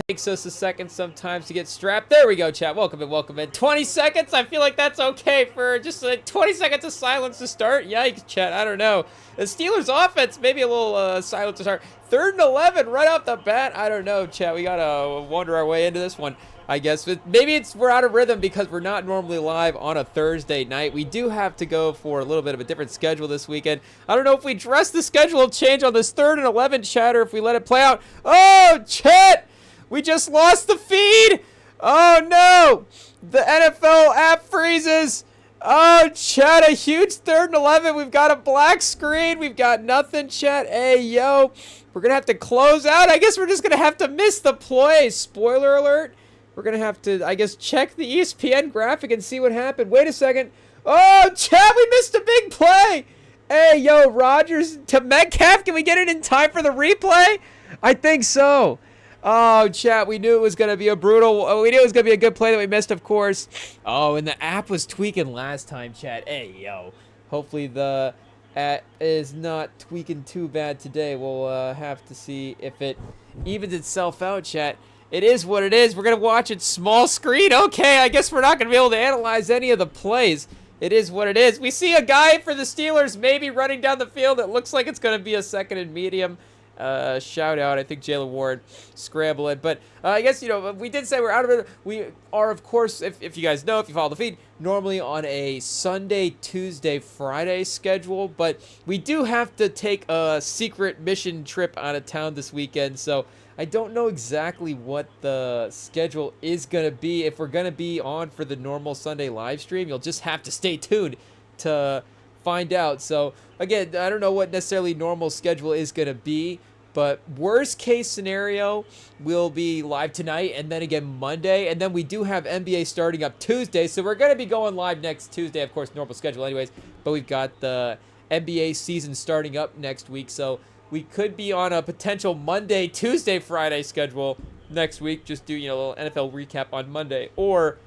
Takes us a second sometimes to get strapped. There we go, chat. Welcome in, welcome in. 20 seconds? I feel like that's okay for just 20 seconds of silence to start. Yikes, chat. I don't know. The Steelers offense, maybe a little silence to start. 3rd and 11 right off the bat. I don't know, chat. We got to wander our way into this one, I guess. But maybe we're out of rhythm because we're not normally live on a Thursday night. We do have to go for a little bit of a different schedule this weekend. I don't know if we dress the schedule change on this 3rd and 11 chatter if we let it play out. Oh, chat! We just lost the feed! Oh no! The NFL app freezes! Oh, chat, a huge 3rd and 11. We've got a black screen. We've got nothing, chat. Hey, yo. We're going to have to close out. I guess we're just going to have to miss the play. Spoiler alert. We're going to have to, I guess, check the ESPN graphic and see what happened. Wait a second. Oh, chat, we missed a big play. Hey, yo, Rodgers to Metcalf. Can we get it in time for the replay? I think so. Oh, chat, we knew it was going to be a brutal, we knew it was going to be a good play that we missed, of course. Oh, and the app was tweaking last time, chat. Hey, yo. Hopefully the app is not tweaking too bad today. We'll have to see if it evens itself out, chat. It is what it is. We're going to watch it small screen. Okay, I guess we're not going to be able to analyze any of the plays. It is what it is. We see a guy for the Steelers maybe running down the field. It looks like it's going to be a 2nd and medium. Shout out, I think Jalen Ward scrambling, but I guess, you know, we did say we're out of it. We are, of course, if you guys know, if you follow the feed, normally on a Sunday, Tuesday, Friday schedule, but we do have to take a secret mission trip out of town this weekend, so I don't know exactly what the schedule is going to be. If we're going to be on for the normal Sunday live stream, you'll just have to stay tuned to find out. So again, I don't know what necessarily normal schedule is going to be, but worst case scenario, we'll be live tonight and then again Monday, and then we do have NBA starting up Tuesday, so we're going to be going live next Tuesday, of course, normal schedule anyways, but we've got the NBA season starting up next week, so we could be on a potential Monday, Tuesday, Friday schedule next week, just do, you know, a little NFL recap on Monday, or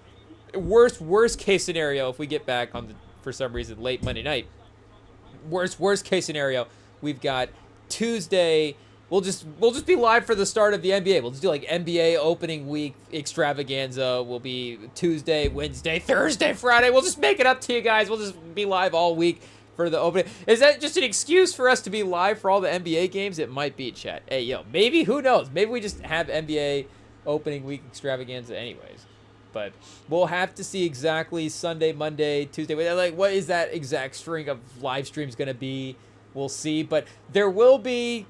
worst case scenario, if we get back on the, for some reason, late Monday night. Worst case scenario, we've got Tuesday. We'll just be live for the start of the NBA. We'll just do like NBA opening week extravaganza. We'll be Tuesday, Wednesday, Thursday, Friday. We'll just make it up to you guys. We'll just be live all week for the opening. Is that just an excuse for us to be live for all the NBA games? It might be, chat. Hey, yo, maybe, who knows? Maybe we just have NBA opening week extravaganza anyways. But we'll have to see exactly Sunday, Monday, Tuesday. Like, what is that exact string of live streams going to be? We'll see. But there will be,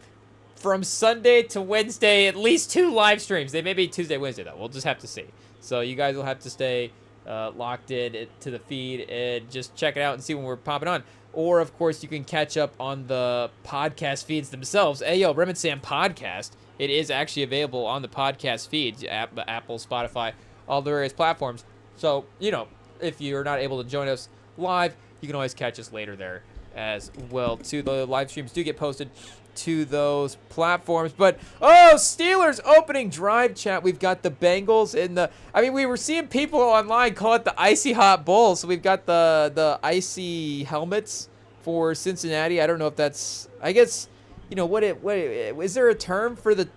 from Sunday to Wednesday, at least 2 live streams. They may be Tuesday, Wednesday, though. We'll just have to see. So you guys will have to stay locked in to the feed and just check it out and see when we're popping on. Or, of course, you can catch up on the podcast feeds themselves. Hey, yo, REMINGTOM podcast. It is actually available on the podcast feeds, Apple, Spotify, all the various platforms. So, you know, if you're not able to join us live, you can always catch us later there as well, too. The live streams do get posted to those platforms. But, oh, Steelers opening drive, chat. We've got the Bengals in the, I mean, we were seeing people online call it the Icey-Hot Bowl. So we've got the icy helmets for Cincinnati. I don't know if that's, I guess, you know, what is there a term for the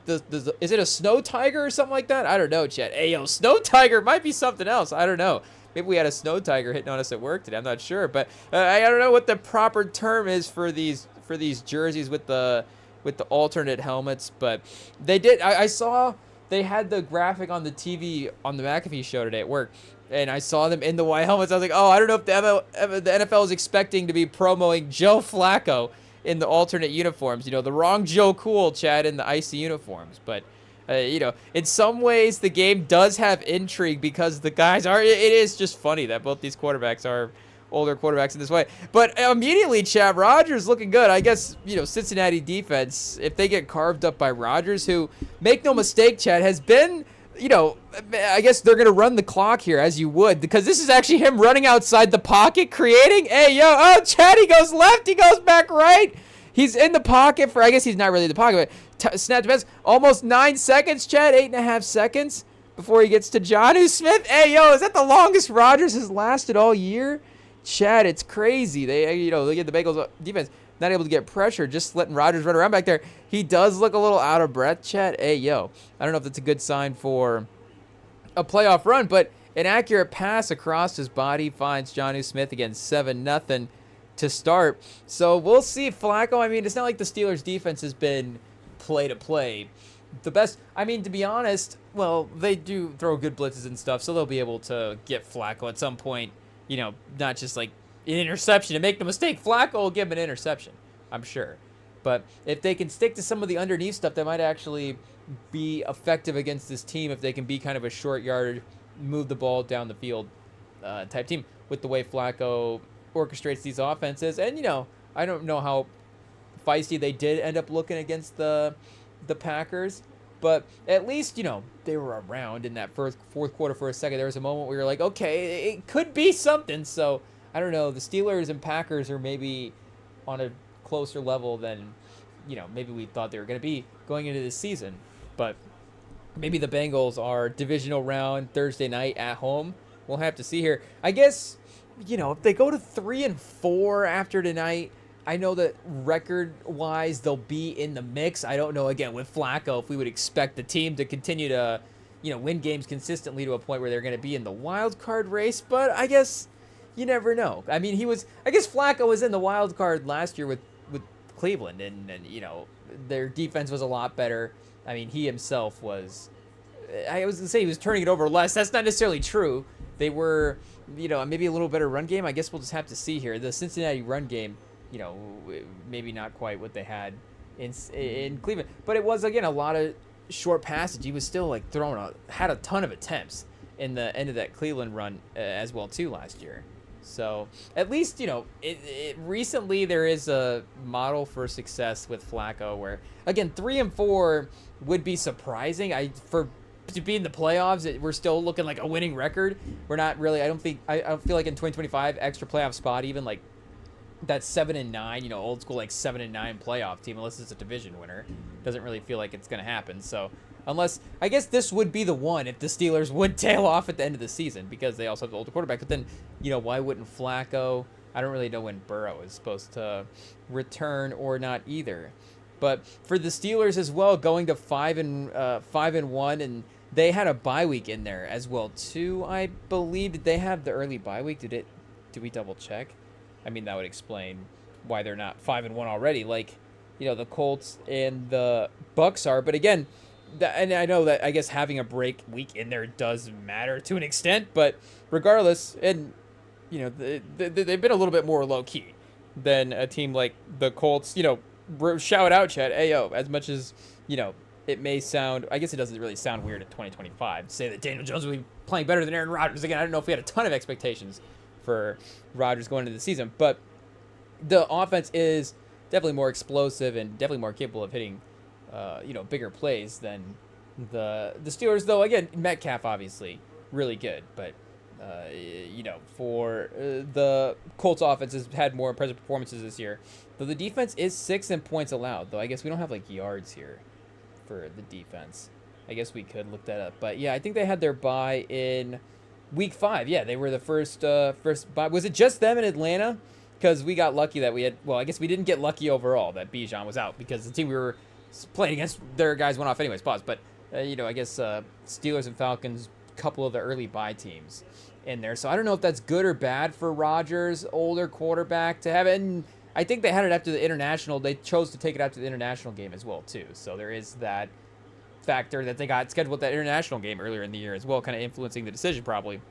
is it a snow tiger or something like that? I don't know, chat. Hey, yo, snow tiger might be something else. I don't know. Maybe we had a snow tiger hitting on us at work today. I'm not sure, but I don't know what the proper term is for these jerseys with the alternate helmets. But they did. I saw they had the graphic on the TV on the McAfee show today at work, and I saw them in the white helmets. I was like, oh, I don't know if the NFL is expecting to be promoting Joe Flacco in the alternate uniforms, you know, the wrong Joe Cool, Chad, in the icy uniforms. But, you know, in some ways the game does have intrigue because the guys are, it is just funny that both these quarterbacks are older quarterbacks in this way. But immediately, Chad, Rodgers looking good. I guess, you know, Cincinnati defense, if they get carved up by Rodgers, who, make no mistake, Chad, has been, you know, I guess they're going to run the clock here, as you would, because this is actually him running outside the pocket, creating, hey, yo, oh, Chad, he goes left, he goes back right. He's in the pocket for, I guess he's not really in the pocket, but snap defense, almost 9 seconds, Chad, 8.5 seconds before he gets to Jonnu Smith. Hey, yo, is that the longest Rodgers has lasted all year? Chad, it's crazy. They, you know, they get the Bengals defense not able to get pressure, just letting Rodgers run around back there. He does look a little out of breath, Chet. Hey, yo, I don't know if that's a good sign for a playoff run, but an accurate pass across his body finds Jonnu Smith again, 7-0 to start. So we'll see. Flacco, I mean, it's not like the Steelers' defense has been play-to-play the best. I mean, to be honest, well, they do throw good blitzes and stuff, so they'll be able to get Flacco at some point, you know, not just like an interception. And make no mistake, Flacco will give him an interception, I'm sure. But if they can stick to some of the underneath stuff, they might actually be effective against this team if they can be kind of a short yardage, move the ball down the field type team with the way Flacco orchestrates these offenses. And, you know, I don't know how feisty they did end up looking against the Packers, but at least, you know, they were around in that fourth quarter for a second. There was a moment where you're like, okay, it could be something. So I don't know. The Steelers and Packers are maybe on a closer level than, you know, maybe we thought they were going to be going into this season. But maybe the Bengals are divisional round Thursday night at home. We'll have to see here. I guess, you know, if they go to 3-4 after tonight, I know that record-wise they'll be in the mix. I don't know, again, with Flacco, if we would expect the team to continue to, you know, win games consistently to a point where they're going to be in the wild card race. But I guess you never know. I mean, I guess Flacco was in the wild card last year with Cleveland, and you know, their defense was a lot better. I mean, he himself was, I was going to say he was turning it over less. That's not necessarily true. They were, you know, maybe a little better run game. I guess we'll just have to see here. The Cincinnati run game, you know, maybe not quite what they had in Cleveland. But it was, again, a lot of short passage. He was still, like, had a ton of attempts in the end of that Cleveland run as well, too, last year. So, at least, you know, recently there is a model for success with Flacco where, again, 3-4 would be surprising. To be in the playoffs, we're still looking like a winning record. We're not really, I don't feel like in 2025, extra playoff spot, even like that 7-9, you know, old school like 7-9 playoff team, unless it's a division winner, doesn't really feel like it's going to happen. So unless, I guess this would be the one if the Steelers would tail off at the end of the season because they also have the older quarterback. But then, you know, why wouldn't Flacco? I don't really know when Burrow is supposed to return or not either. But for the Steelers as well, going to 5-1, and they had a bye week in there as well too, I believe. Did they have the early bye week? Did we double check? I mean, that would explain why they're not 5-1 already, like, you know, the Colts and the Bucks are. But again, and I know that I guess having a break week in there does matter to an extent, but regardless, and you know, they've been a little bit more low key than a team like the Colts. You know, shout out, Chad. Ayo, as much as, you know, it may sound, I guess it doesn't really sound weird in 2025 to say that Daniel Jones will be playing better than Aaron Rodgers. Again, I don't know if we had a ton of expectations for Rodgers going into the season, but the offense is definitely more explosive and definitely more capable of hitting, you know, bigger plays than the Steelers. Though, again, Metcalf obviously really good, but you know, for the Colts offense has had more impressive performances this year. Though the defense is 6th in points allowed. Though I guess we don't have like yards here for the defense. I guess we could look that up. But yeah, I think they had their bye in week 5. Yeah, they were the first bye. Was it just them in Atlanta? Because we got lucky that we had, well, I guess we didn't get lucky overall that Bijan was out because the team we were playing against, their guys went off anyways. Pause. But, you know, I guess Steelers and Falcons, a couple of the early bye teams in there. So I don't know if that's good or bad for Rodgers, older quarterback, to have it. And I think they had it after the international. They chose to take it after the international game as well, too. So there is that factor that they got scheduled that international game earlier in the year as well, kind of influencing the decision probably.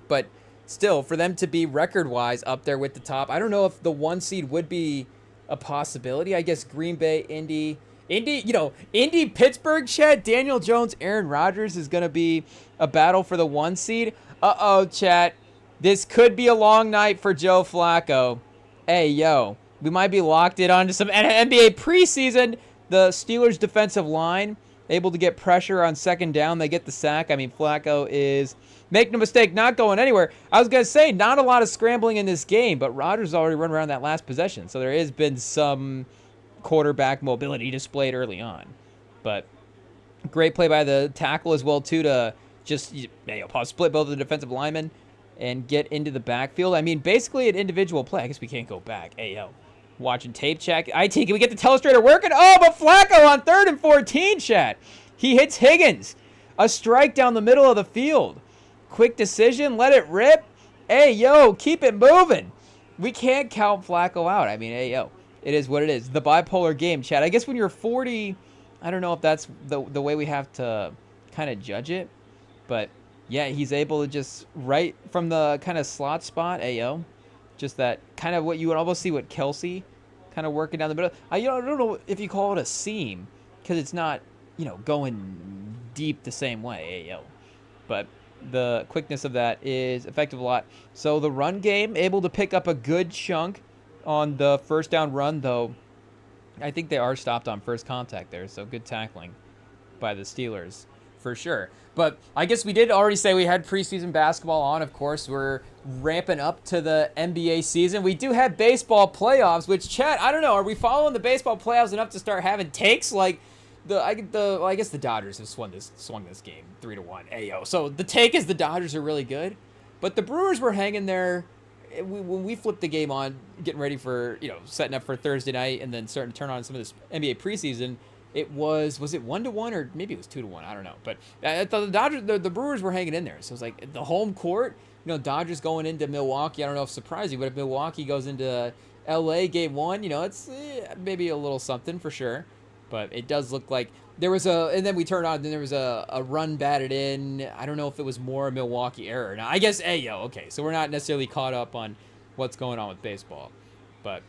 But still, for them to be record-wise up there with the top, I don't know if the 1 seed would be a possibility. I guess Green Bay, Indy, you know, Indy, Pittsburgh, Chad, Daniel Jones, Aaron Rodgers is going to be a battle for the 1 seed. Uh-oh, chat. This could be a long night for Joe Flacco. Hey, yo, we might be locked in onto some NBA preseason. The Steelers' defensive line able to get pressure on second down. They get the sack. I mean, Flacco is, make no mistake, not going anywhere. I was going to say, not a lot of scrambling in this game, but Rodgers already run around that last possession. So there has been some quarterback mobility displayed early on. But great play by the tackle as well, too, to just, you know, split both of the defensive linemen and get into the backfield. I mean, basically an individual play. I guess we can't go back. Hey, yo. Watching tape, chat. IT, can we get the telestrator working? Oh, but Flacco on 3rd and 14, chat. He hits Higgins. A strike down the middle of the field. Quick decision. Let it rip. Hey, yo, keep it moving. We can't count Flacco out. I mean, hey, yo, it is what it is. The bipolar game, chat. I guess when you're 40, I don't know if that's the way we have to kind of judge it. But, yeah, he's able to just right from the kind of slot spot, hey, yo. Just that kind of what you would almost see with Kelsey kind of working down the middle. I don't know if you call it a seam because it's not, going deep the same way. Hey, yo. But the quickness of that is effective a lot. So the run game, able to pick up a good chunk on the first down run, though I think they are stopped on first contact there. So good tackling by the Steelers for sure. But I guess we did already say we had preseason basketball on. Of course, we're ramping up to the NBA season. We do have baseball playoffs, which, chat, I don't know. Are we following the baseball playoffs enough to start having takes? Like, I guess the Dodgers have swung this game 3-1. Ayo. So the take is the Dodgers are really good. But the Brewers were hanging there. When we flipped the game on, getting ready for, setting up for Thursday night and then starting to turn on some of this NBA preseason, it was it 1-1 or maybe it was 2-1? I don't know. But I thought the Dodgers, the Brewers were hanging in there. So it was like the home court, Dodgers going into Milwaukee. I don't know if surprising, but if Milwaukee goes into LA game 1, it's maybe a little something for sure. But it does look like there was and then we turned on, then there was a run batted in. I don't know if it was more a Milwaukee error. Now, I guess, okay, so we're not necessarily caught up on what's going on with baseball. But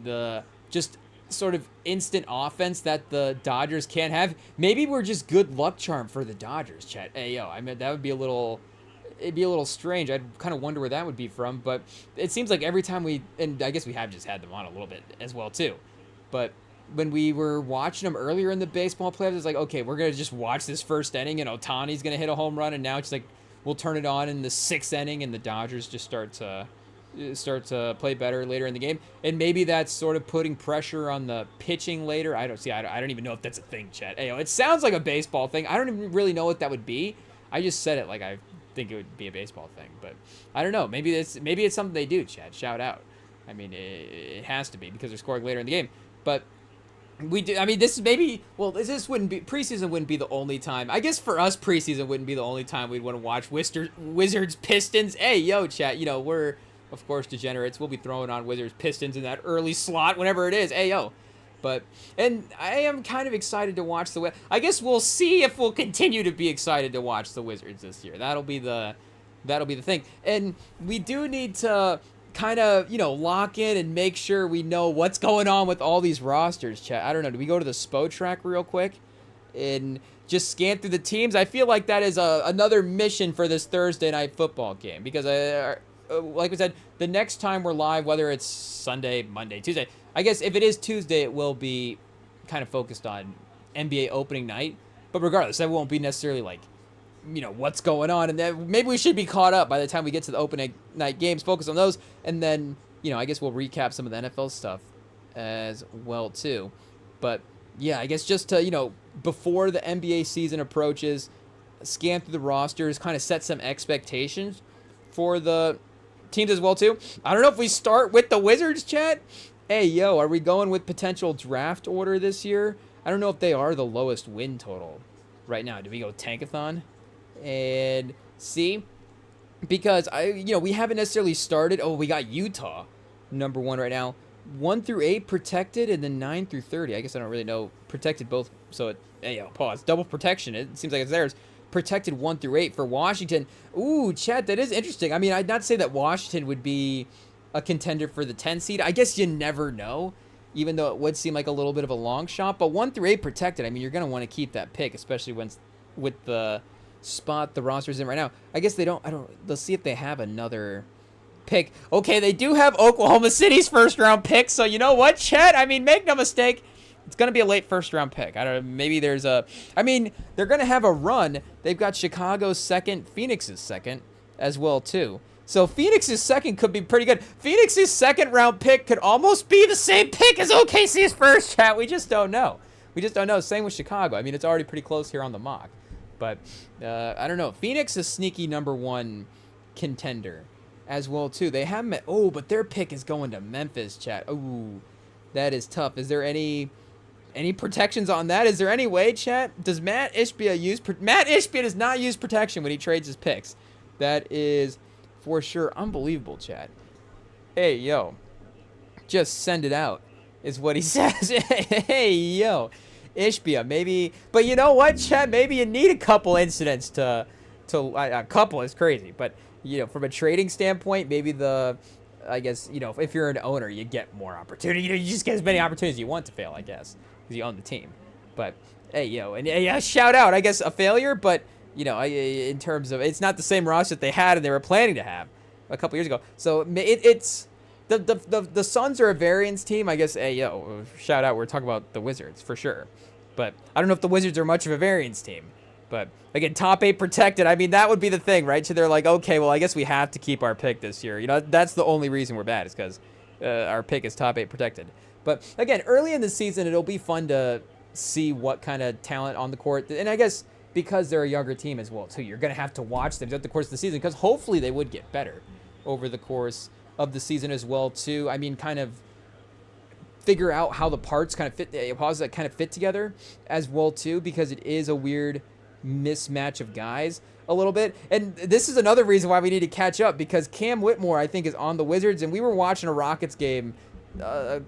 the just sort of instant offense that the Dodgers can't have, maybe we're just good luck charm for the Dodgers, chat. I mean, that would be it'd be a little strange. I'd kind of wonder where that would be from. But it seems like every time and I guess we have just had them on a little bit as well, too. But when we were watching them earlier in the baseball playoffs, it's like, okay, we're going to just watch this first inning and Ohtani's going to hit a home run. And now it's like, we'll turn it on in the 6th inning and the Dodgers just start to play better later in the game. And maybe that's sort of putting pressure on the pitching later. I don't even know if that's a thing, chat. It sounds like a baseball thing. I don't even really know what that would be. I just said it like I think it would be a baseball thing, but I don't know. Maybe it's something they do, chat. Shout out. I mean, it has to be because they're scoring later in the game. But we do. I mean, this preseason wouldn't be the only time. I guess for us, preseason wouldn't be the only time we'd want to watch Wizards Pistons. Hey, yo, chat. We're of course degenerates. We'll be throwing on Wizards Pistons in that early slot whenever it is. Hey, yo. And I am kind of excited to watch I guess we'll see if we'll continue to be excited to watch the Wizards this year. That'll be the thing. And we do need to kind of, lock in and make sure we know what's going on with all these rosters, chat. I don't know. Do we go to the SPO track real quick and just scan through the teams? I feel like that is another mission for this Thursday night football game because, like we said, the next time we're live, whether it's Sunday, Monday, Tuesday, I guess if it is Tuesday, it will be kind of focused on NBA opening night. But regardless, that won't be necessarily like, what's going on. And then maybe we should be caught up by the time we get to the opening night games, focus on those. And then, I guess we'll recap some of the NFL stuff as well, too. But, yeah, I guess just to, before the NBA season approaches, scan through the rosters, kind of set some expectations for the teams as well, too. I don't know if we start with the Wizards, chat. Hey, yo, are we going with potential draft order this year? I don't know if they are the lowest win total right now. Do we go Tankathon and see? Because, we haven't necessarily started. Oh, we got Utah, number 1 right now. 1 through 8 protected, and then 9 through 30. I guess I don't really know. Protected both. So, pause. Double protection. It seems like it's theirs. Protected 1 through 8 for Washington. Ooh, chat, that is interesting. I mean, I'd not say that Washington would be a contender for the 10 seed. I guess you never know, even though it would seem like a little bit of a long shot. But 1 through 8 protected. I mean, you're going to want to keep that pick, especially with the spot the roster's in right now. I guess let's see if they have another pick. Okay, they do have Oklahoma City's first-round pick. So you know what, chat? I mean, make no mistake. It's going to be a late first-round pick. I don't know. Maybe they're going to have a run. They've got Chicago's second, Phoenix's second as well, too. So Phoenix's second could be pretty good. Phoenix's second-round pick could almost be the same pick as OKC's first, chat. We just don't know. Same with Chicago. I mean, it's already pretty close here on the mock. But I don't know. Phoenix is sneaky number 1 contender as well, too. They have but their pick is going to Memphis, chat. Ooh. That is tough. Is there any protections on that? Is there any way, chat? Does Matt Ishbia use... Matt Ishbia does not use protection when he trades his picks. That is for sure unbelievable, chat. Hey, yo. Just send it out, is what he says. Hey, yo. Ishbia, maybe... But you know what, chat? Maybe you need a couple incidents to a couple is crazy. But, you know, from a trading standpoint, maybe I guess, you know, if you're an owner, you get more opportunity. You know, you just get as many opportunities as you want to fail, I guess, because you own the team. But, hey, yo, and yeah, shout out, I guess, a failure, but, you know, in terms of, it's not the same roster that they had and they were planning to have a couple years ago. So it's, the Suns are a variance team, I guess. Hey, yo, shout out, we're talking about the Wizards, for sure. But I don't know if the Wizards are much of a variance team. But, again, top 8 protected. I mean, that would be the thing, right? So they're like, okay, well, I guess we have to keep our pick this year. You know, that's the only reason we're bad is because our pick is top 8 protected. But, again, early in the season, it'll be fun to see what kind of talent on the court. And I guess because they're a younger team as well, too, you're going to have to watch them throughout the course of the season because hopefully they would get better over the course of the season as well, too. I mean, kind of figure out how the parts kind of fit, how does that kind of fit together as well, too, because it is a weird mismatch of guys a little bit. And this is another reason why we need to catch up because Cam Whitmore, I think, is on the Wizards, and we were watching a Rockets game a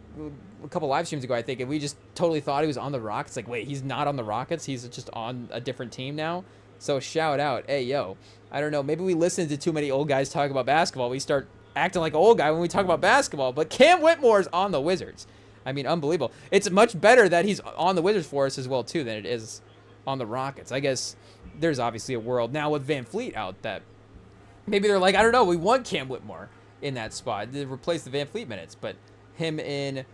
couple live streams ago, I think, and we just totally thought he was on the Rockets. Like, wait, he's not on the Rockets, he's just on a different team now. So shout out. Hey, yo, I don't know, maybe we listen to too many old guys talk about basketball, we start acting like an old guy when we talk about basketball. But Cam Whitmore is on the Wizards. I mean, unbelievable. It's much better that he's on the Wizards for us as well, too, than it is on the Rockets. I guess there's obviously a world now with Van Fleet out that maybe they're like, I don't know, we want Cam Whitmore in that spot to replace the Van Fleet minutes, but him in,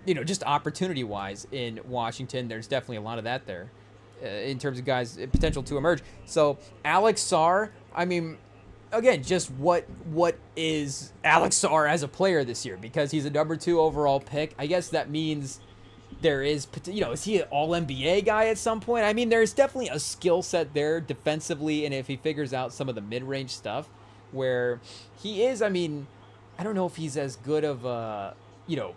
you know, just opportunity-wise in Washington, there's definitely a lot of that there in terms of guys' potential to emerge. So Alex Sarr, I mean, again, just what is Alex Sarr as a player this year? Because he's a number 2 overall pick. I guess that means there is, you know, is he an all-NBA guy at some point? I mean, there's definitely a skill set there defensively, and if he figures out some of the mid-range stuff where he is, I mean, I don't know if he's as good of a, you know,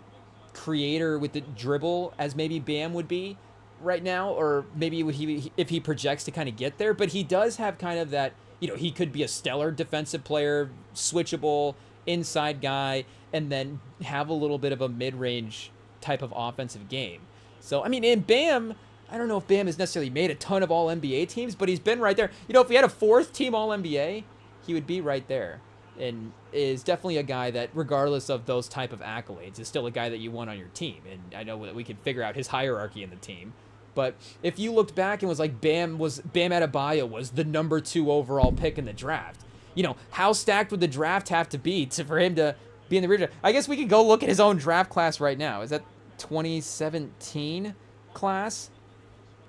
creator with the dribble as maybe Bam would be right now, or maybe if he projects to kind of get there, but he does have kind of that, you know, he could be a stellar defensive player, switchable, inside guy, and then have a little bit of a mid-range type of offensive game. So, I mean, in Bam, I don't know if Bam has necessarily made a ton of all-NBA teams, but he's been right there. You know, if he had a 4th team all-NBA, he would be right there. And is definitely a guy that, regardless of those type of accolades, is still a guy that you want on your team. And I know that we can figure out his hierarchy in the team. But if you looked back and was like Bam Adebayo was the number 2 overall pick in the draft, you know, how stacked would the draft have to be for him to be in the region? I guess we could go look at his own draft class right now. Is that 2017 class?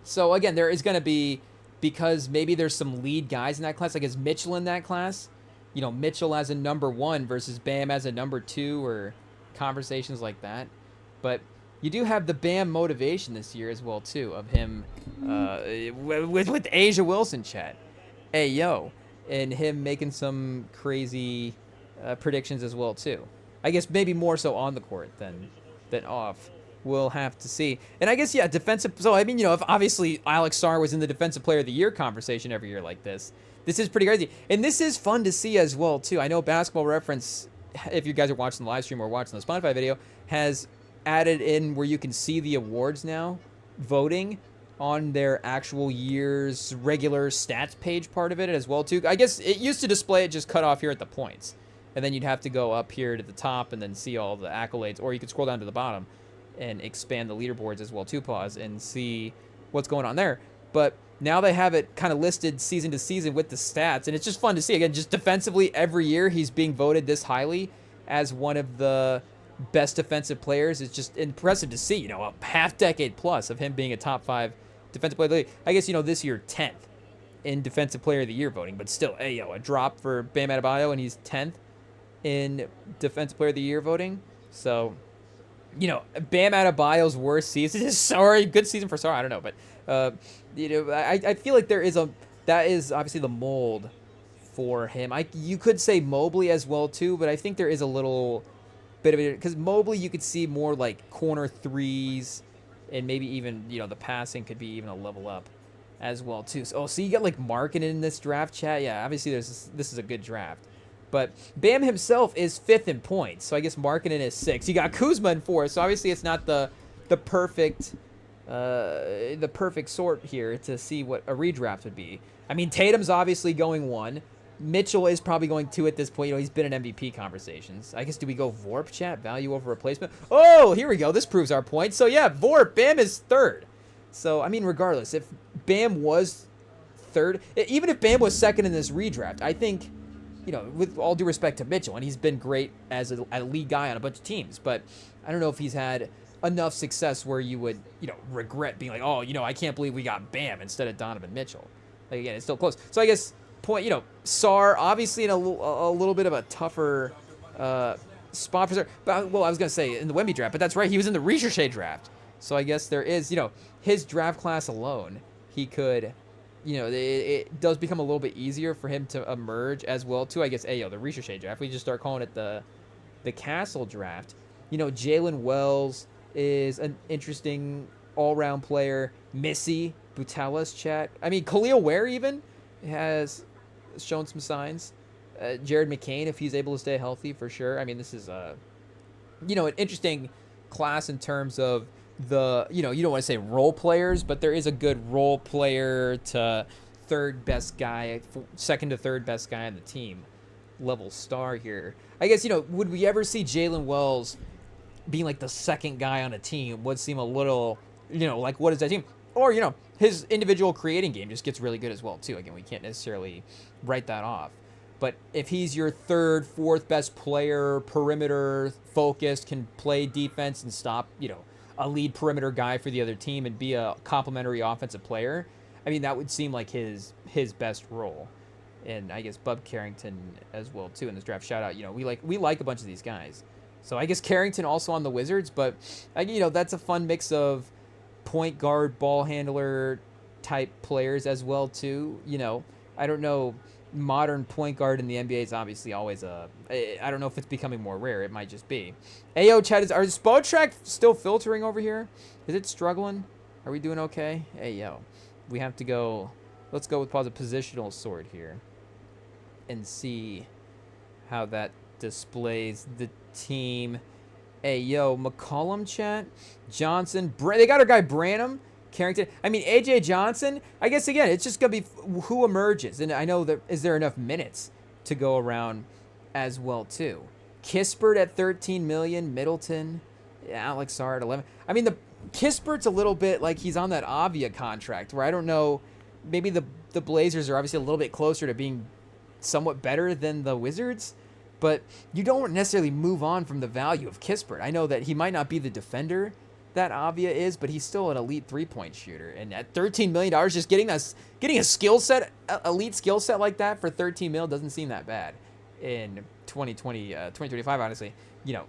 So again, there is going to be, because maybe there's some lead guys in that class, like is Mitchell in that class? You know, Mitchell as a number 1 versus Bam as a number 2, or conversations like that. But you do have the Bam motivation this year as well, too, of him with Asia Wilson, chat. Hey, yo. And him making some crazy predictions as well, too. I guess maybe more so on the court than off. We'll have to see. And I guess, yeah, defensive. So, I mean, you know, if obviously Alex Sarr was in the Defensive Player of the Year conversation every year like this is pretty crazy. And this is fun to see as well, too. I know Basketball Reference, if you guys are watching the live stream or watching the Spotify video, has added in where you can see the awards now, voting on their actual year's regular stats page part of it as well, too. I guess it used to display it just cut off here at the points. And then you'd have to go up here to the top and then see all the accolades. Or you could scroll down to the bottom and expand the leaderboards as well, too, pause, and see what's going on there. But now they have it kind of listed season to season with the stats, and it's just fun to see. Again, just defensively, every year he's being voted this highly as one of the best defensive players. It's just impressive to see, you know, a half decade plus of him being a top 5 defensive player of the league. I guess, you know, this year 10th in Defensive Player of the Year voting, but still, hey, yo, a drop for Bam Adebayo, and he's 10th in Defensive Player of the Year voting. So, you know, Bam Adebayo's worst season is sorry, good season for Sarr, I don't know, but you know, I feel like that is obviously the mold for him. You could say Mobley as well too, but I think there is a little bit of it, because Mobley you could see more like corner threes, and maybe even, you know, the passing could be even a level up as well too. So, so you got like Markkanen in this draft, chat. Yeah, obviously this is a good draft. But Bam himself is 5th in points, so I guess Markkanen is 6th. You got Kuzma in 4th, so obviously it's not the perfect sort here to see what a redraft would be. I mean, Tatum's obviously going 1. Mitchell is probably going 2 at this point. You know, he's been in MVP conversations. I guess, do we go Vorp, chat? Value over replacement? Oh, here we go. This proves our point. So, yeah, Vorp, Bam is 3rd. So, I mean, regardless, if Bam was 3rd, even if Bam was 2nd in this redraft, I think, you know, with all due respect to Mitchell, and he's been great as a lead guy on a bunch of teams, but I don't know if he's had enough success where you would, you know, regret being like, oh, you know, I can't believe we got Bam instead of Donovan Mitchell. Like, again, it's still close. So I guess, you know, Sar, obviously in a little bit of a tougher spot for Sar. But, well, I was going to say in the Wemby draft, but that's right. He was in the Ricochet draft. So I guess there is, you know, his draft class alone, he could, you know, it does become a little bit easier for him to emerge as well, too. I guess, the Ricochet draft. We just start calling it the Castle draft. You know, Jalen Wells is an interesting all-round player. Missy, Butelis, chat. I mean, Khalil Ware even has shown some signs. Jared McCain, if he's able to stay healthy, for sure. I mean, this is, you know, an interesting class in terms of the, you know, you don't want to say role players, but there is a good role player to third best guy, second to third best guy on the team level star here. I guess, you know, would we ever see Jalen Wells being like the second guy on a team? Would seem a little, you know, like, what is that team? Or, you know, his individual creating game just gets really good as well, too. Again, we can't necessarily write that off. But if he's your third, fourth best player, perimeter focused, can play defense and stop, you know, a lead perimeter guy for the other team and be a complementary offensive player, I mean, that would seem like his best role. And I guess Bub Carrington as well, too, in this draft. Shout out, you know, we like a bunch of these guys. So I guess Carrington also on the Wizards, but, you know, that's a fun mix of point guard, ball handler type players as well, too. You know, I don't know, modern point guard in the NBA is obviously always I don't know if it's becoming more rare. It might just be. Ayo, chat, are Spotrack still filtering over here? Is it struggling? Are we doing okay? Hey, yo, we have to go. Let's go with positional sort here and see how that displays the team. Hey, yo, McCollum, chat, Johnson, they got our guy Branham, Carrington. I mean, AJ Johnson, I guess, again, it's just going to be who emerges. And I know that, is there enough minutes to go around as well, too? Kispert at 13 million, Middleton, Alex Sarr at 11. I mean, the Kispert's a little bit like he's on that Avia contract where I don't know, maybe the Blazers are obviously a little bit closer to being somewhat better than the Wizards, but you don't necessarily move on from the value of Kispert. I know that he might not be the defender that Avia is, but he's still an elite three-point shooter. And at $13 million, just getting a skill set, elite skill set like that for $13 million doesn't seem that bad in 2025, honestly. You know,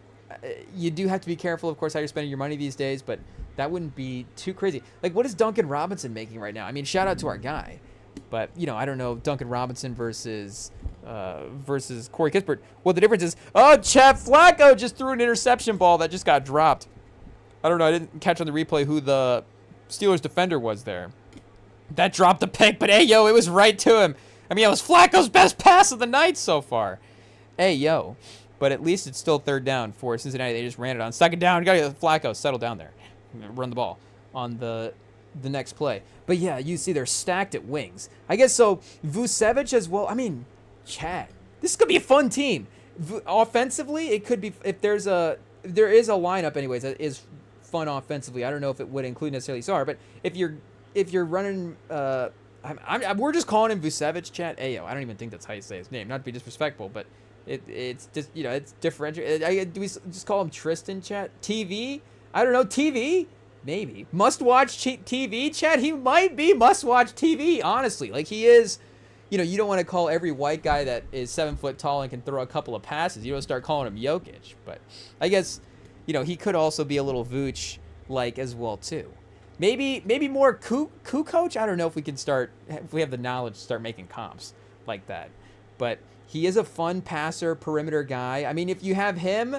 you do have to be careful, of course, how you're spending your money these days, but that wouldn't be too crazy. Like, what is Duncan Robinson making right now? I mean, shout out to our guy. But, you know, I don't know, Duncan Robinson versus Corey Kispert. Well, the difference is, Chet Flacco just threw an interception ball that just got dropped. I don't know, I didn't catch on the replay who the Steelers defender was there. That dropped the pick, but hey, yo, it was right to him. I mean, it was Flacco's best pass of the night so far. Hey, yo. But at least it's still third down for Cincinnati. They just ran it on second down. You got to get Flacco, settle down there. Run the ball on the next play. But yeah, you see they're stacked at wings. I guess so. Vucevic as well. I mean, Chad, this is going to be a fun team. Offensively, it could be, if there is a lineup anyways that is fun offensively. I don't know if it would include necessarily Sarr, but if you're running, we're just calling him Vucevic, chat. Ayo, I don't even think that's how you say his name. Not to be disrespectful, but it's just, you know, it's differentiated. Do we just call him Tristan, chat? TV? I don't know. TV? Maybe. Must-watch TV, chat? He might be must-watch TV, honestly. Like, he is, you know, you don't want to call every white guy that is 7 foot tall and can throw a couple of passes. You don't start calling him Jokic. But I guess, you know, he could also be a little Vooch-like as well, too. Maybe more Kukoc? I don't know if we have the knowledge to start making comps like that. But he is a fun passer, perimeter guy. I mean, if you have him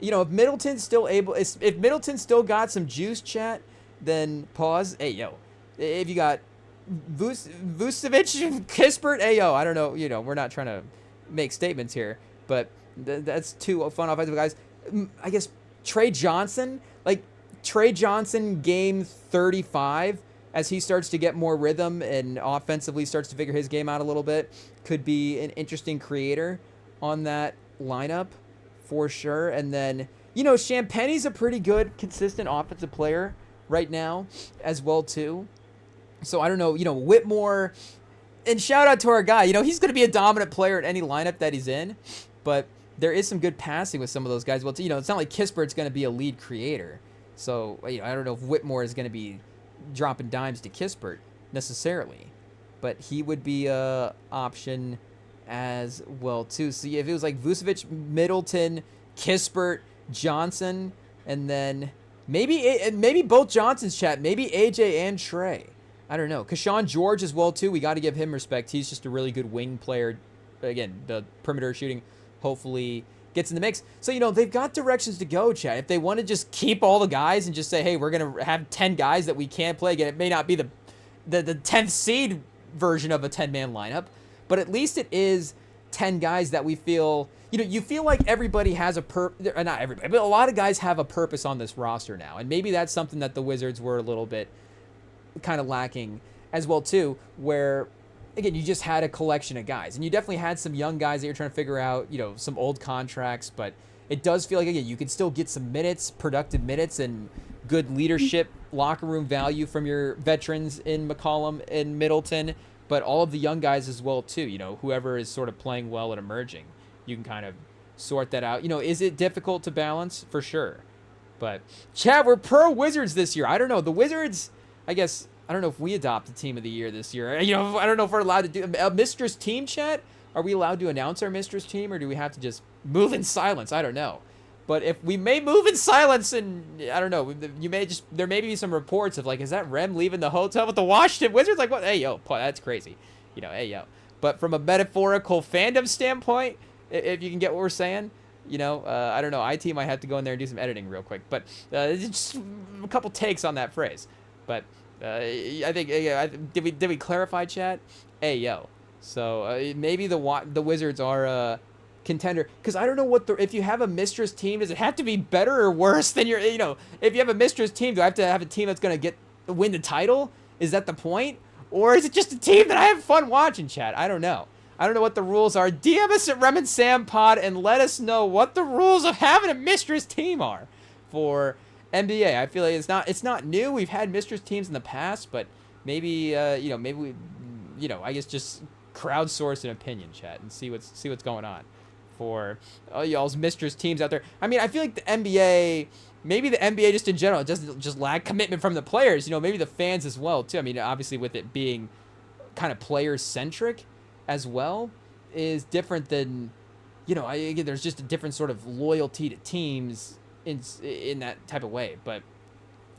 if Middleton's still if Middleton still got some juice, chat, then pause. Hey, yo, if you got Vucevic, Kispert, hey, yo, I don't know. We're not trying to make statements here, but that's two fun offensive guys. I guess Trey Johnson, game 35, as he starts to get more rhythm and offensively starts to figure his game out a little bit, could be an interesting creator on that lineup for sure. And then, Champagne's a pretty good, consistent offensive player right now as well, too. So I don't know, Whitmore, and shout out to our guy. He's going to be a dominant player in any lineup that he's in, but there is some good passing with some of those guys. Well, it's not like Kispert's going to be a lead creator. So, I don't know if Whitmore is going to be dropping dimes to Kispert necessarily, but he would be a option as well too. So if it was like Vucevic, Middleton, Kispert, Johnson, and then maybe both Johnsons, chat, maybe AJ and Trey. I don't know. Keshawn George as well too. We got to give him respect. He's just a really good wing player. Again, the perimeter shooting hopefully gets in the mix. So, they've got directions to go, chat. If they want to just keep all the guys and just say, hey, we're going to have 10 guys that we can't play. Again, it may not be the 10th seed version of a 10-man lineup, but at least it is 10 guys that we feel, you feel like everybody has not everybody, but a lot of guys have a purpose on this roster now. And maybe that's something that the Wizards were a little bit kind of lacking as well too, where again, you just had a collection of guys, and you definitely had some young guys that you're trying to figure out, some old contracts, but it does feel like, again, you can still get some minutes, productive minutes, and good leadership, locker room value from your veterans in McCollum and Middleton, but all of the young guys as well, too. Whoever is sort of playing well and emerging, you can kind of sort that out. Is it difficult to balance? For sure. But, Chad, we're pro Wizards this year. I don't know. The Wizards, I guess, I don't know if we adopt the team of the year this year. I don't know if we're allowed to do a Mistress team, chat. Are we allowed to announce our Mistress team, or do we have to just move in silence? I don't know. But if we may move in silence, and I don't know, there may be some reports of like, is that Rem leaving the hotel with the Washington Wizards? Like, what? Hey, yo, that's crazy. Hey, yo. But from a metaphorical fandom standpoint, if you can get what we're saying, I don't know. IT might have to go in there and do some editing real quick. But just a couple takes on that phrase. But I think did we clarify, chat? Hey, yo. So maybe the Wizards are a contender, because I don't know if you have a Mistress team, does it have to be better or worse than your if you have a Mistress team, do I have to have a team that's gonna win the title? Is that the point, or is it just a team that I have fun watching, chat? I don't know what the rules are. DM us at Rem and Sam Pod and let us know what the rules of having a Mistress team are for NBA. I feel like it's not new. We've had Mistress teams in the past, but maybe maybe we I guess just crowdsource an opinion, chat, and see what's going on for y'all's Mistress teams out there. I mean, I feel like the NBA, maybe the NBA just in general, doesn't just lack commitment from the players. Maybe the fans as well too. I mean, obviously with it being kind of player centric as well, is different than there's just a different sort of loyalty to teams in that type of way. But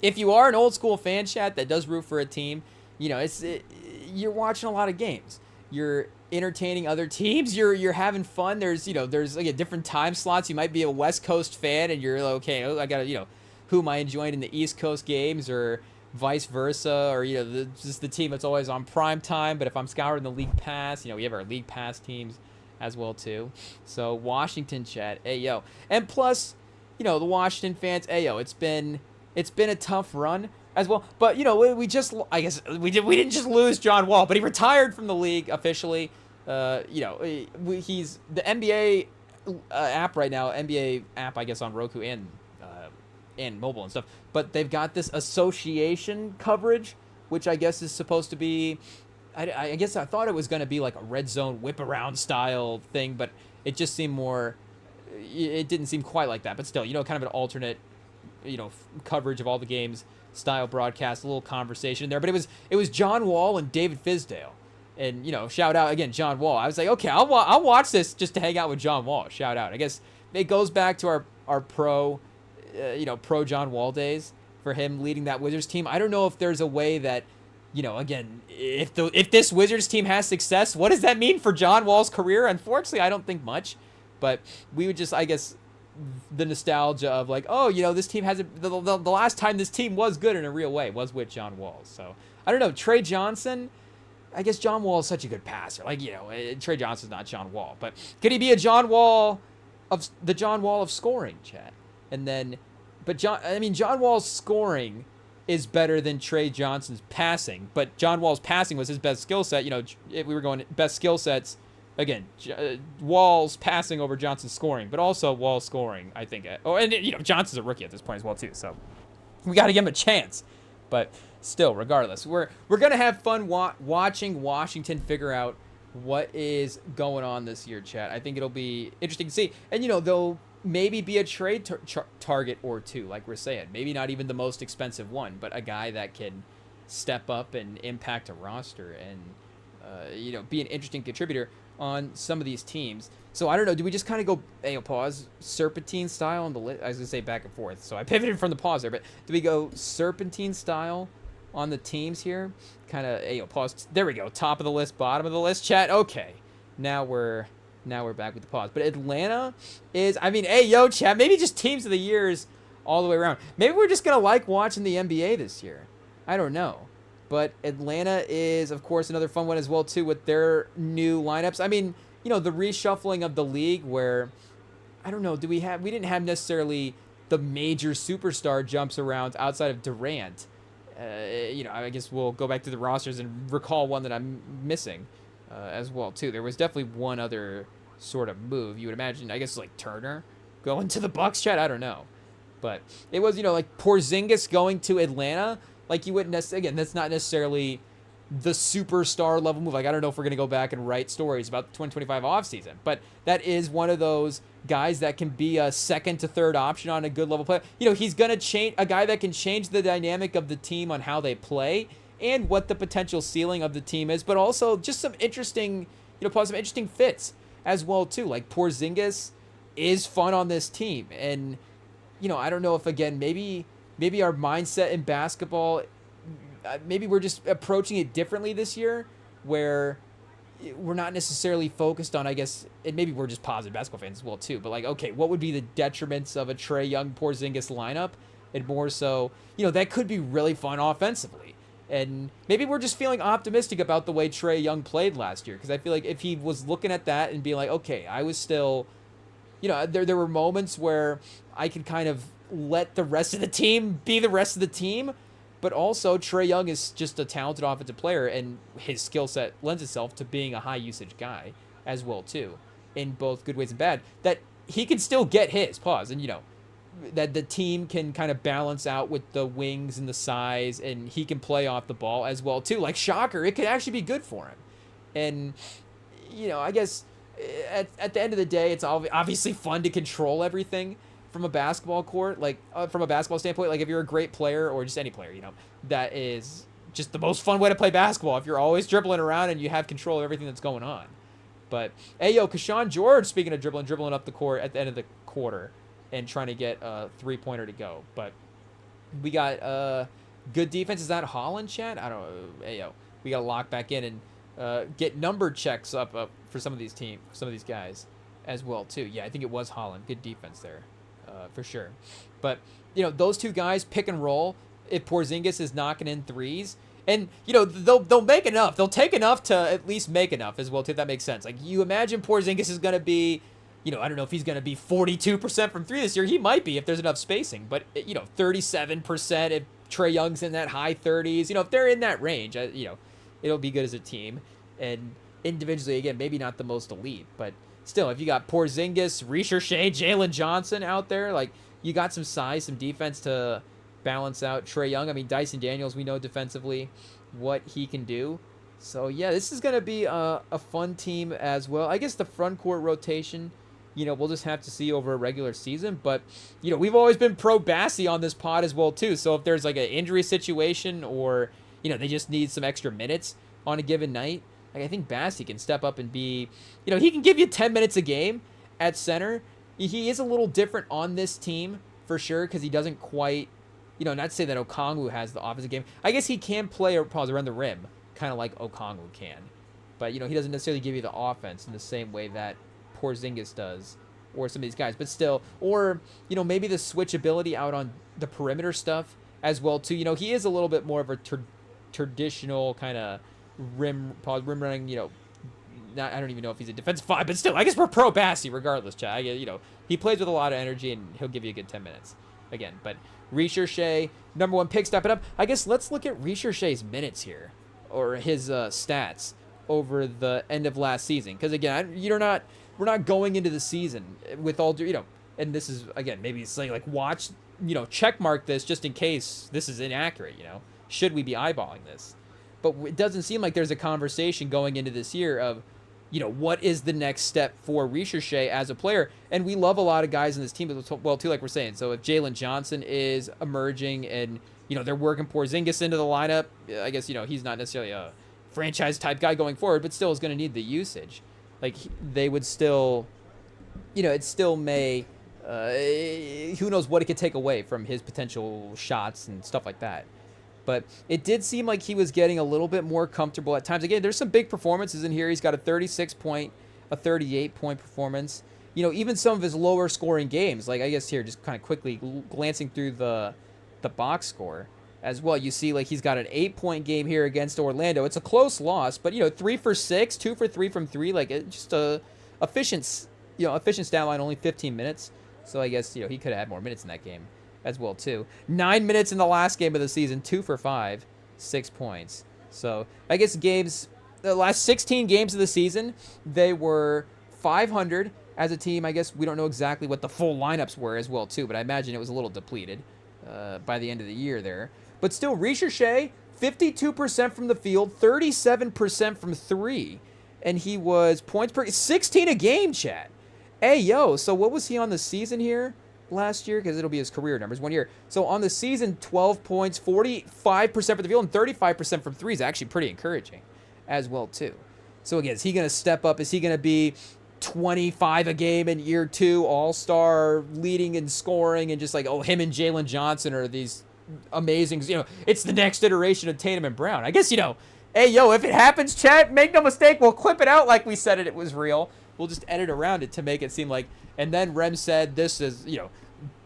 if you are an old school fan, chat, that does root for a team, you're watching a lot of games, you're entertaining other teams, you're having fun. There's like a different time slots. You might be a West Coast fan and you're like, okay, I gotta who am I enjoying in the East Coast games, or vice versa, or just the team that's always on prime time. But if I'm scouring the league pass, we have our league pass teams as well too. So Washington, chat, hey yo. And plus, the Washington fans, hey yo, it's been a tough run as well. But we didn't just lose John Wall, but he retired from the league officially. He's the NBA app right now, NBA app, I guess, on Roku and mobile and stuff. But they've got this association coverage, which I guess is supposed to be, I guess I thought it was going to be like a red zone whip around style thing, but it just seemed more, it didn't seem quite like that. But still, kind of an alternate, coverage of all the games style broadcast, a little conversation there. But it was John Wall and David Fizdale. And, shout out again, John Wall. I was like, okay, I'll watch this just to hang out with John Wall. Shout out. I guess it goes back to our pro John Wall days for him leading that Wizards team. I don't know if there's a way that, again, if this Wizards team has success, what does that mean for John Wall's career? Unfortunately, I don't think much. But we would just, I guess, the nostalgia of like, oh, this team hasn't, the last time this team was good in a real way was with John Wall. So I don't know. Trey Johnson, I guess John Wall is such a good passer. Like, Trey Johnson's not John Wall, but could he be the John Wall of scoring, Chad? And then, but John Wall's scoring is better than Trey Johnson's passing, but John Wall's passing was his best skill set. If we were going best skill sets, again, Wall's passing over Johnson's scoring, but also Wall's scoring, I think. Johnson's a rookie at this point as well, too, so we got to give him a chance. But still, regardless, we're going to have fun watching Washington figure out what is going on this year, chat. I think it'll be interesting to see. And, they'll maybe be a trade target or two, like we're saying. Maybe not even the most expensive one, but a guy that can step up and impact a roster and, be an interesting contributor on some of these teams. So I don't know. Do we just kind of go, pause, serpentine style on the list? I was going to say back and forth, so I pivoted from the pause there. But do we go serpentine style on the teams here? Kind of, pause. There we go. Top of the list, bottom of the list, chat. Okay. Now we're back with the pause. But Atlanta is, chat, maybe just teams of the years all the way around. Maybe we're just going to like watching the NBA this year. I don't know. But Atlanta is, of course, another fun one as well, too, with their new lineups. The reshuffling of the league where, I don't know, we didn't have necessarily the major superstar jumps around outside of Durant. I guess we'll go back to the rosters and recall one that I'm missing as well, too. There was definitely one other sort of move. You would imagine, I guess, like Turner going to the Bucks, chat. I don't know. But it was, like Porzingis going to Atlanta. Like, you wouldn't necessarily, again, that's not necessarily the superstar level move. Like, I don't know if we're going to go back and write stories about the 2025 offseason, but that is one of those guys that can be a second to third option on a good level player. He's going to change, a guy that can change the dynamic of the team on how they play and what the potential ceiling of the team is, but also just some interesting, some interesting fits as well, too. Like, Porzingis is fun on this team. And, I don't know if, again, maybe our mindset in basketball, maybe we're just approaching it differently this year, where we're not necessarily focused on, I guess, and maybe we're just positive basketball fans as well, too, but like, okay, what would be the detriments of a Trae Young Porzingis lineup? And more so, that could be really fun offensively. And maybe we're just feeling optimistic about the way Trae Young played last year, because I feel like if he was looking at that and being like, okay, I was still, there were moments where I could kind of let the rest of the team be the rest of the team, but also Trae Young is just a talented offensive player, and his skill set lends itself to being a high usage guy as well, too, in both good ways and bad, that he can still get his pause, and that the team can kind of balance out with the wings and the size, and he can play off the ball as well, too. Like, shocker, it could actually be good for him. And I guess at the end of the day, it's obviously fun to control everything from a basketball court, like from a basketball standpoint. Like, if you're a great player, or just any player, that is just the most fun way to play basketball, if you're always dribbling around and you have control of everything that's going on. But Keshawn George, speaking of dribbling up the court at the end of the quarter and trying to get a three-pointer to go. But we got good defense. Is that Holland, chat? I don't know. We got to lock back in and get number checks up for some of these guys as well, too. Yeah, I think it was Holland. Good defense there. For sure. But, those two guys pick and roll if Porzingis is knocking in threes. And, they'll make enough. They'll take enough to at least make enough as well, too, if that makes sense. Like, you imagine Porzingis is going to be, I don't know if he's going to be 42% from three this year. He might be if there's enough spacing. But, 37% if Trae Young's in that high 30s. If they're in that range, it'll be good as a team. And individually, again, maybe not the most elite, but still, if you got Porzingis, Shea, Jalen Johnson out there, like, you got some size, some defense to balance out Trae Young. Dyson Daniels, we know defensively what he can do. So, yeah, this is going to be a fun team as well. I guess the front court rotation, we'll just have to see over a regular season. But, we've always been pro Bassey on this pod as well, too. So if there's, like, an injury situation or, they just need some extra minutes on a given night, I think Bassey can step up and be, he can give you 10 minutes a game at center. He is a little different on this team for sure, because he doesn't quite, not to say that Okongwu has the offensive game. I guess he can play around the rim, kind of like Okongwu can. But, he doesn't necessarily give you the offense in the same way that Porzingis does or some of these guys, but still, or, maybe the switchability out on the perimeter stuff as well too. He is a little bit more of a traditional kind of rim running, I don't even know if he's a defensive 5, but still, I guess we're pro Bassey regardless, Chad. He plays with a lot of energy, and he'll give you a good 10 minutes again. But Richerche, number 1 pick, stepping up. I guess let's look at Richerche's minutes here, or his stats over the end of last season, because again, we're not going into the season with all and this is, again, maybe it's like watch, check mark this just in case this is inaccurate. Should we be eyeballing this? But it doesn't seem like there's a conversation going into this year of, what is the next step for Richerche as a player? And we love a lot of guys in this team as well, too, like we're saying. So if Jalen Johnson is emerging and, they're working Porzingis into the lineup, I guess, he's not necessarily a franchise-type guy going forward, but still is going to need the usage. They would still, it still may, who knows what it could take away from his potential shots and stuff like that. But it did seem like he was getting a little bit more comfortable at times. Again, there's some big performances in here. He's got a 38-point performance. Even some of his lower scoring games, I guess here, just kind of quickly glancing through the box score as well. You see, he's got an 8-point game here against Orlando. It's a close loss, but 3 for 6, 2 for 3 from 3. Just a efficient stat line, only 15 minutes. So I guess he could have had more minutes in that game as well too. 9 minutes in the last game of the season, 2 for 5, 6 points. So I guess the last 16 games of the season, they were 500 as a team. I guess we don't know exactly what the full lineups were as well too, but I imagine it was a little depleted by the end of the year there. But still, Richerche, 52% from the field, 37% from 3, and he was points per 16 a game, chat. Hey yo, so what was he on the season here? Last year, because it'll be his career numbers 1 year. So on the season, 12 points, 45% for the field, and 35% from 3 is actually pretty encouraging as well too. So again, is he going to step up? Is he going to be 25 a game in year 2, all-star, leading and scoring, and just him and Jalen Johnson are these amazing, it's the next iteration of Tatum and Brown. I guess, hey yo, if it happens, chat, make no mistake, we'll clip it out like we said it was real. We'll just edit around it to make it seem like. And then Rem said this is,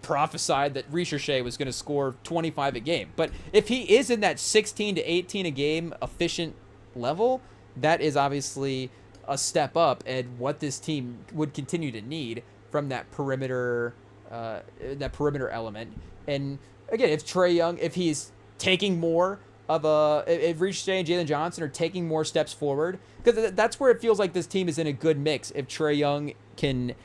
prophesied that Richerche was going to score 25 a game. But if he is in that 16 to 18 a game efficient level, that is obviously a step up and what this team would continue to need from that perimeter element. And again, if Trae Young, if he's taking more of if Richerche and Jalen Johnson are taking more steps forward, because that's where it feels like this team is in a good mix. If Trae Young can,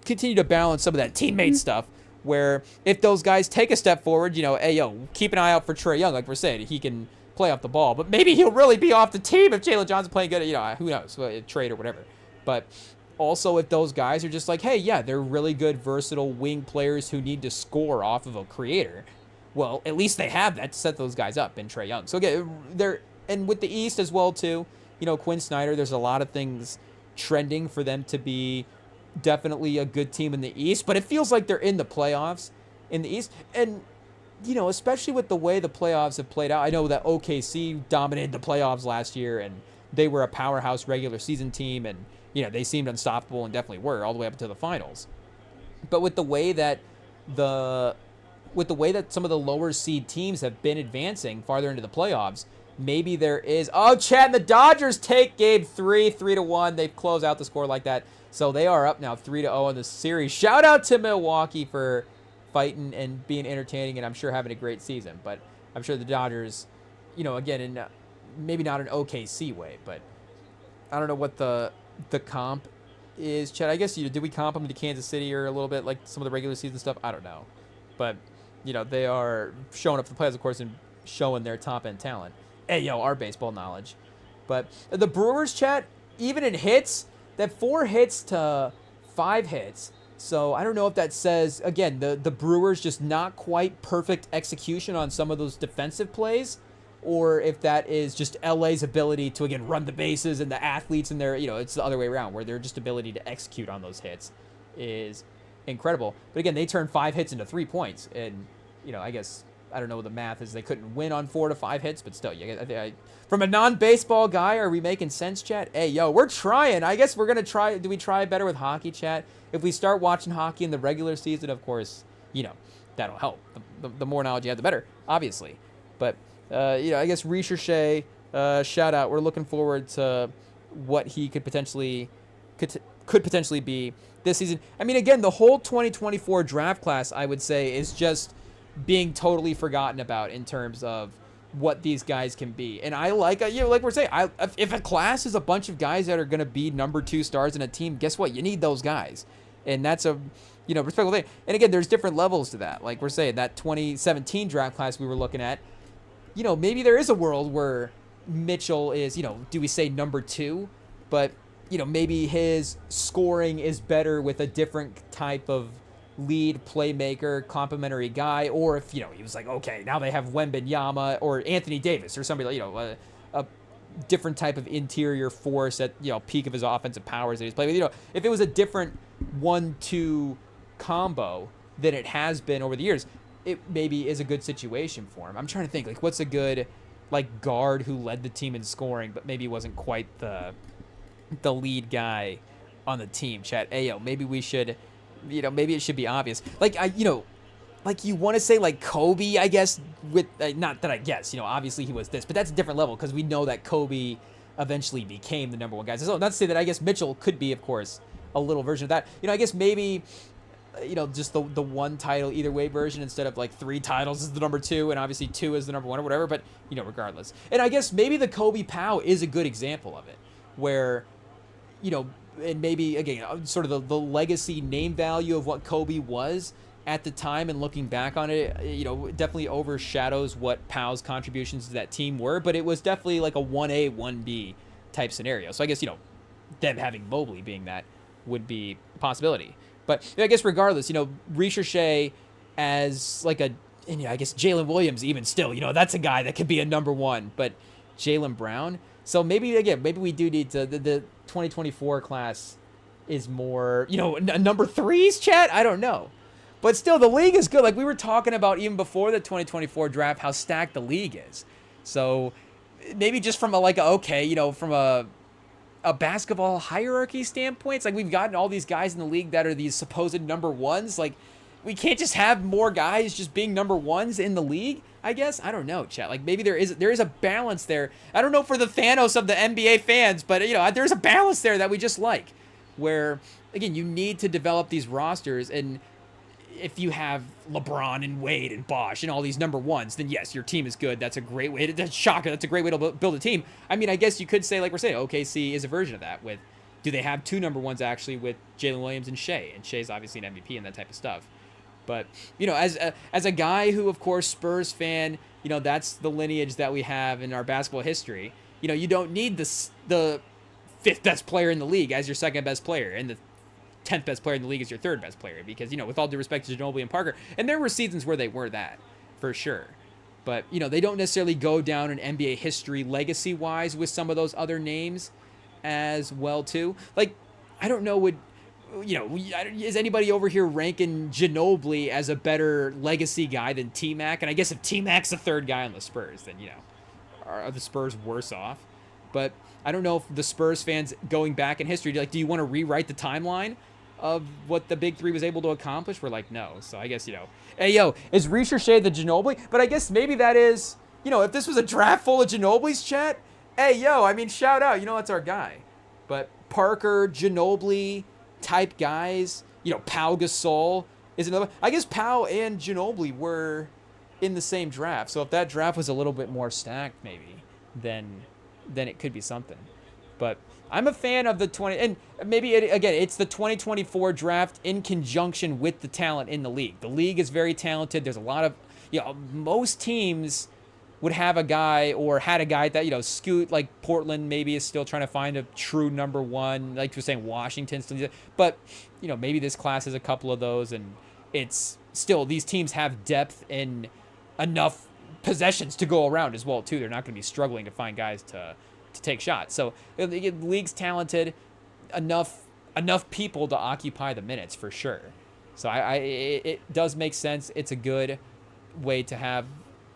continue to balance some of that teammate stuff, where if those guys take a step forward, hey, yo, keep an eye out for Trae Young. Like we're saying, he can play off the ball, but maybe he'll really be off the team if Jalen Johnson's playing good, who knows, a trade or whatever. But also if those guys are just hey, yeah, they're really good, versatile wing players who need to score off of a creator, well, at least they have that to set those guys up in Trae Young. So again, and with the East as well too, Quinn Snyder, there's a lot of things trending for them to be definitely a good team in the East, but it feels like they're in the playoffs in the East. And, especially with the way the playoffs have played out, I know that OKC dominated the playoffs last year and they were a powerhouse regular season team and, they seemed unstoppable and definitely were all the way up to the finals. But with the way that some of the lower seed teams have been advancing farther into the playoffs, maybe there is... Oh, Chad, and the Dodgers take game 3-1. They've closed out the score like that. So they are up now 3-0 in the series. Shout out to Milwaukee for fighting and being entertaining, and I'm sure having a great season. But I'm sure the Dodgers, again, in maybe not an OKC way, but I don't know what the comp is. Chad, I guess, did we comp them to Kansas City or a little bit like some of the regular season stuff? I don't know. But, they are showing up for the playoffs, of course, and showing their top-end talent. Hey, yo, our baseball knowledge. But the Brewers, chat, even in hits, that 4 hits to 5 hits. So I don't know if that says, again, the Brewers just not quite perfect execution on some of those defensive plays, or if that is just LA's ability to, again, run the bases and the athletes in there, it's the other way around, where their just ability to execute on those hits is incredible. But again, they turned 5 hits into 3 points. And, I guess I don't know what the math is. They couldn't win on 4 to 5 hits, but still, from a non-baseball guy, are we making sense, chat? Hey, yo, we're trying. I guess we're going to try. Do we try better with hockey, chat? If we start watching hockey in the regular season, of course, that'll help. The more knowledge you have, the better, obviously. But, I guess Recherche, shout out. We're looking forward to what he could potentially be this season. I mean, again, the whole 2024 draft class, I would say, is just being totally forgotten about in terms of what these guys can be. And I like we're saying, if a class is a bunch of guys that are going to be number 2 stars in a team, guess what? You need those guys. And that's a, respectful thing. And again, there's different levels to that. Like we're saying, that 2017 draft class we were looking at, maybe there is a world where Mitchell is, do we say number 2? But, maybe his scoring is better with a different type of lead playmaker, complimentary guy, or if he was like, okay, now they have Wembanyama or Anthony Davis or somebody like a different type of interior force at peak of his offensive powers that he's playing with. If it was a different 1-2 combo than it has been over the years, it maybe is a good situation for him. I'm trying to think like what's a good guard who led the team in scoring, but maybe wasn't quite the lead guy on the team. Chat, ayo, maybe we should. Maybe it should be obvious. You want to say Kobe, I guess, with not that I guess, obviously he was this, but that's a different level because we know that Kobe eventually became the number 1 guy. So not to say that I guess Mitchell could be, of course, a little version of that. I guess maybe, just the 1 title either way version instead of 3 titles is the number 2 and obviously 2 is the number 1 or whatever. But, regardless. And I guess maybe the Kobe Powell is a good example of it where, and maybe, again, sort of the legacy name value of what Kobe was at the time and looking back on it, definitely overshadows what Powell's contributions to that team were, but it was definitely like a 1A, 1B type scenario. So I guess, them having Mobley being that would be a possibility. But I guess regardless, Recherche as I guess Jalen Williams even still, that's a guy that could be a number 1, but Jaylen Brown. So maybe we do need to, the 2024 class is more, number 3s, chat? I don't know. But still, the league is good. Like we were talking about even before the 2024 draft, how stacked the league is. So maybe just from from a basketball hierarchy standpoint, it's like we've gotten all these guys in the league that are these supposed number 1s. Like we can't just have more guys just being number 1s in the league, I guess. I don't know, chat. Like maybe there is a balance there. I don't know for the Thanos of the NBA fans, but there's a balance there that we just like. Where again, you need to develop these rosters, and if you have LeBron and Wade and Bosh and all these number 1s, then yes, your team is good. That's a great way to, that's shocker. That's a great way to build a team. I mean, I guess you could say, like we're saying, OKC is a version of that with, do they have 2 number 1s actually with Jalen Williams and Shea? And Shea's obviously an MVP and that type of stuff. But, as a guy who, of course, Spurs fan, that's the lineage that we have in our basketball history. You don't need the 5th best player in the league as your 2nd best player, and the 10th best player in the league is your 3rd best player. Because, with all due respect to Ginobili and Parker, and there were seasons where they were that, for sure. But, they don't necessarily go down in NBA history legacy-wise with some of those other names as well, too. Like, I don't know, is anybody over here ranking Ginobili as a better legacy guy than T-Mac? And I guess if T-Mac's the 3rd guy on the Spurs, then, are the Spurs worse off? But I don't know if the Spurs fans going back in history, do you want to rewrite the timeline of what the Big 3 was able to accomplish? We're like, no. So I guess, hey, yo, is Recherche the Ginobili? But I guess maybe that is, if this was a draft full of Ginobili's, chat, hey, yo, I mean, shout out. That's our guy. But Parker, Ginobili type guys, Pau Gasol is another. I guess Pau and Ginobili were in the same draft. So if that draft was a little bit more stacked, maybe, then it could be something. But I'm a fan of the 20, and maybe it's the 2024 draft in conjunction with the talent in the league. The league is very talented. There's a lot of, most teams would have a guy or had a guy that, Scoot, like Portland maybe is still trying to find a true number 1, like you were saying, Washington still, but, maybe this class has a couple of those, and it's still, these teams have depth and enough possessions to go around as well, too. They're not going to be struggling to find guys to take shots. So the league's talented, enough people to occupy the minutes for sure. So it does make sense. It's a good way to have,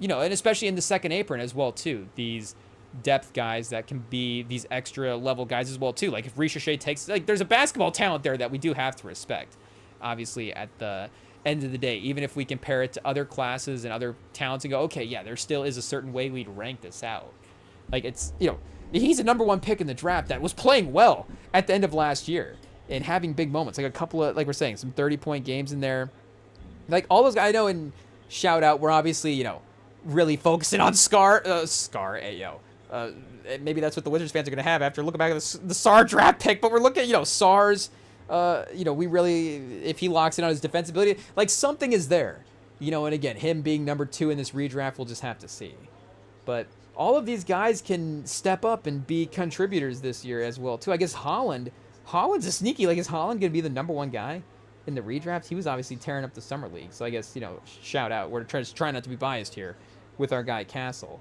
and especially in the second apron as well too. These depth guys that can be these extra level guys as well too. Like if Ricochet takes, like there's a basketball talent there that we do have to respect. Obviously, at the end of the day, even if we compare it to other classes and other talents and go, okay, yeah, there still is a certain way we'd rank this out. Like it's, he's a number 1 pick in the draft that was playing well at the end of last year and having big moments, like a couple of, like we're saying, some 30-point games in there. Like all those guys, I know, and shout out, we're obviously, really focusing on Scar, Ayo. Maybe that's what the Wizards fans are going to have after looking back at the SAR draft pick, but we're looking at, SAR's, we really, if he locks in on his defensibility, like something is there, and again, him being number 2 in this redraft, we'll just have to see. But all of these guys can step up and be contributors this year as well, too. I guess Holland's a sneaky, like, is Holland going to be the number 1 guy in the redraft? He was obviously tearing up the summer league, so I guess, shout out. We're trying not to be biased here with our guy Castle.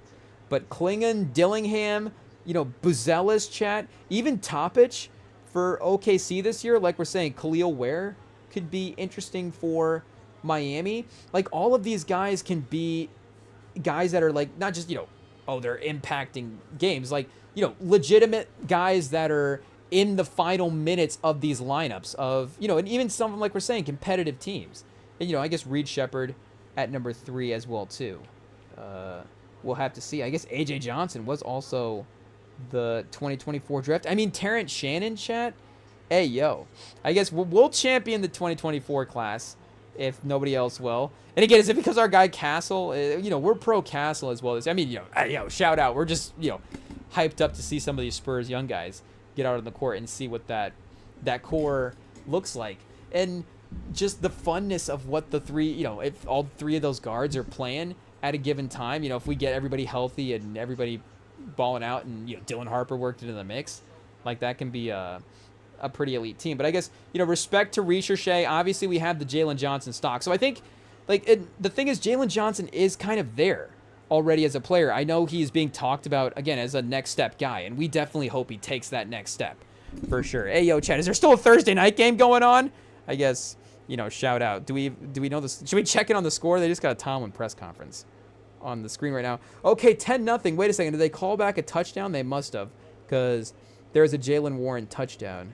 But Klingon, Dillingham, Buzelis, chat, even Topic for OKC this year, like we're saying, Khalil Ware could be interesting for Miami. Like, all of these guys can be guys that are, like, not just, they're impacting games. Like, legitimate guys that are in the final minutes of these lineups of, and even some of them, like we're saying, competitive teams. And, I guess Reed Shepherd at number 3 as well, too. We'll have to see. I guess A.J. Johnson was also the 2024 draft. I mean, Terrence Shannon, chat. Hey, yo. I guess we'll champion the 2024 class if nobody else will. And again, is it because our guy Castle, we're pro Castle as well. I mean, shout out. We're just, hyped up to see some of these Spurs young guys get out on the court and see what that core looks like. And just the funness of what the 3, if all 3 of those guards are playing at a given time, if we get everybody healthy and everybody balling out and, Dylan Harper worked into the mix, like that can be a pretty elite team. But I guess, respect to Ricochet, obviously we have the Jalen Johnson stock. So I think, the thing is, Jalen Johnson is kind of there already as a player. I know he's being talked about, again, as a next step guy, and we definitely hope he takes that next step for sure. Hey, yo, Chad, is there still a Thursday night game going on? I guess, shout out. Do we know this? Should we check in on the score? They just got a Tomlin press conference on the screen right now. Okay, 10-0. Wait a second. Did they call back a touchdown? They must have, because there's a Jalen Warren touchdown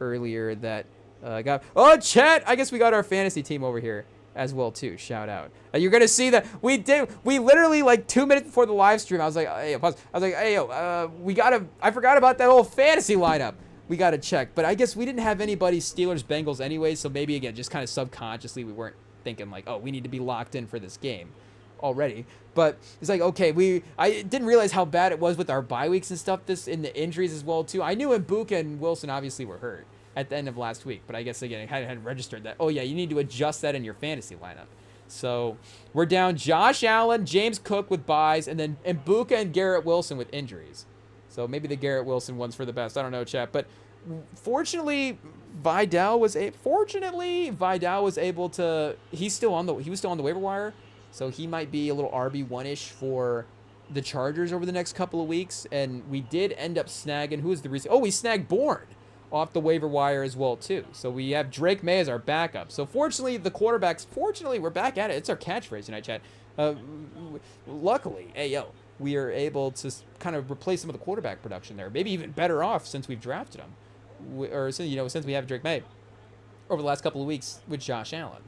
earlier that got... Oh, chat! I guess we got our fantasy team over here as well, too. Shout out. You're going to see that we literally, like, 2 minutes before the live stream, I was like, hey, pause. I was like, hey, yo, I forgot about that whole fantasy lineup. We got to check. But I guess we didn't have anybody Steelers-Bengals anyway, so maybe, again, just kind of subconsciously we weren't thinking, like, oh, we need to be locked in for this game already. But it's like, okay, I didn't realize how bad it was with our bye weeks and stuff, in the injuries as well, too. I knew Ibuka and Wilson obviously were hurt at the end of last week, but I guess, again, I hadn't registered that. Oh, yeah, you need to adjust that in your fantasy lineup. So we're down Josh Allen, James Cook with buys, and then Ibuka and Garrett Wilson with injuries. So maybe the Garrett Wilson one's for the best. I don't know, chat. But fortunately, Vidal was able to... He was still on the waiver wire, so he might be a little RB1-ish for the Chargers over the next couple of weeks. And we did end up snagging... Who was the reason? Oh, we snagged Bourne off the waiver wire as well, too. So we have Drake May as our backup. So fortunately, the quarterbacks... Fortunately, we're back at it. It's our catchphrase tonight, chat. Luckily, we are able to kind of replace some of the quarterback production there. Maybe even better off since we've drafted him. Since we have Drake May over the last couple of weeks with Josh Allen.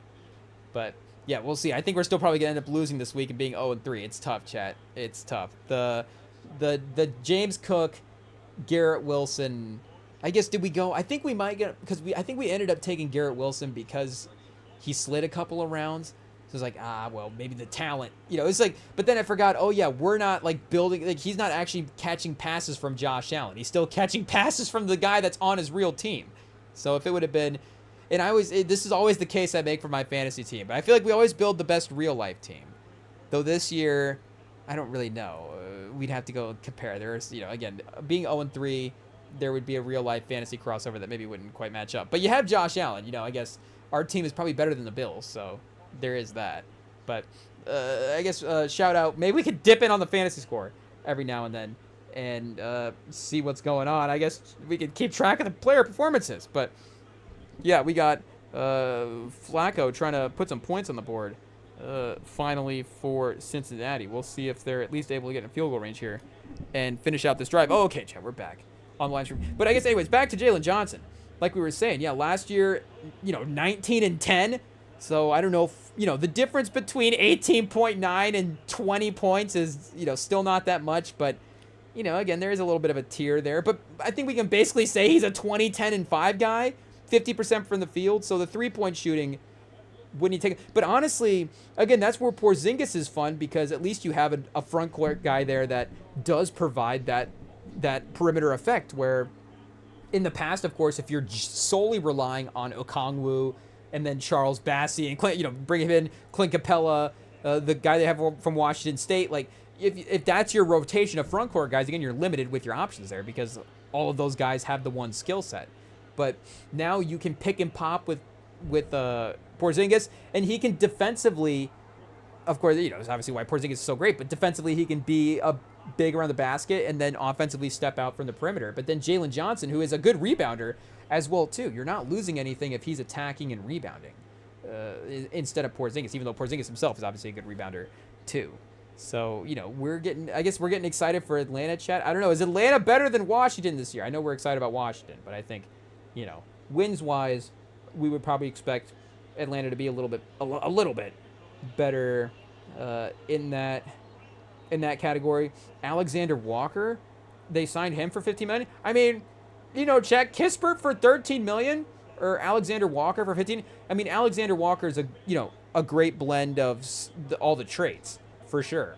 But... yeah, we'll see. I think we're still probably going to end up losing this week and being 0-3. It's tough, chat. It's tough. The James Cook, Garrett Wilson... I guess, did we go... I think we might get... Because I think we ended up taking Garrett Wilson because he slid a couple of rounds. So it's like, well, maybe the talent... it's like... But then I forgot, oh, yeah, we're not, like, building... Like, he's not actually catching passes from Josh Allen. He's still catching passes from the guy that's on his real team. So if it would have been... And this is always the case I make for my fantasy team. But I feel like we always build the best real-life team. Though this year, I don't really know. We'd have to go compare. There's, again, being 0-3, there would be a real-life fantasy crossover that maybe wouldn't quite match up. But you have Josh Allen. I guess our team is probably better than the Bills, so there is that. But I guess shout out. Maybe we could dip in on the fantasy score every now and then and see what's going on. I guess we could keep track of the player performances. But... yeah, we got Flacco trying to put some points on the board finally for Cincinnati. We'll see if they're at least able to get in field goal range here and finish out this drive. Oh, okay, Chad, we're back on the live stream. But I guess, anyways, back to Jalen Johnson. Like we were saying, yeah, last year, 19 and 10. So I don't know if, the difference between 18.9 and 20 points is, still not that much. But, again, there is a little bit of a tier there. But I think we can basically say he's a 20, 10, and 5 guy, 50% from the field. So the three-point shooting, wouldn't you take it? But honestly, again, that's where Porzingis is fun, because at least you have a front court guy there that does provide that perimeter effect, where in the past, of course, if you're solely relying on Okongwu and then Charles Bassey and Clint, bring him in, Clint Capella, the guy they have from Washington State, like if that's your rotation of front court guys, again, you're limited with your options there, because all of those guys have the one skill set. But now you can pick and pop with Porzingis, and he can defensively, of course, it's obviously why Porzingis is so great, but defensively he can be a big around the basket and then offensively step out from the perimeter. But then Jalen Johnson, who is a good rebounder as well too, you're not losing anything if he's attacking and rebounding instead of Porzingis, even though Porzingis himself is obviously a good rebounder too. So, we're getting excited for Atlanta, chat. I don't know, is Atlanta better than Washington this year? I know we're excited about Washington, but I think, wins wise, we would probably expect Atlanta to be a little bit better in that category. Alexander Walker, they signed him for $15 million. I mean, check Kispert for $13 million or Alexander Walker for 15. I mean, Alexander Walker is a great blend of all the traits for sure.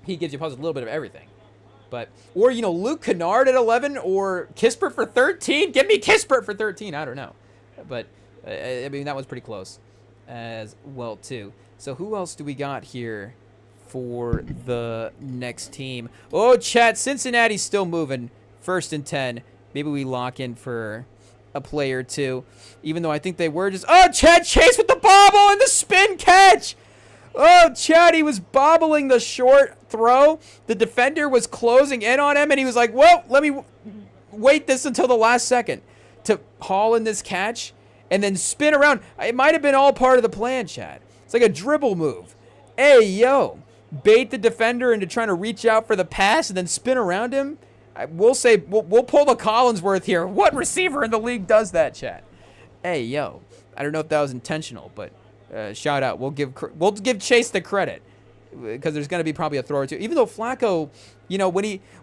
He gives you a little bit of everything. But or Luke Kennard at 11 or Kispert for 13. Give me Kispert for 13. I don't know, but I mean that was pretty close as well too. So who else do we got here for the next team? Oh, chat, Cincinnati's still moving. 1st and 10. Maybe we lock in for a play or two, even though I think they were just... Oh, Chad Chase with the bobble and the spin catch. Oh, Chad, he was bobbling the short throw. The defender was closing in on him, and he was like, well, let me wait this until the last second to haul in this catch and then spin around. It might have been all part of the plan, Chad. It's like a dribble move. Hey, yo. Bait the defender into trying to reach out for the pass and then spin around him. We'll say we'll pull the Collinsworth here. What receiver in the league does that, chat? Hey, yo. I don't know if that was intentional, but shout out. We'll give Chase the credit, because there's going to be probably a throw or two. Even though Flacco,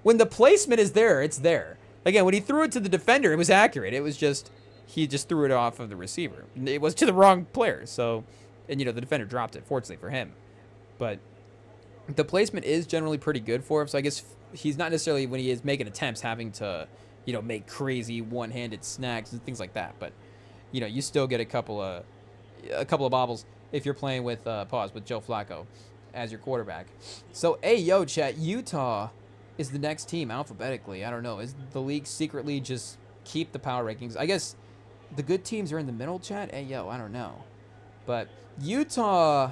when the placement is there, it's there. Again, when he threw it to the defender, it was accurate. It was just he just threw it off of the receiver. It was to the wrong player. So, and the defender dropped it, fortunately for him. But the placement is generally pretty good for him. So I guess he's not necessarily, when he is making attempts, having to, make crazy one-handed snacks and things like that. But, you still get a couple of bobbles if you're playing with with Joe Flacco as your quarterback. So, hey, yo, chat, Utah is the next team alphabetically. I don't know. Is the league secretly just keep the power rankings? I guess the good teams are in the middle, chat. Hey, yo, I don't know. But Utah...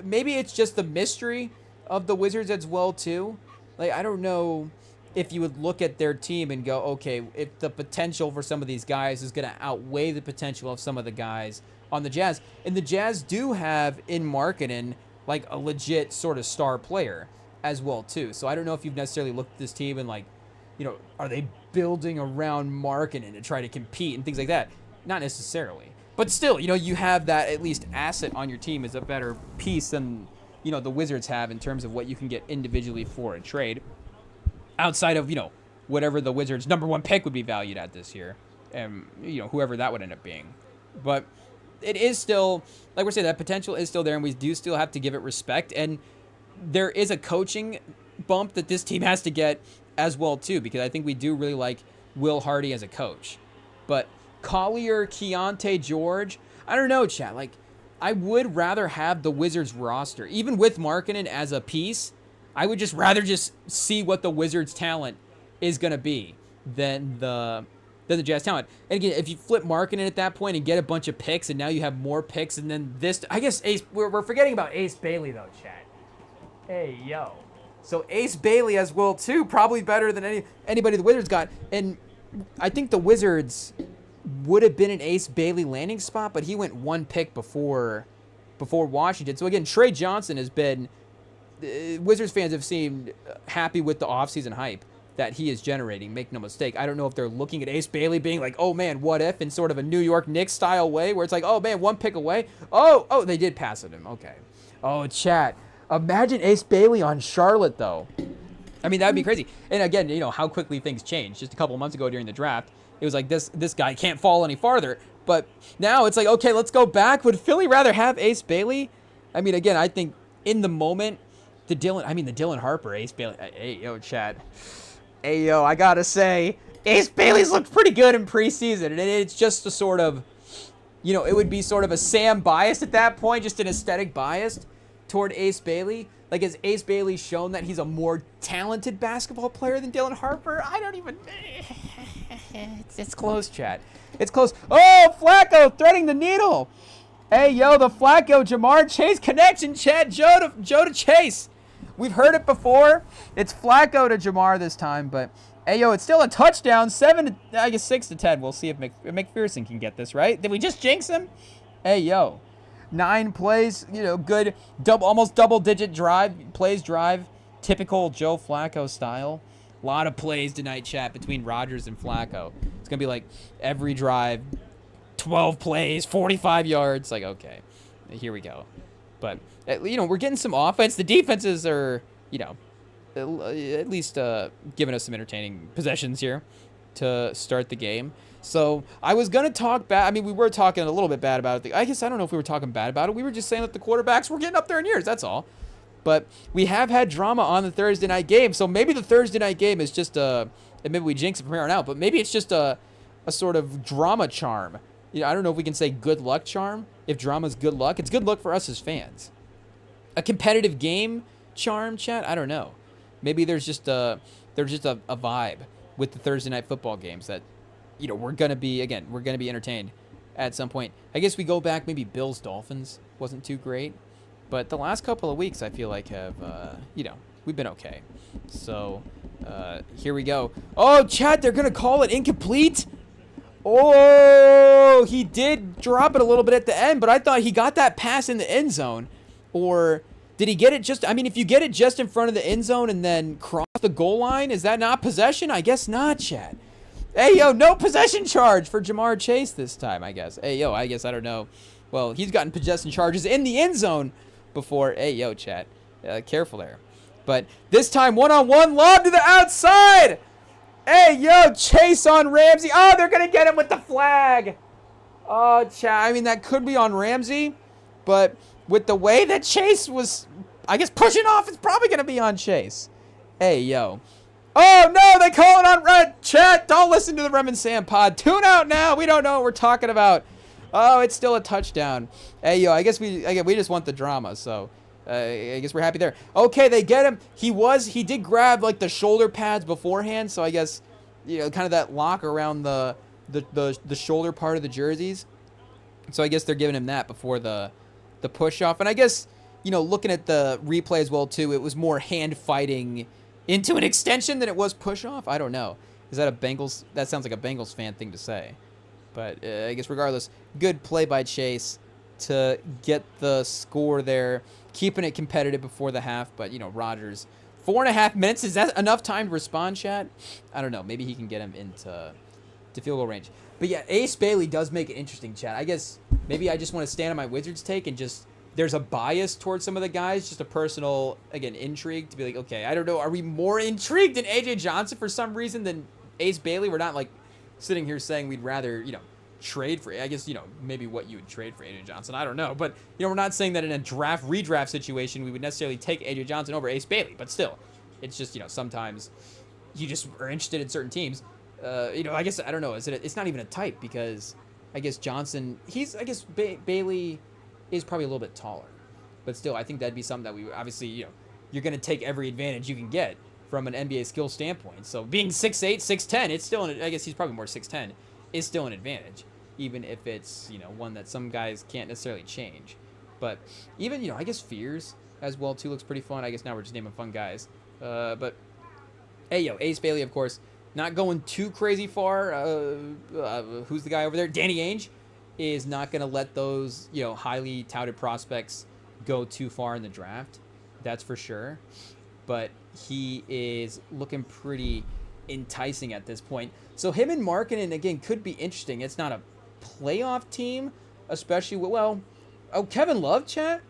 maybe it's just the mystery of the Wizards as well too. Like, I don't know if you would look at their team and go, okay, if the potential for some of these guys is going to outweigh the potential of some of the guys on the Jazz. And the Jazz do have in Markkanen like a legit sort of star player as well too. So I don't know if you've necessarily looked at this team and like, are they building around Markkanen to try to compete and things like that? Not necessarily. But still, you have that at least asset on your team is a better piece than, the Wizards have in terms of what you can get individually for a trade. Outside of, whatever the Wizards' #1 pick would be valued at this year. And, whoever that would end up being. But it is still, like we're saying, that potential is still there, and we do still have to give it respect. And there is a coaching bump that this team has to get as well, too, because I think we do really like Will Hardy as a coach. But Collier, Keontae George, I don't know, chat. Like, I would rather have the Wizards roster, even with Markkanen as a piece. I would just rather just see what the Wizards talent is going to be than the Jazz talent. And again, if you flip Markkanen at that point and get a bunch of picks, and now you have more picks, and then this, I guess we're forgetting about Ace Bailey though, chat. Hey, yo. So Ace Bailey as well too, probably better than anybody the Wizards got. And I think the Wizards would have been an Ace Bailey landing spot, but he went 1 pick before before Washington. So again, Trey Johnson has been, Wizards fans have seemed happy with the offseason hype that he is generating. Make no mistake. I don't know if they're looking at Ace Bailey being like, oh man, what if, in sort of a New York Knicks style way, where it's like, oh man, 1 pick away. Oh, they did pass at him. Okay. Oh, chat. Imagine Ace Bailey on Charlotte, though. I mean, that would be crazy. And again, you know, how quickly things change. Just a couple of months ago during the draft, it was like, this guy can't fall any farther. But now it's like, okay, let's go back. Would Philly rather have Ace Bailey? I mean, again, I think in the moment, the Dylan Harper, Ace Bailey. Hey, yo, chat. Hey, yo, I gotta say, Ace Bailey's looked pretty good in preseason. And it's just a sort of, you know, it would be sort of a Sam bias at that point, just an aesthetic bias toward Ace Bailey. Like, has Ace Bailey shown that he's a more talented basketball player than Dylan Harper? I don't even... It's close, chat. It's close. Oh, Flacco threading the needle. Hey, yo, the Flacco Jamar Chase connection, chat. Joe to Chase. We've heard it before. It's Flacco to Jamar this time, but hey, yo, it's still a touchdown. 6 to 10. We'll see if McPherson can get this, right? Did we just jinx him? Hey, yo. 9 plays, you know, good, almost double-digit drive. Typical Joe Flacco style. A lot of plays tonight, chat, between Rodgers and Flacco. It's going to be like every drive, 12 plays, 45 yards. Like, okay, here we go. But, you know, we're getting some offense. The defenses are, you know, at least giving us some entertaining possessions here to start the game. So I was going to talk bad. I mean, we were talking a little bit bad about it. I guess I don't know if we were talking bad about it. We were just saying that the quarterbacks were getting up there in years. That's all. But we have had drama on the Thursday night game. So maybe the Thursday night game is just and maybe we jinx it from here on out, but maybe it's just a sort of drama charm. You know, I don't know if we can say good luck charm. If drama's good luck, it's good luck for us as fans. A competitive game charm, chat. I don't know. Maybe there's just a vibe with the Thursday night football games that, you know, we're gonna be entertained at some point. I guess we go back, maybe Bills Dolphins wasn't too great, but the last couple of weeks I feel like have you know, we've been okay. So here we go. Oh, chat, they're gonna call it incomplete. Oh, he did drop it a little bit at the end, but I thought he got that pass in the end zone. Or did he get it just... I mean, if you get it just in front of the end zone and then cross the goal line, is that not possession? I guess not, chat. Hey, yo, no possession charge for Jamar Chase this time, I guess. Hey, yo, I guess I don't know. Well, he's gotten possession charges in the end zone before. Hey, yo, chat. Careful there. But this time, one-on-one, lob to the outside. Hey, yo, Chase on Ramsey. Oh, they're going to get him with the flag. Oh, chat. I mean, that could be on Ramsey, but with the way that Chase was, I guess, pushing off, it's probably going to be on Chase. Hey, yo. Oh, no, they call it on red. Chat, don't listen to the Rem and Sam pod. Tune out now. We don't know what we're talking about. Oh, it's still a touchdown. Hey, yo, I guess we just want the drama, so I guess we're happy there. Okay, they get him. He did grab, like, the shoulder pads beforehand, so I guess, you know, kind of that lock around the shoulder part of the jerseys. So I guess they're giving him that before the push off. And I guess, you know, looking at the replay as well, too, it was more hand fighting into an extension than it was push off. I don't know. Is that that sounds like a Bengals fan thing to say. But I guess regardless, good play by Chase to get the score there, keeping it competitive before the half. But, you know, Rodgers, 4.5 minutes. Is that enough time to respond, chat? I don't know. Maybe he can get him into field goal range. But yeah, Ace Bailey does make it interesting, chat. I guess maybe I just want to stand on my Wizards take and just, there's a bias towards some of the guys, just a personal, again, intrigue to be like, okay, I don't know, are we more intrigued in AJ Johnson for some reason than Ace Bailey? We're not like sitting here saying we'd rather, you know, trade for, I guess, you know, maybe what you would trade for AJ Johnson. I don't know. But, you know, we're not saying that in a redraft situation we would necessarily take AJ Johnson over Ace Bailey. But still, it's just, you know, sometimes you just are interested in certain teams. You know, I guess, I don't know. It's not even a type because I guess Johnson, Bailey is probably a little bit taller. But still, I think that'd be something that we obviously, you know, you're going to take every advantage you can get from an NBA skill standpoint. So being 6'8", 6'10", it's still, I guess he's probably more 6'10", is still an advantage, even if it's, you know, one that some guys can't necessarily change. But even, you know, I guess Fears as well, too, looks pretty fun. I guess now we're just naming fun guys. But, hey, yo, Ace Bailey, of course, not going too crazy far. Who's the guy over there? Danny Ainge. is not going to let those, highly touted prospects go too far in the draft. That's for sure. But he is looking pretty enticing at this point. So him and Markkanen, again, could be interesting. It's not a playoff team, especially with, Kevin Love, chat?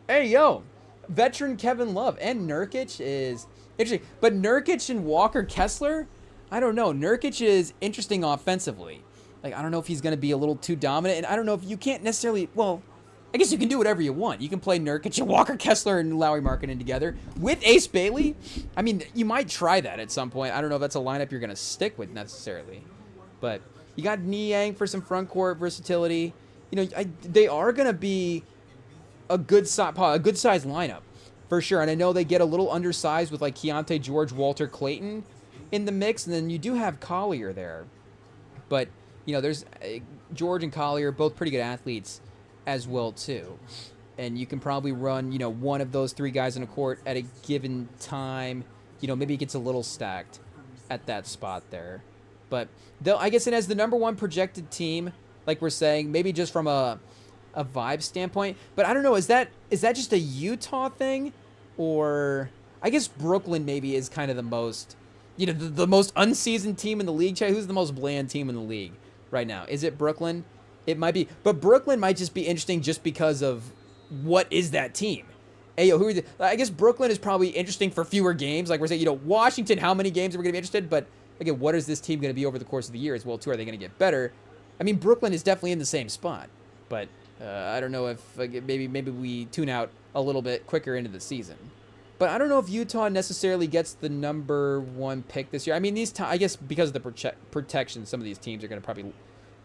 Hey, yo. Veteran Kevin Love and Nurkic is interesting. But Nurkic and Walker Kessler, I don't know. Nurkic is interesting offensively. Like, I don't know if he's going to be a little too dominant. And I don't know if you can't necessarily, I guess you can do whatever you want. You can play Nurkic and Walker Kessler and Lauri Markkanen together with Ace Bailey. I mean, you might try that at some point. I don't know if that's a lineup you're going to stick with necessarily. But you got Niang for some front court versatility. They are going to be a good size lineup for sure. And I know they get a little undersized with like Keontae George, Walter Clayton in the mix. And then you do have Collier there. But, there's George and Collier, both pretty good athletes as well too, and you can probably run one of those three guys in a court at a given time. Maybe it gets a little stacked at that spot there, but I guess it has the number one projected team, like we're saying, maybe just from a vibe standpoint. But I don't know, is that just a Utah thing, or I guess Brooklyn maybe is kind of the most the most unseasoned team in the league. Who's the most bland team in the league right now? Is it Brooklyn? It might be, but Brooklyn might just be interesting just because of what is that team. Hey, who are I guess Brooklyn is probably interesting for fewer games. Like we're saying, Washington, how many games are we going to be interested? But again, what is this team going to be over the course of the year as well too? Are they going to get better? I mean, Brooklyn is definitely in the same spot, but I don't know if maybe we tune out a little bit quicker into the season. But I don't know if Utah necessarily gets the number one pick this year. I mean, I guess because of the protection, some of these teams are going to probably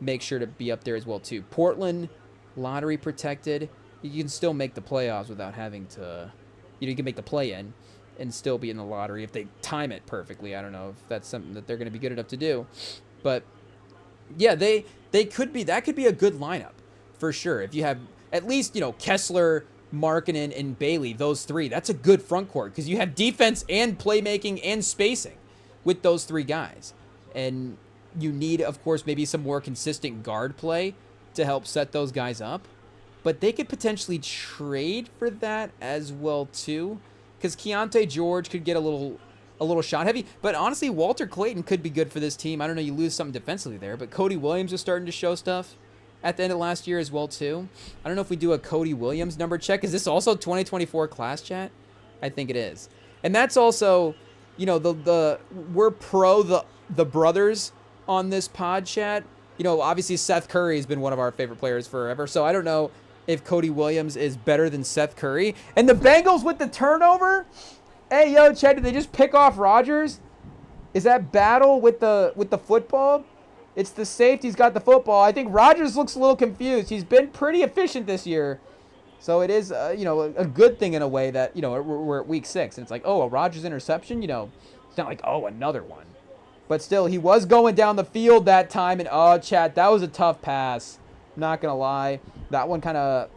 make sure to be up there as well too. Portland, lottery protected. You can still make the playoffs without having to, you can make the play-in and still be in the lottery if they time it perfectly. I don't know if that's something that they're going to be good enough to do. But yeah, they could be, that could be a good lineup for sure. If you have at least, Kessler, Markkanen, and Bailey, those three, that's a good front court because you have defense and playmaking and spacing with those three guys. And you need, of course, maybe some more consistent guard play to help set those guys up. But they could potentially trade for that as well, too. Because Keontae George could get a little shot heavy. But honestly, Walter Clayton could be good for this team. I don't know, you lose something defensively there. But Cody Williams is starting to show stuff at the end of last year as well, too. I don't know if we do a Cody Williams number check. Is this also 2024 class, chat? I think it is. And that's also, we're pro the brothers on this pod, chat. Obviously Seth Curry has been one of our favorite players forever. So I don't know if Cody Williams is better than Seth Curry. And the Bengals with the turnover. Hey, yo, Chad, did they just pick off Rodgers? Is that Battle with the football? It's the safety's got the football. I think Rodgers looks a little confused. He's been pretty efficient this year. So it is, a good thing in a way that, we're at week 6. And it's like, a Rodgers interception? It's not like, another one. But still, he was going down the field that time. And, chat, that was a tough pass. I'm not going to lie. That one kind of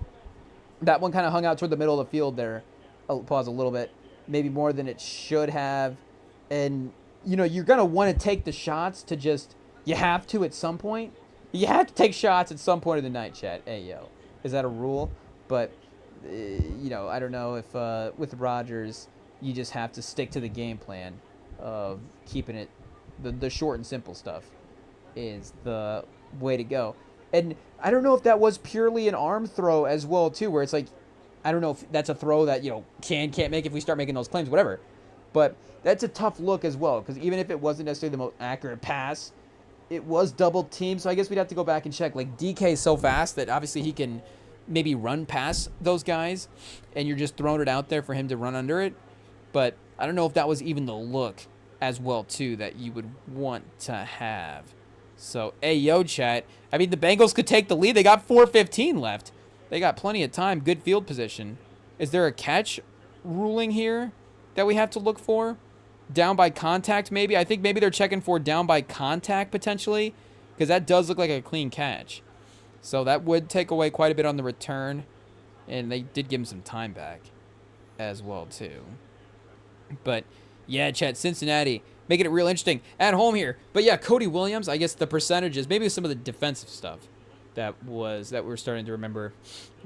hung out toward the middle of the field there. I'll pause a little bit. Maybe more than it should have. And, you're going to want to take the shots to just, you have to at some point. You have to take shots at some point of the night, chat. Hey, yo. Is that a rule? But, I don't know if with Rodgers, you just have to stick to the game plan of keeping it. The short and simple stuff is the way to go. And I don't know if that was purely an arm throw as well, too, where it's like, I don't know if that's a throw that, can't make if we start making those claims, whatever. But that's a tough look as well, because even if it wasn't necessarily the most accurate pass, it was double teamed. So I guess we'd have to go back and check. Like, DK is so fast that obviously he can maybe run past those guys, and you're just throwing it out there for him to run under it. But I don't know if that was even the look as well, too, that you would want to have. So, hey, yo, chat. I mean, the Bengals could take the lead. They got 4:15 left. They got plenty of time. Good field position. Is there a catch ruling here that we have to look for? Down by contact, maybe? I think maybe they're checking for down by contact, potentially, because that does look like a clean catch. So that would take away quite a bit on the return, and they did give him some time back as well, too. But, yeah, chat, Cincinnati, making it real interesting at home here. But, yeah, Cody Williams, I guess the percentages, maybe some of the defensive stuff that we're starting to remember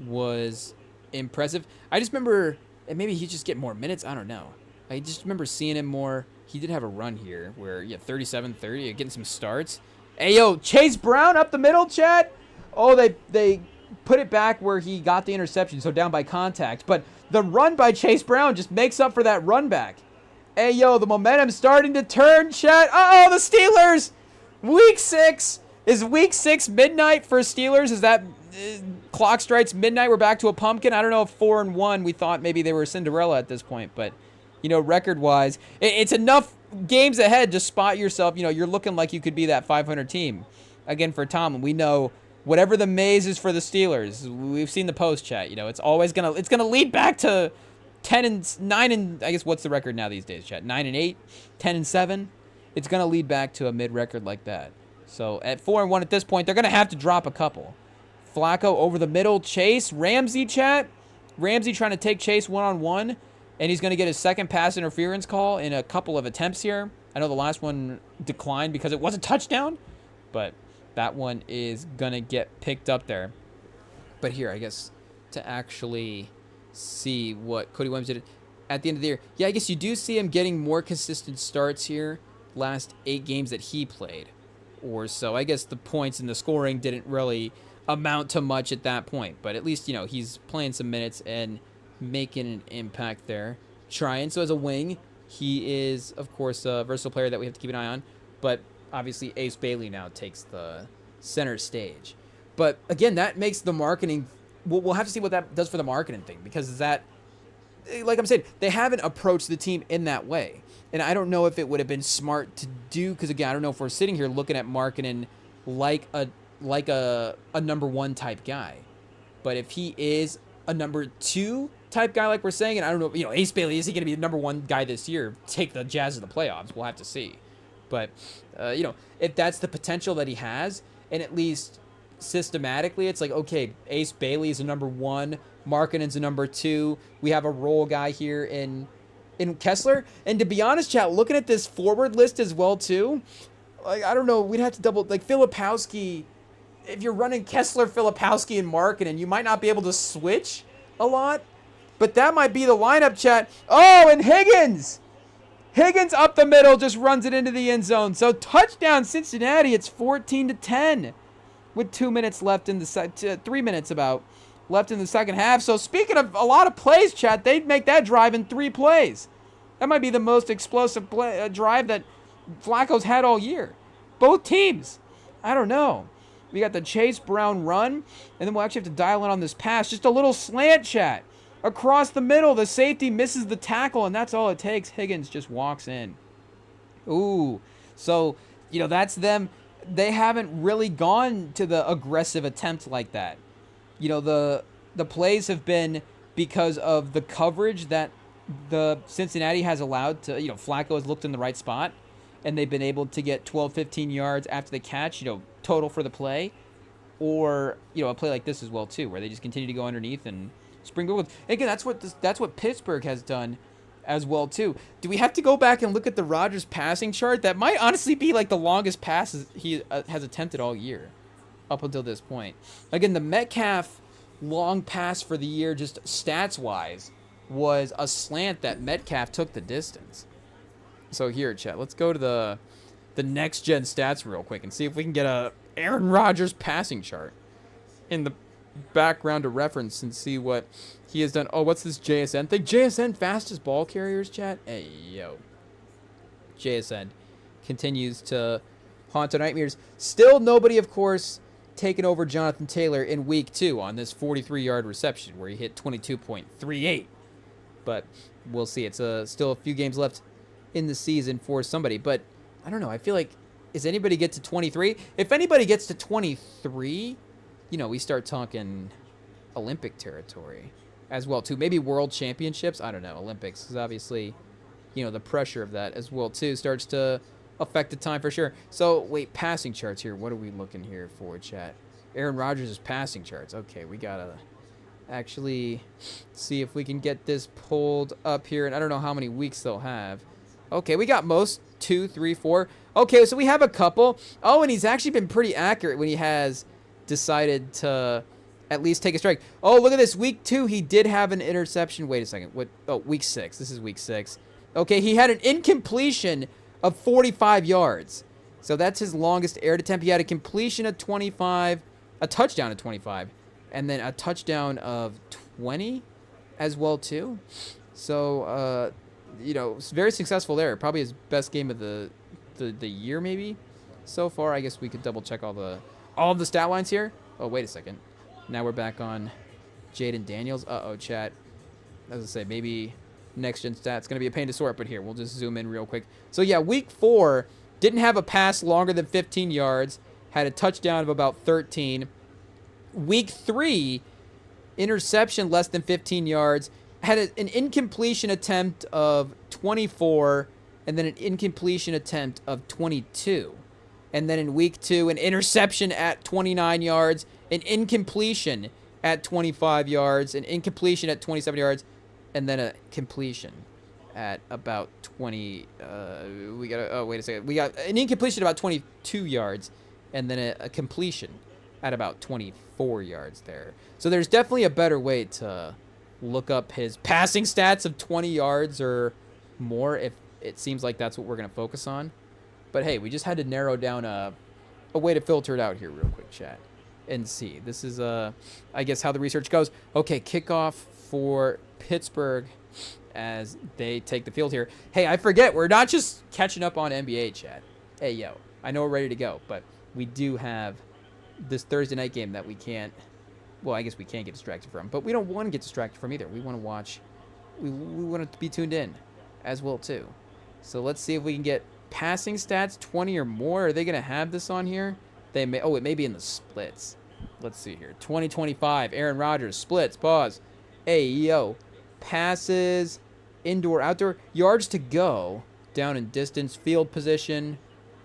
was impressive. I just remember, and maybe he's just getting more minutes. I don't know. I just remember seeing him more. He did have a run here where, 37-30, getting some starts. Hey, yo, Chase Brown up the middle, chat. Oh, they put it back where he got the interception, so down by contact. But the run by Chase Brown just makes up for that run back. Hey, yo, the momentum's starting to turn, chat. Uh-oh, the Steelers. Week 6. Is week 6 midnight for Steelers? Is that clock strikes midnight? We're back to a pumpkin. I don't know if 4-1. We thought maybe they were Cinderella at this point, but record-wise, it's enough games ahead to spot yourself. You're looking like you could be that 500 team. Again, for Tomlin, we know whatever the maze is for the Steelers. We've seen the post chat. It's always gonna lead back to 10-9 and I guess what's the record now these days, chat? 9-8, 10-7. It's gonna lead back to a mid-record like that. So at 4-1 at this point, they're gonna have to drop a couple. Flacco over the middle, Chase, Ramsey, chat. Ramsey trying to take Chase one-on-one. And he's going to get his second pass interference call in a couple of attempts here. I know the last one declined because it was a touchdown. But that one is going to get picked up there. But here, I guess, to actually see what Cody Williams did at the end of the year. Yeah, I guess you do see him getting more consistent starts here. Last 8 games that he played or so. I guess the points and the scoring didn't really amount to much at that point. But at least, he's playing some minutes and making an impact there. Trying. So as a wing, he is, of course, a versatile player that we have to keep an eye on. But obviously, Ace Bailey now takes the center stage. But again, that makes the marketing... We'll have to see what that does for the marketing thing. Because that... Like I'm saying, they haven't approached the team in that way. And I don't know if it would have been smart to do... Because again, I don't know if we're sitting here looking at marketing like a number 1 type guy. But if he is a number 2 type guy like we're saying, and I don't know, Ace Bailey, is he going to be the number 1 guy this year? Take the Jazz to the playoffs. We'll have to see. But, if that's the potential that he has, and at least systematically, it's like, okay, Ace Bailey is a number 1, Markkanen's a number 2, we have a role guy here in Kessler, and to be honest, chat, looking at this forward list as well, too, like, I don't know, we'd have to double, like, Filipowski, if you're running Kessler, Filipowski, and Markkanen, you might not be able to switch a lot. But that might be the lineup, chat. Oh, and Higgins. Higgins up the middle, just runs it into the end zone. So touchdown Cincinnati. It's 14-10 with 2 minutes left in the 3 minutes about left in the second half. So speaking of a lot of plays, chat, they'd make that drive in 3 plays. That might be the most explosive drive that Flacco's had all year. Both teams. I don't know. We got the Chase Brown run, and then we'll actually have to dial in on this pass. Just a little slant, chat. Across the middle, the safety misses the tackle, and that's all it takes. Higgins just walks in. Ooh. So, that's them. They haven't really gone to the aggressive attempt like that. The plays have been because of the coverage that the Cincinnati has allowed to, Flacco has looked in the right spot, and they've been able to get 12, 15 yards after the catch, total for the play. Or, a play like this as well, too, where they just continue to go underneath and sprinkle with. Again, that's what Pittsburgh has done as well too. Do we have to go back and look at the Rodgers passing chart? That might honestly be like the longest passes he has attempted all year up until this point. Again, the Metcalf long pass for the year, just stats wise, was a slant that Metcalf took the distance. So here, chat, let's go to the next gen stats real quick and see if we can get a Aaron Rodgers passing chart in the background to reference and see what he has done. Oh, what's this JSN thing? JSN fastest ball carriers, chat? Hey, yo. JSN continues to haunt our nightmares. Still nobody, of course, taking over Jonathan Taylor in week 2 on this 43-yard reception where he hit 22.38. But we'll see. It's still a few games left in the season for somebody. But I don't know. I feel like, does anybody get to 23? If anybody gets to 23... we start talking Olympic territory as well, too. Maybe world championships. I don't know. Olympics is obviously, the pressure of that as well, too, starts to affect the time for sure. So, wait, passing charts here. What are we looking here for, chat? Aaron Rodgers' passing charts. Okay, we got to actually see if we can get this pulled up here. And I don't know how many weeks they'll have. Okay, we got most 2, 3, 4. Okay, so we have a couple. Oh, and he's actually been pretty accurate when he has decided to at least take a strike. Oh, look at this. Week 2, he did have an interception. Wait a second. What? Oh, week 6. This is week 6. Okay, he had an incompletion of 45 yards. So that's his longest air attempt. He had a completion of 25, a touchdown of 25, and then a touchdown of 20 as well, too. So, you know, very successful there. Probably his best game of the year, maybe, so far. I guess we could double-check all of the stat lines here. Oh, wait a second. Now we're back on Jaden Daniels. Uh-oh, chat. As I say, maybe next-gen stats going to be a pain to sort, but here, we'll just zoom in real quick. So, yeah, week 4, didn't have a pass longer than 15 yards, had a touchdown of about 13. Week 3, interception less than 15 yards, had an incompletion attempt of 24, and then an incompletion attempt of 22. And then in week 2, an interception at 29 yards, an incompletion at 25 yards, an incompletion at 27 yards, and then a completion at about 20. We got an incompletion about 22 yards, and then a completion at about 24 yards there. So there's definitely a better way to look up his passing stats of 20 yards or more if it seems like that's what we're going to focus on. But hey, we just had to narrow down a way to filter it out here real quick, chat, and see. This is, I guess, how the research goes. Okay, kickoff for Pittsburgh as they take the field here. Hey, I forget, we're not just catching up on NBA, chat. Hey, yo, I know we're ready to go, but we do have this Thursday night game that we can't, well, I guess we can't get distracted from, but we don't want to get distracted from either. We want to watch, we want to be tuned in as well, too. So let's see if we can get passing stats 20 or more. Are they going to have this on here? They may. Oh, it may be in the splits. Let's see here. 2025 Aaron Rodgers splits. Pause. Hey, yo. Passes, indoor, outdoor, yards to go, down in distance, field position.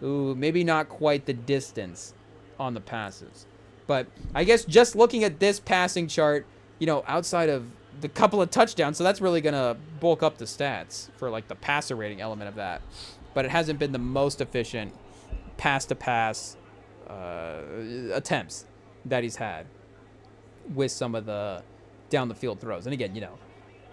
Ooh, maybe not quite the distance on the passes. But I guess just looking at this passing chart, you know, outside of the couple of touchdowns, so that's really going to bulk up the stats for like the passer rating element of that. But it hasn't been the most efficient pass-to-pass attempts that he's had with some of the down-the-field throws. And again, you know,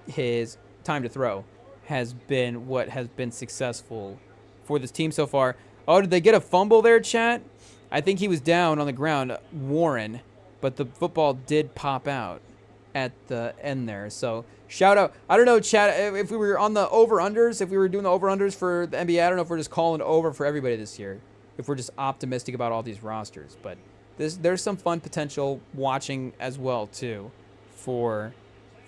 his time to throw has been what has been successful for this team so far. Oh, did they get a fumble there, chat? I think he was down on the ground, Warren, but the football did pop out at the end there. So shout out. I don't know, chat, if we were on the over-unders, if we were doing the over-unders for the NBA, I don't know if we're just calling over for everybody this year, if we're just optimistic about all these rosters. But there's some fun potential watching as well, too, for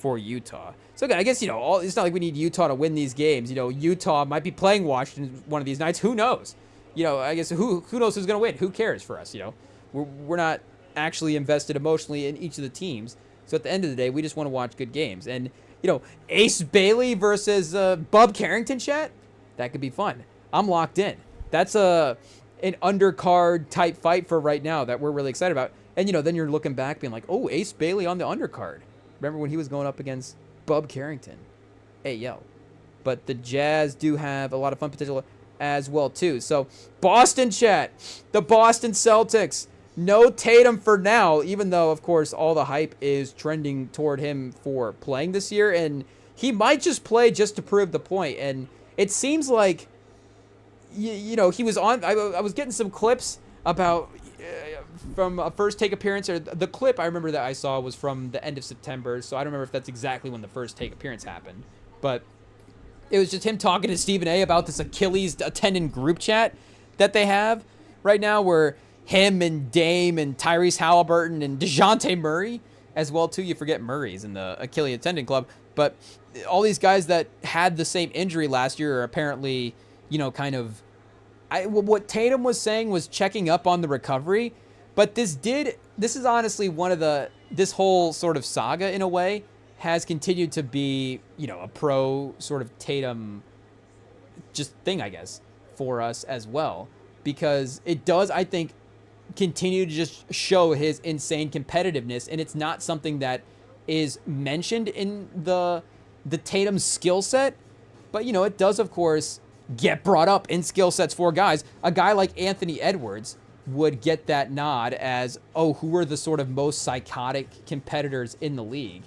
Utah. So again, I guess, you know, it's not like we need Utah to win these games. You know, Utah might be playing Washington one of these nights. Who knows? You know, I guess who knows who's going to win? Who cares for us, you know? We're not actually invested emotionally in each of the teams. So at the end of the day, we just want to watch good games. And, you know, Ace Bailey versus Bub Carrington, chat, that could be fun. I'm locked in. That's an undercard type fight for right now that we're really excited about. And, you know, then you're looking back being like, oh, Ace Bailey on the undercard. Remember when he was going up against Bub Carrington? Hey, yo. But the Jazz do have a lot of fun potential as well, too. So, Boston, chat. The Boston Celtics. No Tatum for now, even though, of course, all the hype is trending toward him for playing this year. And he might just play just to prove the point. And it seems like, you know, he was on... I was getting some clips about... from a first take appearance, or the clip I remember that I saw was from the end of September, so I don't remember if that's exactly when the first take appearance happened. But it was just him talking to Stephen A about this Achilles tendon group chat that they have right now, where him and Dame and Tyrese Halliburton and DeJounte Murray as well, too. You forget Murray's in the Achilles tendon club. But all these guys that had the same injury last year are apparently, you know, kind of... what Tatum was saying was checking up on the recovery, but this is honestly one of this whole sort of saga in a way has continued to be, you know, a pro sort of Tatum just thing, I guess, for us as well, because it does, I think, continue to just show his insane competitiveness, and it's not something that is mentioned in the Tatum skill set, but, you know, it does, of course, get brought up in skill sets for guys. A guy like Anthony Edwards would get that nod as, oh, who are the sort of most psychotic competitors in the league,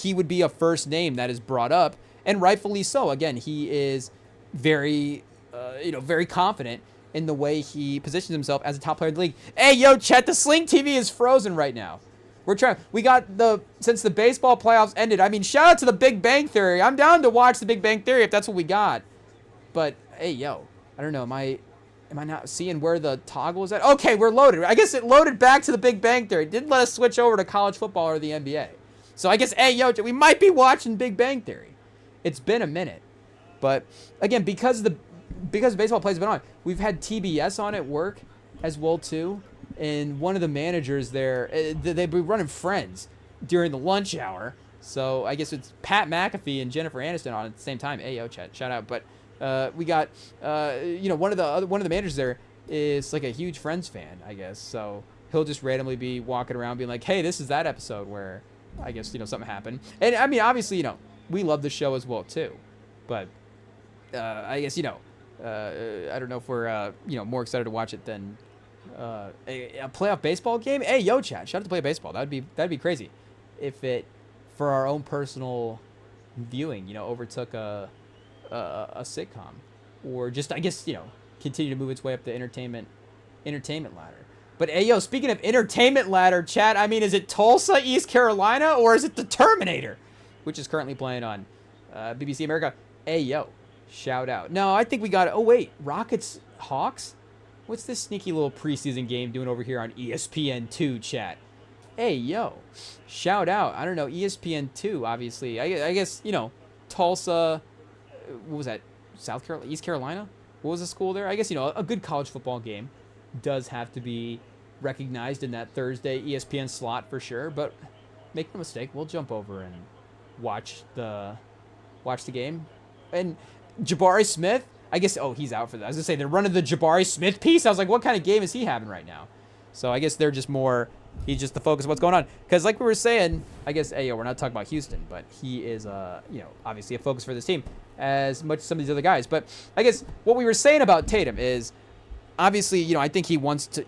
he would be a first name that is brought up, and rightfully so. Again, he is very, very confident in the way he positions himself as a top player in the league. Hey, yo, chat, the Sling TV is frozen right now. Since the baseball playoffs ended, I mean, shout out to the Big Bang Theory. I'm down to watch the Big Bang Theory if that's what we got. But, hey, yo, I don't know, am I not seeing where the toggle is at? Okay, we're loaded. I guess it loaded back to the Big Bang Theory. It didn't let us switch over to college football or the NBA. So I guess, hey, yo, we might be watching Big Bang Theory. It's been a minute. But, again, because baseball plays have been on, we've had TBS on at work as well, too. And one of the managers there, they've been running Friends during the lunch hour. So I guess it's Pat McAfee and Jennifer Aniston on at the same time. Hey, yo, chat, shout out. But we got, one of the managers there is like a huge Friends fan, I guess. So he'll just randomly be walking around being like, hey, this is that episode where I guess, something happened. And I mean, obviously, we love the show as well, too. But I guess, I don't know if we're, more excited to watch it than a playoff baseball game. Hey, yo, chat, shout out to Play Baseball. That'd be crazy if it, for our own personal viewing, overtook a sitcom, or just, I guess, continue to move its way up the entertainment ladder. But hey, yo, speaking of entertainment ladder, chat, I mean, is it Tulsa, East Carolina, or is it The Terminator, which is currently playing on BBC America? Hey, yo, shout out. No, I think we got, oh wait, Rockets Hawks. What's this sneaky little preseason game doing over here on ESPN2, chat? Hey, yo, shout out. I don't know, ESPN2, obviously. I guess, Tulsa, what was that, South Carolina, East Carolina? What was the school there? I guess, a good college football game does have to be recognized in that Thursday ESPN slot for sure. But make no mistake, we'll jump over and watch the game. And Jabari Smith, I guess, he's out for that. I was going to say, they're running the Jabari Smith piece. I was like, what kind of game is he having right now? So I guess they're just he's just the focus of what's going on. Because like we were saying, I guess, we're not talking about Houston, but he is, obviously a focus for this team as much as some of these other guys. But I guess what we were saying about Tatum is, obviously, I think he wants to,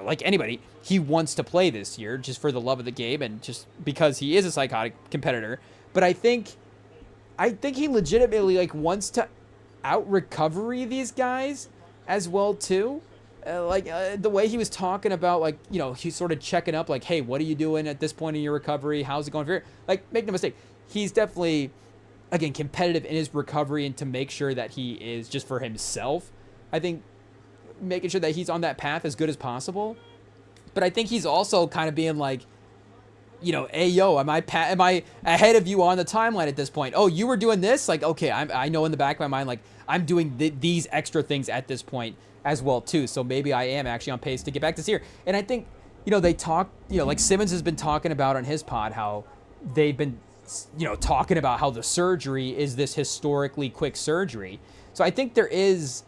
like anybody, he wants to play this year just for the love of the game and just because he is a psychotic competitor. But I think he legitimately, wants to out-recovery these guys as well, too. The way he was talking about, he's sort of checking up, hey, what are you doing at this point in your recovery? How's it going for you? Make no mistake, he's definitely, again, competitive in his recovery and to make sure that he is just for himself. I think making sure that he's on that path as good as possible. But I think he's also kind of being like, hey, yo, am I ahead of you on the timeline at this point? Oh, you were doing this? Okay, I know in the back of my mind, I'm doing these extra things at this point as well, too. So maybe I am actually on pace to get back this year. And I think, they talk, Simmons has been talking about on his pod how they've been, talking about how the surgery is this historically quick surgery. So I think there is,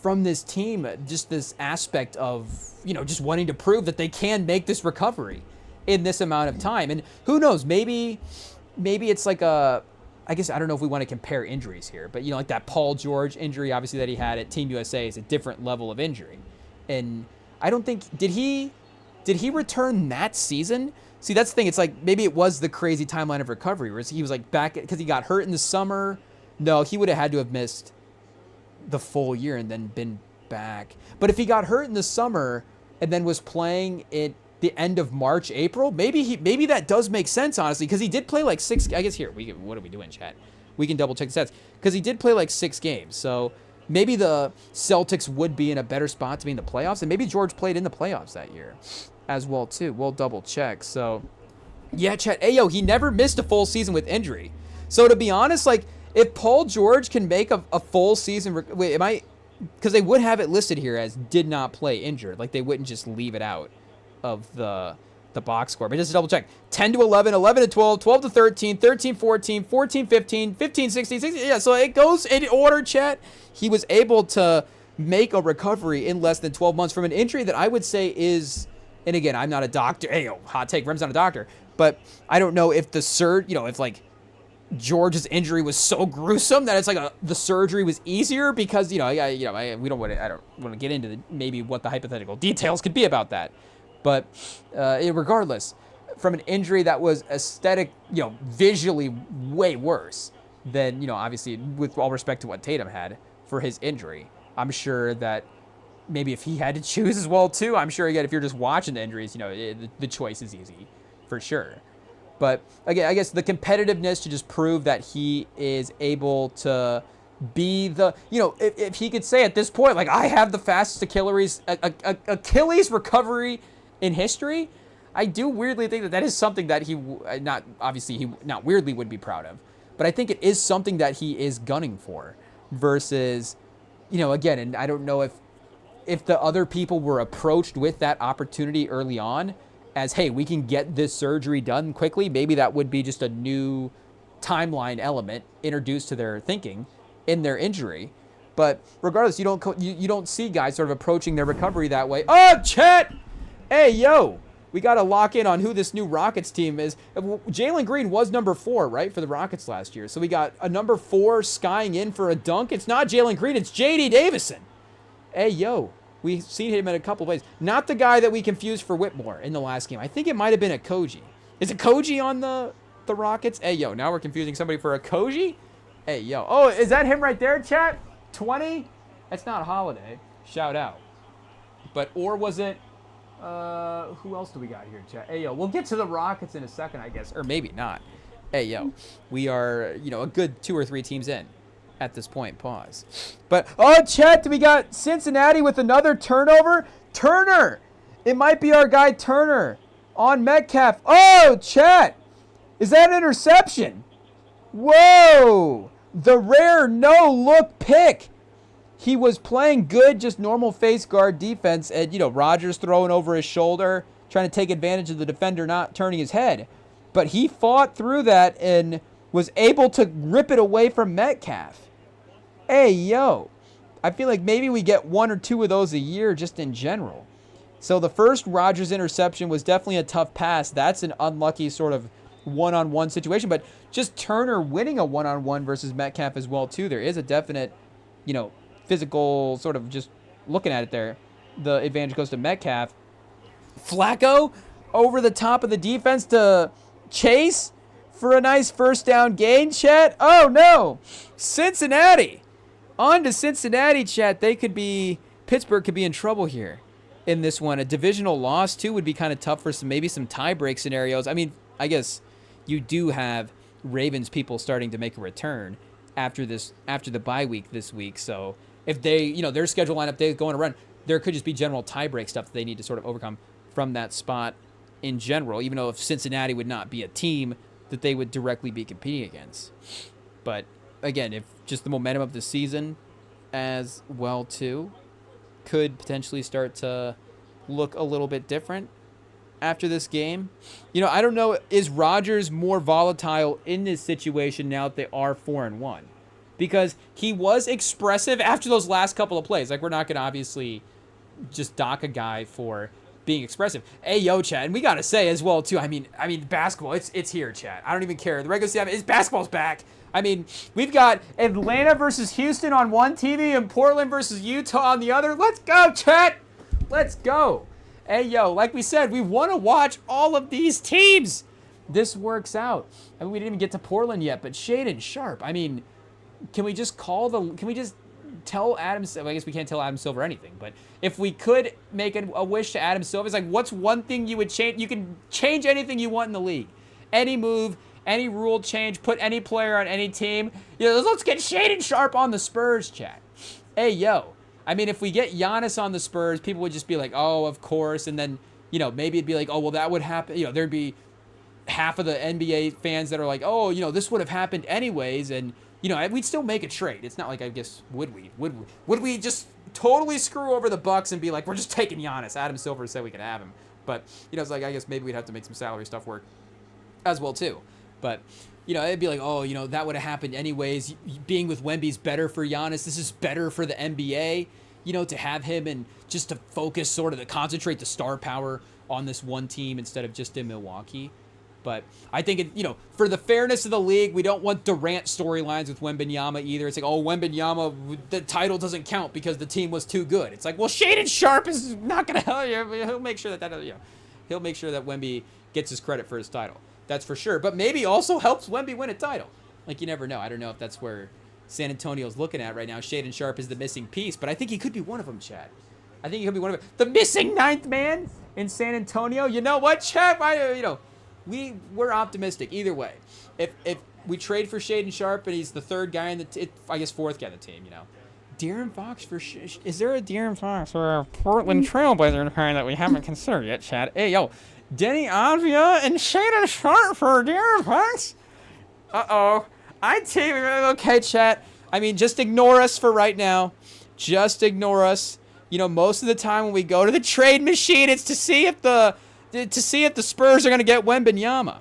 from this team, just this aspect of, just wanting to prove that they can make this recovery in this amount of time. And who knows, maybe it's I guess I don't know if we want to compare injuries here, but that Paul George injury, obviously, that he had at Team USA is a different level of injury. And I don't think, did he return that season? See, that's the thing. It's maybe it was the crazy timeline of recovery where he was back because he got hurt in the summer. No, he would have had to have missed the full year and then been back. But if he got hurt in the summer and then was playing at the end of March, April, maybe that does make sense, honestly, because he did play 6. I guess here what are we doing, chat? We can double check the stats because he did play 6 games. So maybe the Celtics would be in a better spot to be in the playoffs, and maybe George played in the playoffs that year as well too. We'll double check. So yeah, chat. Hey, yo, he never missed a full season with injury. So to be honest, if Paul George can make a full season, because they would have it listed here as did not play injured, they wouldn't just leave it out of the box score. But just to double check, 10 to 11, 11 to 12, 12 to 13, 13, 14, 14, 15, 15, 16, 16. Yeah, so it goes in order, chat. He was able to make a recovery in less than 12 months from an injury that I would say is, and again, I'm not a doctor. Hey, hot take, Rem's not a doctor. But I don't know if the George's injury was so gruesome that it's like the surgery was easier because, we don't want to, I don't want to get into maybe what the hypothetical details could be about that. But regardless, from an injury that was aesthetic, visually way worse than, obviously with all respect to what Tatum had for his injury, I'm sure that maybe if he had to choose as well too, I'm sure again, if you're just watching the injuries, the choice is easy for sure. But again, I guess the competitiveness to just prove that he is able to be the, if he could say at this point, like, I have the fastest Achilles recovery in history, I do weirdly think that is something that he not weirdly would be proud of. But I think it is something that he is gunning for versus, again, and I don't know if the other people were approached with that opportunity early on as, hey, we can get this surgery done quickly, maybe that would be just a new timeline element introduced to their thinking in their injury. But regardless, you don't see guys sort of approaching their recovery that way. Oh, Chet! Hey, yo! We got to lock in on who this new Rockets team is. Jalen Green was number 4, right, for the Rockets last year. So we got a number 4 skying in for a dunk. It's not Jalen Green, it's J.D. Davison. Hey, yo. We've seen him in a couple plays. Not the guy that we confused for Whitmore in the last game. I think it might have been a Koji. Is it Koji on the Rockets? Hey, yo, now we're confusing somebody for a Koji? Hey, yo. Oh, is that him right there, chat? 20? That's not Holiday. Shout out. Or was it... who else do we got here, chat? Hey, yo, we'll get to the Rockets in a second, I guess. Or maybe not. Hey, yo, we are, a good 2 or 3 teams in at this point. Pause. But, chat, we got Cincinnati with another turnover. Turner! It might be our guy Turner on Metcalf. Oh, chat! Is that an interception? Whoa! The rare no-look pick. He was playing good, just normal face guard defense. And, Rodgers throwing over his shoulder, trying to take advantage of the defender not turning his head. But he fought through that and was able to rip it away from Metcalf. Hey, yo. I feel like maybe we get 1 or 2 of those a year just in general. So the first Rodgers interception was definitely a tough pass. That's an unlucky sort of one-on-one situation. But just Turner winning a one-on-one versus Metcalf as well, too. There is a definite, physical sort of just looking at it there. The advantage goes to Metcalf. Flacco over the top of the defense to Chase for a nice first down gain, chat. Oh, no. Cincinnati. On to Cincinnati, chat. Pittsburgh could be in trouble here in this one. A divisional loss, too, would be kind of tough for maybe some tie-break scenarios. I mean, I guess you do have Ravens people starting to make a return after the bye week this week. So if they, their schedule lineup, they go on a run, there could just be general tie-break stuff that they need to sort of overcome from that spot in general, even though if Cincinnati would not be a team that they would directly be competing against. But again, if just the momentum of the season as well too could potentially start to look a little bit different after this game. I don't know, is Rodgers more volatile in this situation now that they are 4-1? Because he was expressive after those last couple of plays. Like, we're not going to obviously just dock a guy for being expressive. Hey, yo, Chad, and we got to say as well, too, I mean, basketball, it's here, Chad. I don't even care. The regular season, basketball's back. I mean, we've got Atlanta versus Houston on one TV and Portland versus Utah on the other. Let's go, Chad. Let's go. Hey, yo, like we said, we want to watch all of these teams. This works out. I mean, we didn't even get to Portland yet, but Shaden Sharp, I mean, can we just tell Adam, I guess we can't tell Adam Silver anything, but if we could make a wish to Adam Silver, it's like, what's one thing you would change? You can change anything you want in the league. Any move, any rule change, put any player on any team. Let's get Shaden Sharp on the Spurs, chat. Hey, yo. I mean, if we get Giannis on the Spurs, people would just be like, oh, of course. And then, maybe it'd be like, oh, well, that would happen. There'd be half of the NBA fans that are like, oh, this would have happened anyways. And, we'd still make a trade. It's not like, I guess, would we? Would we just totally screw over the Bucks and be like, we're just taking Giannis? Adam Silver said we could have him. But, it's like, I guess maybe we'd have to make some salary stuff work as well, too. But, it'd be like, oh, that would have happened anyways. Being with Wemby's better for Giannis. This is better for the NBA, to have him and just to focus, sort of to concentrate the star power on this one team instead of just in Milwaukee. But I think, for the fairness of the league, we don't want Durant storylines with Wembanyama either. It's like, oh, Wembanyama, the title doesn't count because the team was too good. It's like, well, Shaedon Sharpe is not going to help you. He'll make sure he'll make sure that Wemby gets his credit for his title. That's for sure. But maybe also helps Wemby win a title. Like, you never know. I don't know if that's where San Antonio's looking at right now. Shaedon Sharpe is the missing piece, but I think he could be one of them, Chad. I think he could be one of them. The missing ninth man in San Antonio. You know what, Chad? We're optimistic either way. If we trade for Shaedon Sharpe and he's the third guy in fourth guy on the team, De'Aaron Fox is there a De'Aaron Fox or a Portland Trailblazer kind that we haven't considered yet, Chad? Hey, yo, Denny Avdia and Shaedon Sharpe for De'Aaron Fox? Uh-oh. I'd say, okay, chat. I mean, just ignore us for right now. Just ignore us. Most of the time when we go to the trade machine, it's to see if the Spurs are going to get Wembanyama.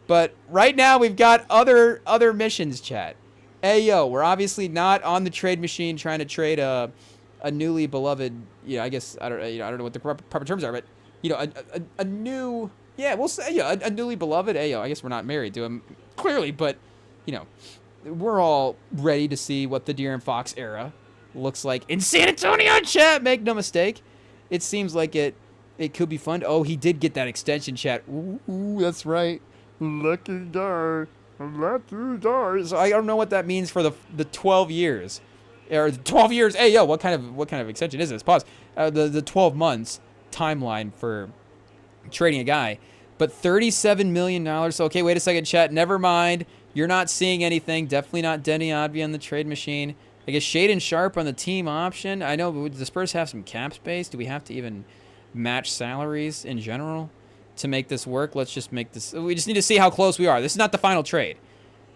But right now we've got other missions, chat. Hey, yo, we're obviously not on the trade machine trying to trade a newly beloved, I guess, I don't know what the proper terms are, but, a new, we'll say, a newly beloved. Hey, yo, I guess we're not married to him, clearly, but, we're all ready to see what the De'Aaron Fox era looks like in San Antonio, chat. Make no mistake. It seems like it could be fun. Oh, he did get that extension, chat. Ooh, that's right. Lucky guy. So I don't know what that means for the 12 years. Or 12 years. Hey, yo, what kind of extension is this? Pause. The 12 months timeline for trading a guy. But $37 million. Okay, wait a second, chat. Never mind. You're not seeing anything. Definitely not Denny Adby on the trade machine. I guess Shaedon Sharpe on the team option. I know the Spurs have some cap space. Do we have to even match salaries in general to make this work? Let's just make this. We just need to see how close we are. This is not the final trade,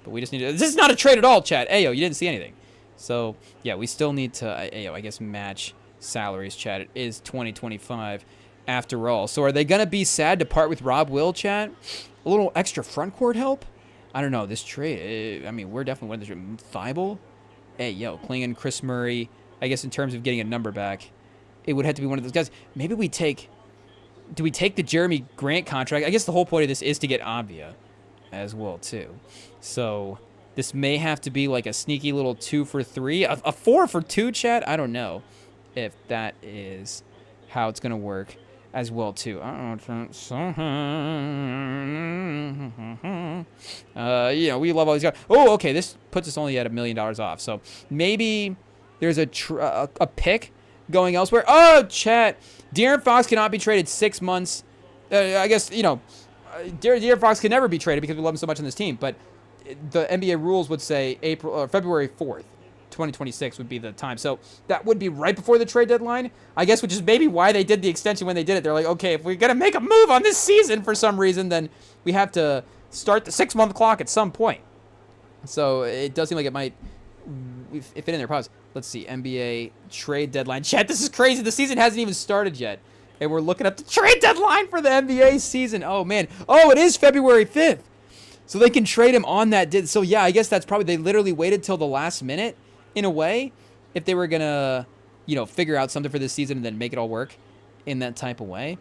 but we just need to. This is not a trade at all, chat. Ayo, you didn't see anything. So yeah, we still need to. I guess match salaries, chat. It is 2025 after all. So are they gonna be sad to part with Rob Will, chat? A little extra front court help? I don't know. This trade. I mean, we're definitely winning this. Thibault. Hey, yo, Klingon, Chris Murray. I guess in terms of getting a number back, it would have to be one of those guys. Maybe we take. Do we take the Jeremy Grant contract? I guess the whole point of this is to get Avdia as well, too. So this may have to be like a sneaky little 2 for 3. A 4 for 2, chat? I don't know if that is how it's going to work as well, too. We love all these guys. Oh, okay, this puts us only at $1 million off. So maybe there's a pick going elsewhere. Oh, chat. De'Aaron Fox cannot be traded 6 months. I guess, De'Aaron Fox can never be traded because we love him so much on this team. But the NBA rules would say February 4th, 2026 would be the time. So that would be right before the trade deadline, I guess, which is maybe why they did the extension when they did it. They're like, okay, if we're going to make a move on this season for some reason, then we have to start the 6-month clock at some point. So it does seem like it might fit in there. Pause. Let's see. NBA trade deadline. Chat, this is crazy. The season hasn't even started yet. And we're looking up the trade deadline for the NBA season. Oh, man. Oh, it is February 5th. So they can trade him on that. So, yeah, I guess that's probably, they literally waited till the last minute, in a way, if they were going to, figure out something for this season and then make it all work in that type of way.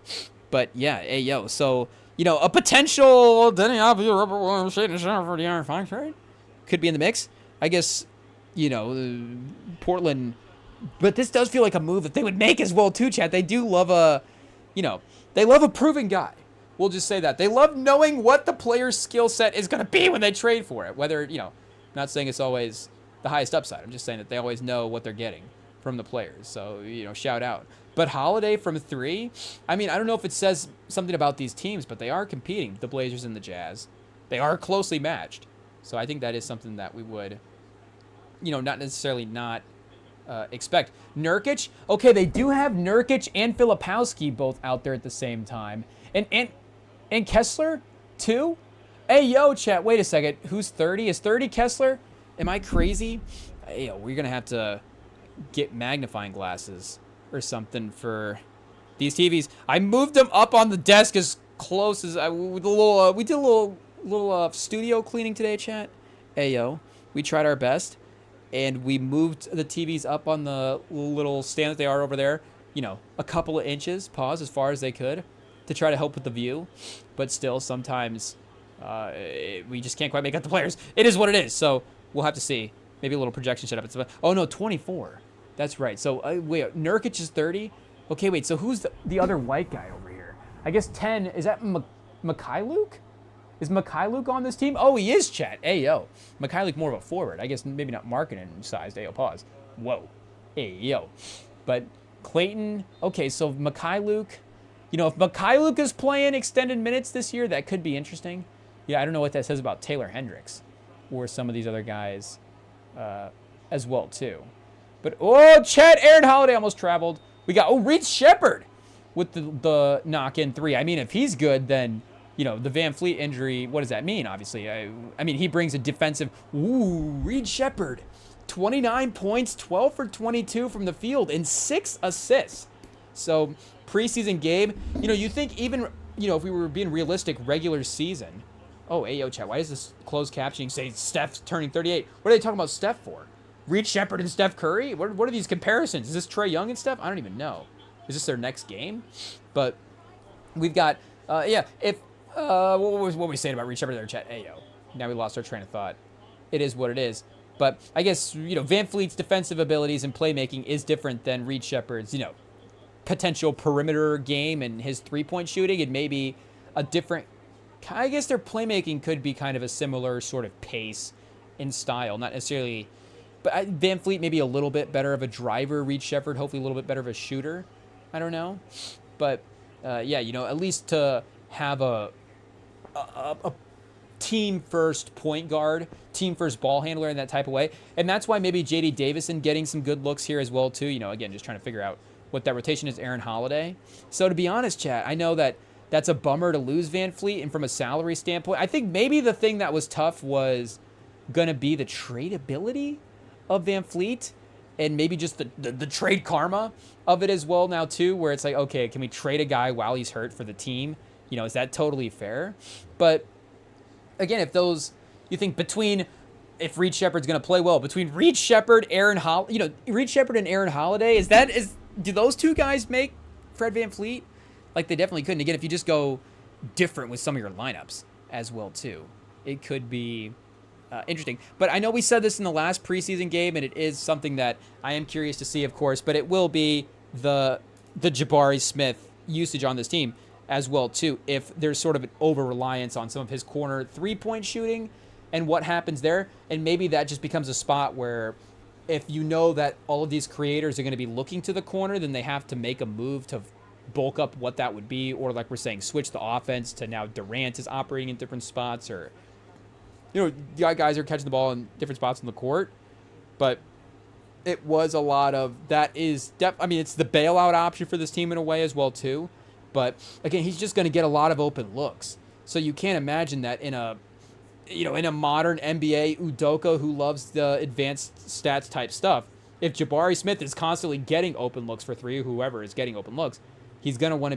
But, yeah, hey, yo, so, a potential Denny Avdia, Robert Williams, Shaedon Sharpe for De'Aaron Fox trade could be in the mix. I guess, Portland, but this does feel like a move that they would make as well, too, chat. They do love they love a proven guy. We'll just say that. They love knowing what the player's skill set is going to be when they trade for it. Whether, not saying it's always the highest upside. I'm just saying that they always know what they're getting from the players. So, shout out. But Holiday from 3, I mean, I don't know if it says something about these teams, but they are competing, the Blazers and the Jazz. They are closely matched. So I think that is something that we would, not necessarily not expect. Nurkic, okay, they do have Nurkic and Filipowski both out there at the same time. And Kessler, too? Hey, yo, chat, wait a second. Who's 30? Is 30 Kessler? Am I crazy? Hey, yo, we're going to have to get magnifying glasses or something for these TVs. I moved them up on the desk as close as we did a little studio cleaning today, chat. Hey, yo, we tried our best, and we moved the TVs up on the little stand that they are over there, a couple of inches, pause, as far as they could, to try to help with the view. But still, sometimes We just can't quite make out the players. It is what it is. So we'll have to see. Maybe a little projection set up. Oh, no, 24. That's right. So, wait, Nurkic is 30? Okay, wait, so who's the other white guy over here? I guess 10, is that Mikhailuk? Is Mikhailuk on this team? Oh, he is, chat. Ayo. Mikhailuk more of a forward. I guess maybe not marketing sized. Ayo, pause. Whoa. Ayo. But Clayton, okay, so Mikhailuk, you know, if Mikhailuk is playing extended minutes this year, that could be interesting. Yeah, I don't know what that says about Taylor Hendricks or some of these other guys as well, too. But, oh, chat, Aaron Holiday almost traveled. We got, Reed Shepherd with the knock-in three. I mean, if he's good, then, you know, the Van Fleet injury, what does that mean, obviously? I mean, he brings a defensive, Reed Shepherd, 29 points, 12 for 22 from the field, and 6 assists. So, preseason game, you know, you think even, you know, if we were being realistic, regular season. Oh, Ayo, chat, why does this closed captioning say Steph's turning 38? What are they talking about Steph for? Reed Shepherd and Steph Curry? What are these comparisons? Is this Trae Young and Steph? I don't even know. Is this their next game? But we've got, yeah, if, what we saying about Reed Shepherd there, chat? Ayo. Now we lost our train of thought. It is what it is. But I guess, you know, Van Fleet's defensive abilities and playmaking is different than Reed Shepherd's, you know, potential perimeter game and his three-point shooting, and maybe a different, I guess their playmaking could be kind of a similar sort of pace and style, not necessarily. But Van Fleet maybe a little bit better of a driver. Reed Shepherd hopefully a little bit better of a shooter. I don't know. But, yeah, you know, at least to have a team-first point guard, team-first ball handler in that type of way. And that's why maybe J.D. Davison getting some good looks here as well, too. You know, again, just trying to figure out what that rotation is. Aaron Holiday. So to be honest, chat, I know that that's a bummer to lose Van Fleet. And from a salary standpoint, I think maybe the thing that was tough was going to be the tradability of Van Fleet, and maybe just the trade karma of it as well now too, where it's like, okay, can we trade a guy while he's hurt for the team? You know, is that totally fair? But again, if those, you think between, if Reed Shepherd's going to play well, between Reed Shepherd, Reed Shepherd and Aaron Holiday, do those two guys make Fred Van Fleet? Like, they definitely couldn't. Again, if you just go different with some of your lineups as well too, it could be interesting. But I know we said this in the last preseason game, and it is something that I am curious to see, of course, but it will be the Jabari Smith usage on this team as well, too, if there's sort of an over-reliance on some of his corner three-point shooting and what happens there. And maybe that just becomes a spot where if you know that all of these creators are going to be looking to the corner, then they have to make a move to bulk up what that would be, or like we're saying, switch the offense to now Durant is operating in different spots, or you know, the guys are catching the ball in different spots on the court. But it was a lot of that is I mean, it's the bailout option for this team in a way as well too. But again, he's just going to get a lot of open looks. So you can't imagine that in a modern NBA Udoka who loves the advanced stats type stuff, if Jabari Smith is constantly getting open looks for three, whoever is getting open looks, he's going to want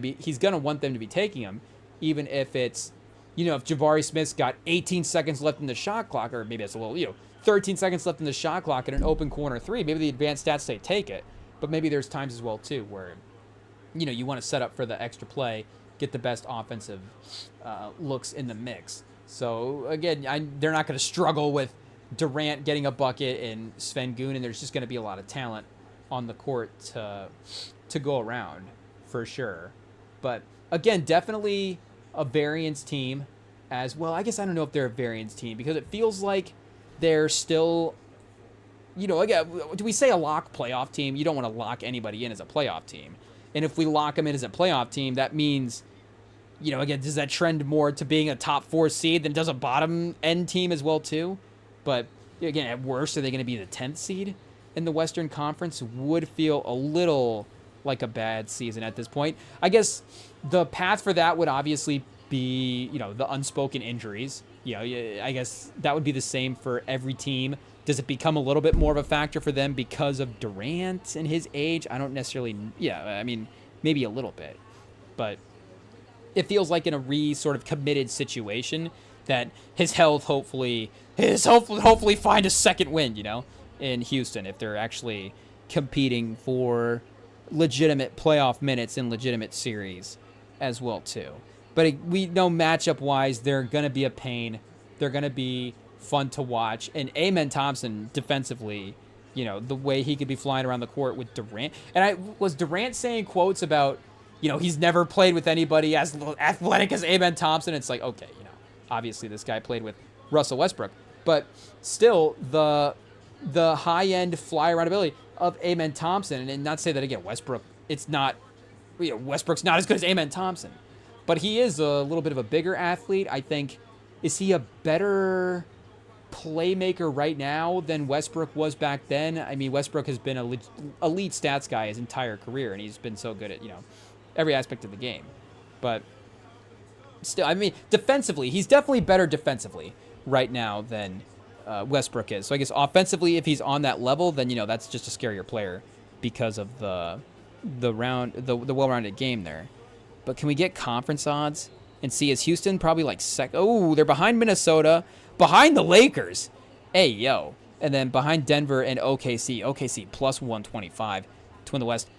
them to be taking them, even if it's, you know, if Jabari Smith's got 18 seconds left in the shot clock, or maybe it's a little, 13 seconds left in the shot clock at an open corner three, maybe the advanced stats say take it. But maybe there's times as well, too, where, you want to set up for the extra play, get the best offensive looks in the mix. So, again, they're not going to struggle with Durant getting a bucket and Sengun, and there's just going to be a lot of talent on the court to go around, for sure. But, again, definitely a variance team as well. I guess I don't know if they're a variance team, because it feels like they're still, again, do we say a lock playoff team? You don't want to lock anybody in as a playoff team. And if we lock them in as a playoff team, that means, again, does that trend more to being a top 4 seed than does a bottom end team as well too? But again, at worst, are they going to be the 10th seed in the Western Conference? Would feel a little like a bad season at this point. I guess the path for that would obviously be, the unspoken injuries. I guess that would be the same for every team. Does it become a little bit more of a factor for them because of Durant and his age? I don't necessarily, maybe a little bit. But it feels like in a sort of committed situation that his health hopefully find a second win, in Houston, if they're actually competing for legitimate playoff minutes in legitimate series as well too. But we know matchup-wise, they're going to be a pain. They're going to be fun to watch. And Amen Thompson, defensively, you know, the way he could be flying around the court with Durant. And was Durant saying quotes about, you know, he's never played with anybody as athletic as Amen Thompson? It's like, okay, you know, obviously this guy played with Russell Westbrook. But still, the high-end fly-around ability of Amen Thompson, and not say that, again, Westbrook, it's not, you know, Westbrook's not as good as Amen Thompson. But he is a little bit of a bigger athlete. I think, is he a better playmaker right now than Westbrook was back then? I mean, Westbrook has been an elite stats guy his entire career, and he's been so good at, you know, every aspect of the game. But still, I mean, defensively, he's definitely better defensively right now than Westbrook is. So I guess offensively, if he's on that level, then, you know, that's just a scarier player because of the well-rounded game there. But can we get conference odds and see, is Houston probably like second? Oh, they're behind Minnesota, behind the Lakers. Hey, yo. And then behind Denver and OKC. OKC plus 125 to win the West.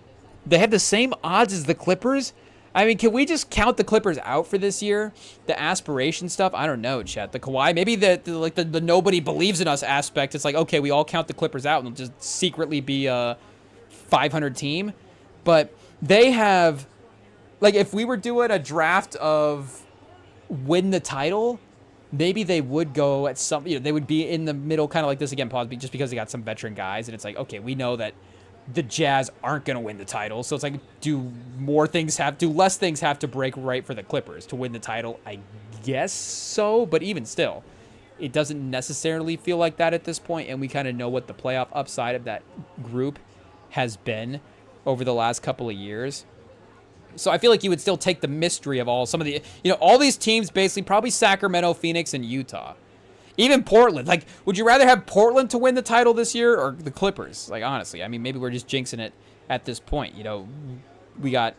They have the same odds as the Clippers. I mean, can we just count the Clippers out for this year? The aspiration stuff? I don't know, Chet. The Kawhi, maybe the nobody believes in us aspect. It's like, okay, we all count the Clippers out and they'll just secretly be a 500 team. But they have, like, if we were doing a draft of win the title, maybe they would go at some, you know, they would be in the middle, kind of like this again, pause, just because they got some veteran guys. And it's like, okay, we know that the Jazz aren't going to win the title. So it's like, do less things have to break right for the Clippers to win the title? I guess so. But even still, it doesn't necessarily feel like that at this point. And we kind of know what the playoff upside of that group has been over the last couple of years. So I feel like you would still take the mystery of some of the, you know, all these teams, basically probably Sacramento, Phoenix, and Utah. Even Portland. Like, would you rather have Portland to win the title this year or the Clippers? Like, honestly, I mean, maybe we're just jinxing it at this point. You know, we got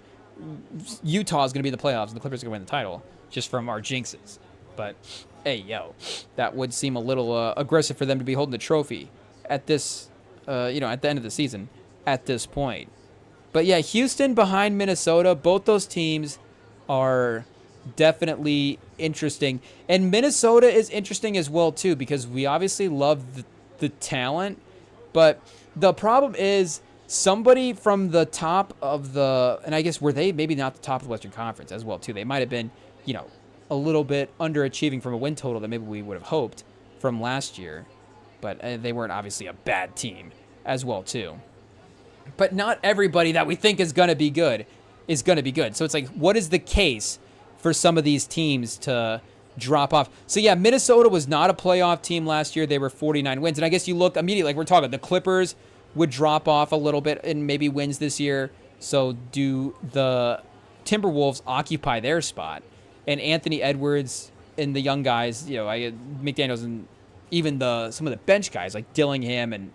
Utah's going to be in the playoffs and the Clippers are going to win the title just from our jinxes. But, hey, yo, that would seem a little aggressive for them to be holding the trophy at this, you know, at the end of the season at this point. But yeah, Houston behind Minnesota, both those teams are definitely interesting. And Minnesota is interesting as well, too, because we obviously love the talent. But the problem is somebody from the top of and I guess were they maybe not the top of the Western Conference as well, too. They might have been, you know, a little bit underachieving from a win total that maybe we would have hoped from last year. But they weren't obviously a bad team as well, too. But not everybody that we think is going to be good is going to be good. So it's like, what is the case for some of these teams to drop off? So yeah, Minnesota was not a playoff team last year. They were 49 wins. And I guess you look immediately, like we're talking, the Clippers would drop off a little bit and maybe wins this year. So do the Timberwolves occupy their spot? And Anthony Edwards and the young guys, you know, McDaniels and even some of the bench guys like Dillingham and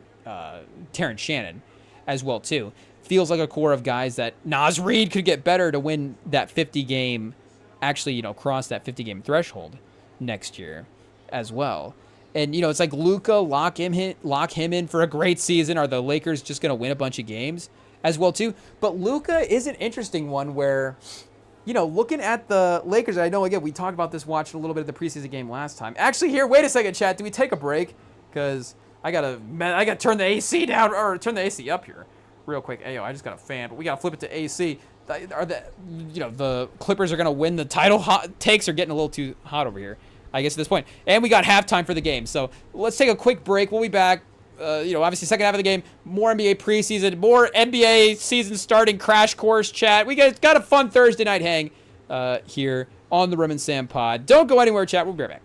Terrence Shannon as well too. Feels like a core of guys that Naz Reid could get better to win that 50 game, actually, you know, cross that 50 game threshold next year as well. And, you know, it's like Luka, lock him in for a great season. Are the Lakers just going to win a bunch of games as well too? But Luka is an interesting one where, you know, looking at the Lakers, I know, again, we talked about this watching a little bit of the preseason game last time. Actually, here, wait a second, chat. Do we take a break? Because I gotta turn the AC down, or turn the AC up here real quick. Ayo, I just got a fan, but we gotta flip it to AC. The Clippers are gonna win the title? Takes are getting a little too hot over here, I guess, at this point. And we got halftime for the game, so let's take a quick break. We'll be back. Obviously, second half of the game, more NBA preseason, more NBA season starting crash course chat. We got a fun Thursday night hang here on the Rim and Sam pod. Don't go anywhere, chat. We'll be right back.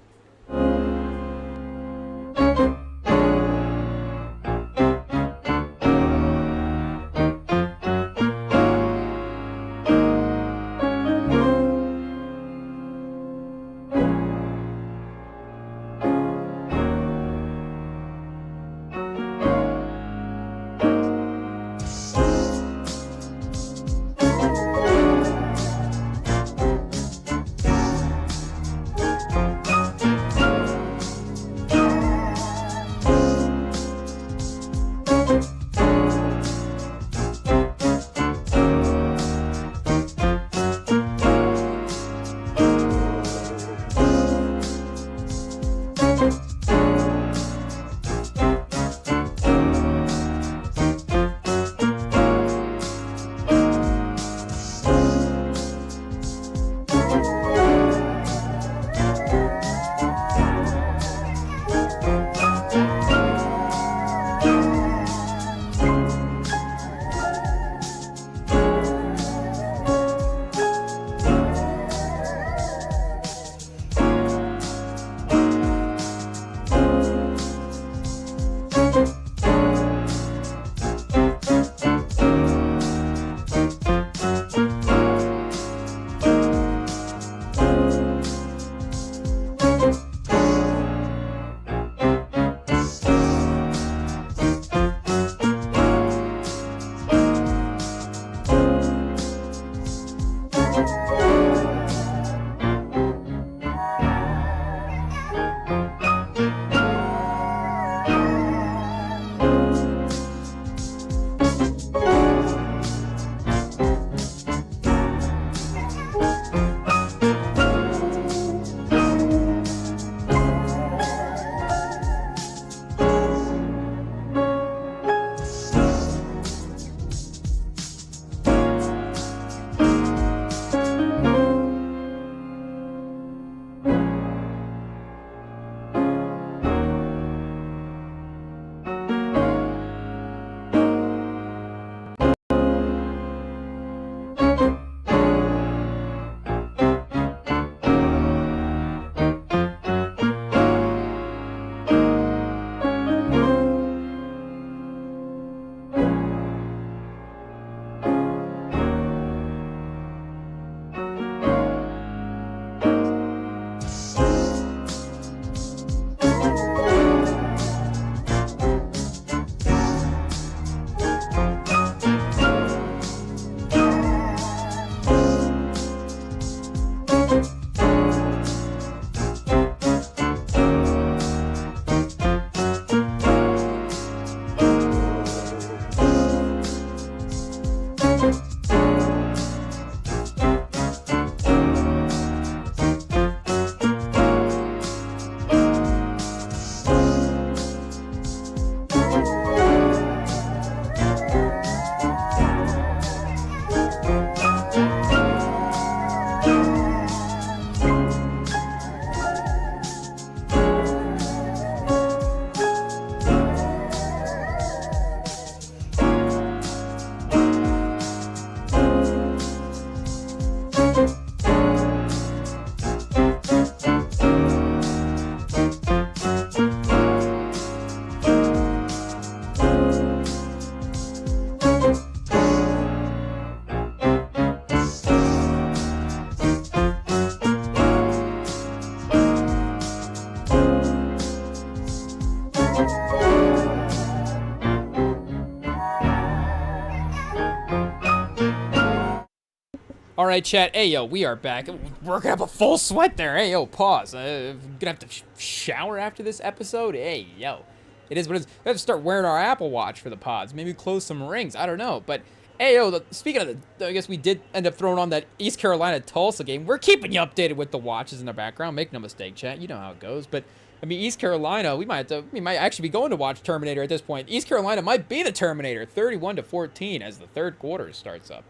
right, chat. Hey, yo, we are back. Working up a full sweat there. Hey, yo, pause. Gonna have to shower after this episode. Hey, yo. It is what it is. We have to start wearing our Apple Watch for the pods. Maybe close some rings. I don't know. But, hey, yo, speaking of I guess we did end up throwing on that East Carolina-Tulsa game. We're keeping you updated with the watches in the background. Make no mistake, chat. You know how it goes. But, I mean, East Carolina, we might actually be going to watch Terminator at this point. East Carolina might be the Terminator, 31-14 as the third quarter starts up.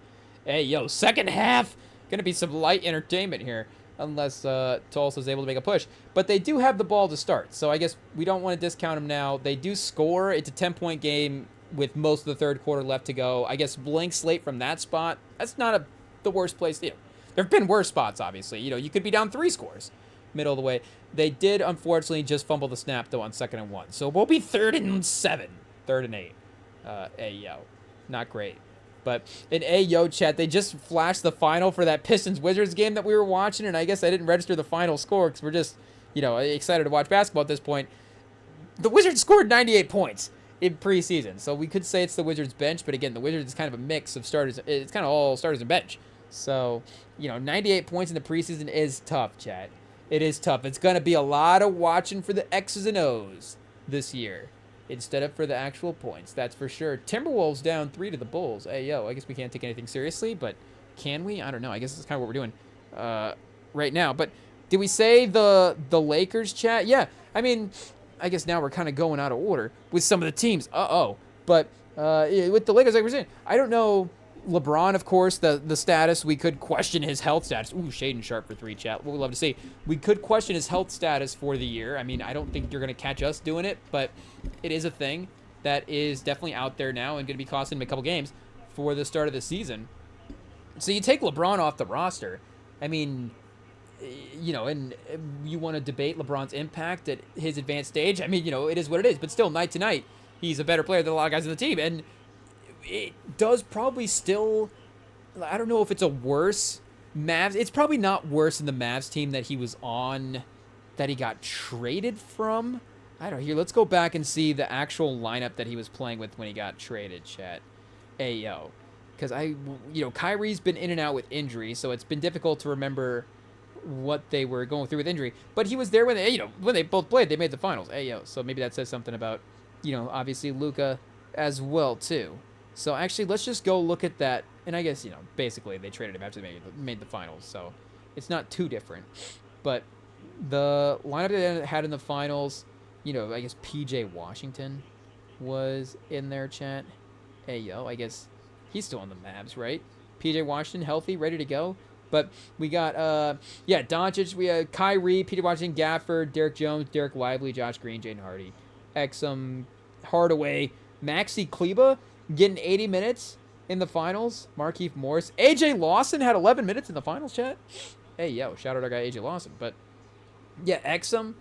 Hey, yo, second half. Gonna be some light entertainment here. Unless Tulsa's able to make a push. But they do have the ball to start, so I guess we don't want to discount them now. They do score. It's a 10-point game with most of the third quarter left to go. I guess blank slate from that spot, that's not the worst place. There have been worse spots, obviously. You could be down 3 scores middle of the way. They did, unfortunately, just fumble the snap, though, on 2nd and 1. So we'll be 3rd and 7, 3rd and 8. Hey, yo, not great. But in Ayo chat, they just flashed the final for that Pistons-Wizards game that we were watching, and I guess I didn't register the final score because we're just, excited to watch basketball at this point. The Wizards scored 98 points in preseason, so we could say it's the Wizards bench, but again, the Wizards is kind of a mix of starters. It's kind of all starters and bench. So, 98 points in the preseason is tough, chat. It is tough. It's going to be a lot of watching for the X's and O's this year, instead of for the actual points, that's for sure. Timberwolves down 3 to the Bulls. Hey, yo, I guess we can't take anything seriously, but can we? I don't know. I guess that's kind of what we're doing right now. But did we say the Lakers, chat? Yeah, I mean, I guess now we're kind of going out of order with some of the teams. But with the Lakers, like we're saying, I don't know. LeBron, of course, the status. We could question his health status. Ooh, Shaden Sharp for 3, chat. What we'd love to see. We could question his health status for the year. I mean, I don't think you're going to catch us doing it, but it is a thing that is definitely out there now and going to be costing him a couple games for the start of the season. So you take LeBron off the roster. I mean, and you want to debate LeBron's impact at his advanced stage. I mean, it is what it is, but still, night to night, he's a better player than a lot of guys on the team. And it does probably still, I don't know if it's a worse Mavs. It's probably not worse than the Mavs team that he was on, that he got traded from. I don't know. Here, let's go back and see the actual lineup that he was playing with when he got traded, chat. Hey, yo. Because Kyrie's been in and out with injury, so it's been difficult to remember what they were going through with injury. But he was there when they both played. They made the finals. Hey, yo. So maybe that says something about, obviously Luka as well, too. So actually, let's just go look at that. And I guess, basically they traded him after they made the finals. So it's not too different. But the lineup that they had in the finals, I guess P.J. Washington was in their chat. Hey, yo, I guess he's still on the Mavs, right? P.J. Washington, healthy, ready to go. But we got, Doncic, we had Kyrie, P.J. Washington, Gafford, Derek Jones, Derek Lively, Josh Green, Jaden Hardy, Exum, Hardaway, Maxi Kleba, getting 80 minutes in the finals. Markieff Morris. A.J. Lawson had 11 minutes in the finals, chat. Hey, yo, shout out our guy A.J. Lawson. But, yeah, Exum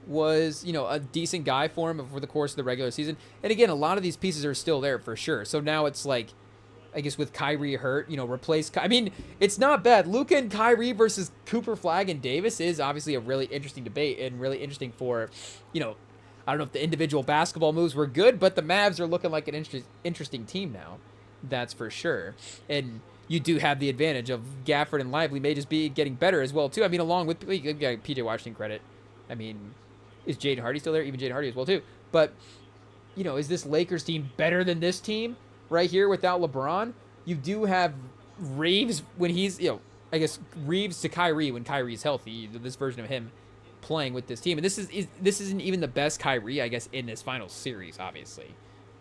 was, a decent guy for him over the course of the regular season. And, again, a lot of these pieces are still there for sure. So now it's like, I guess with Kyrie hurt, replace... I mean, it's not bad. Luka and Kyrie versus Cooper, Flagg, and Davis is obviously a really interesting debate and really interesting for, I don't know if the individual basketball moves were good, but the Mavs are looking like an interesting team now. That's for sure. And you do have the advantage of Gafford and Lively may just be getting better as well, too. I mean, along with P.J. Washington credit. I mean, is Jaden Hardy still there? Even Jaden Hardy as well, too. But, is this Lakers team better than this team right here without LeBron? You do have Reeves when he's, I guess Reeves to Kyrie when Kyrie's healthy. This version of him playing with this team. And this isn't even the best Kyrie, I guess, in this final series, obviously.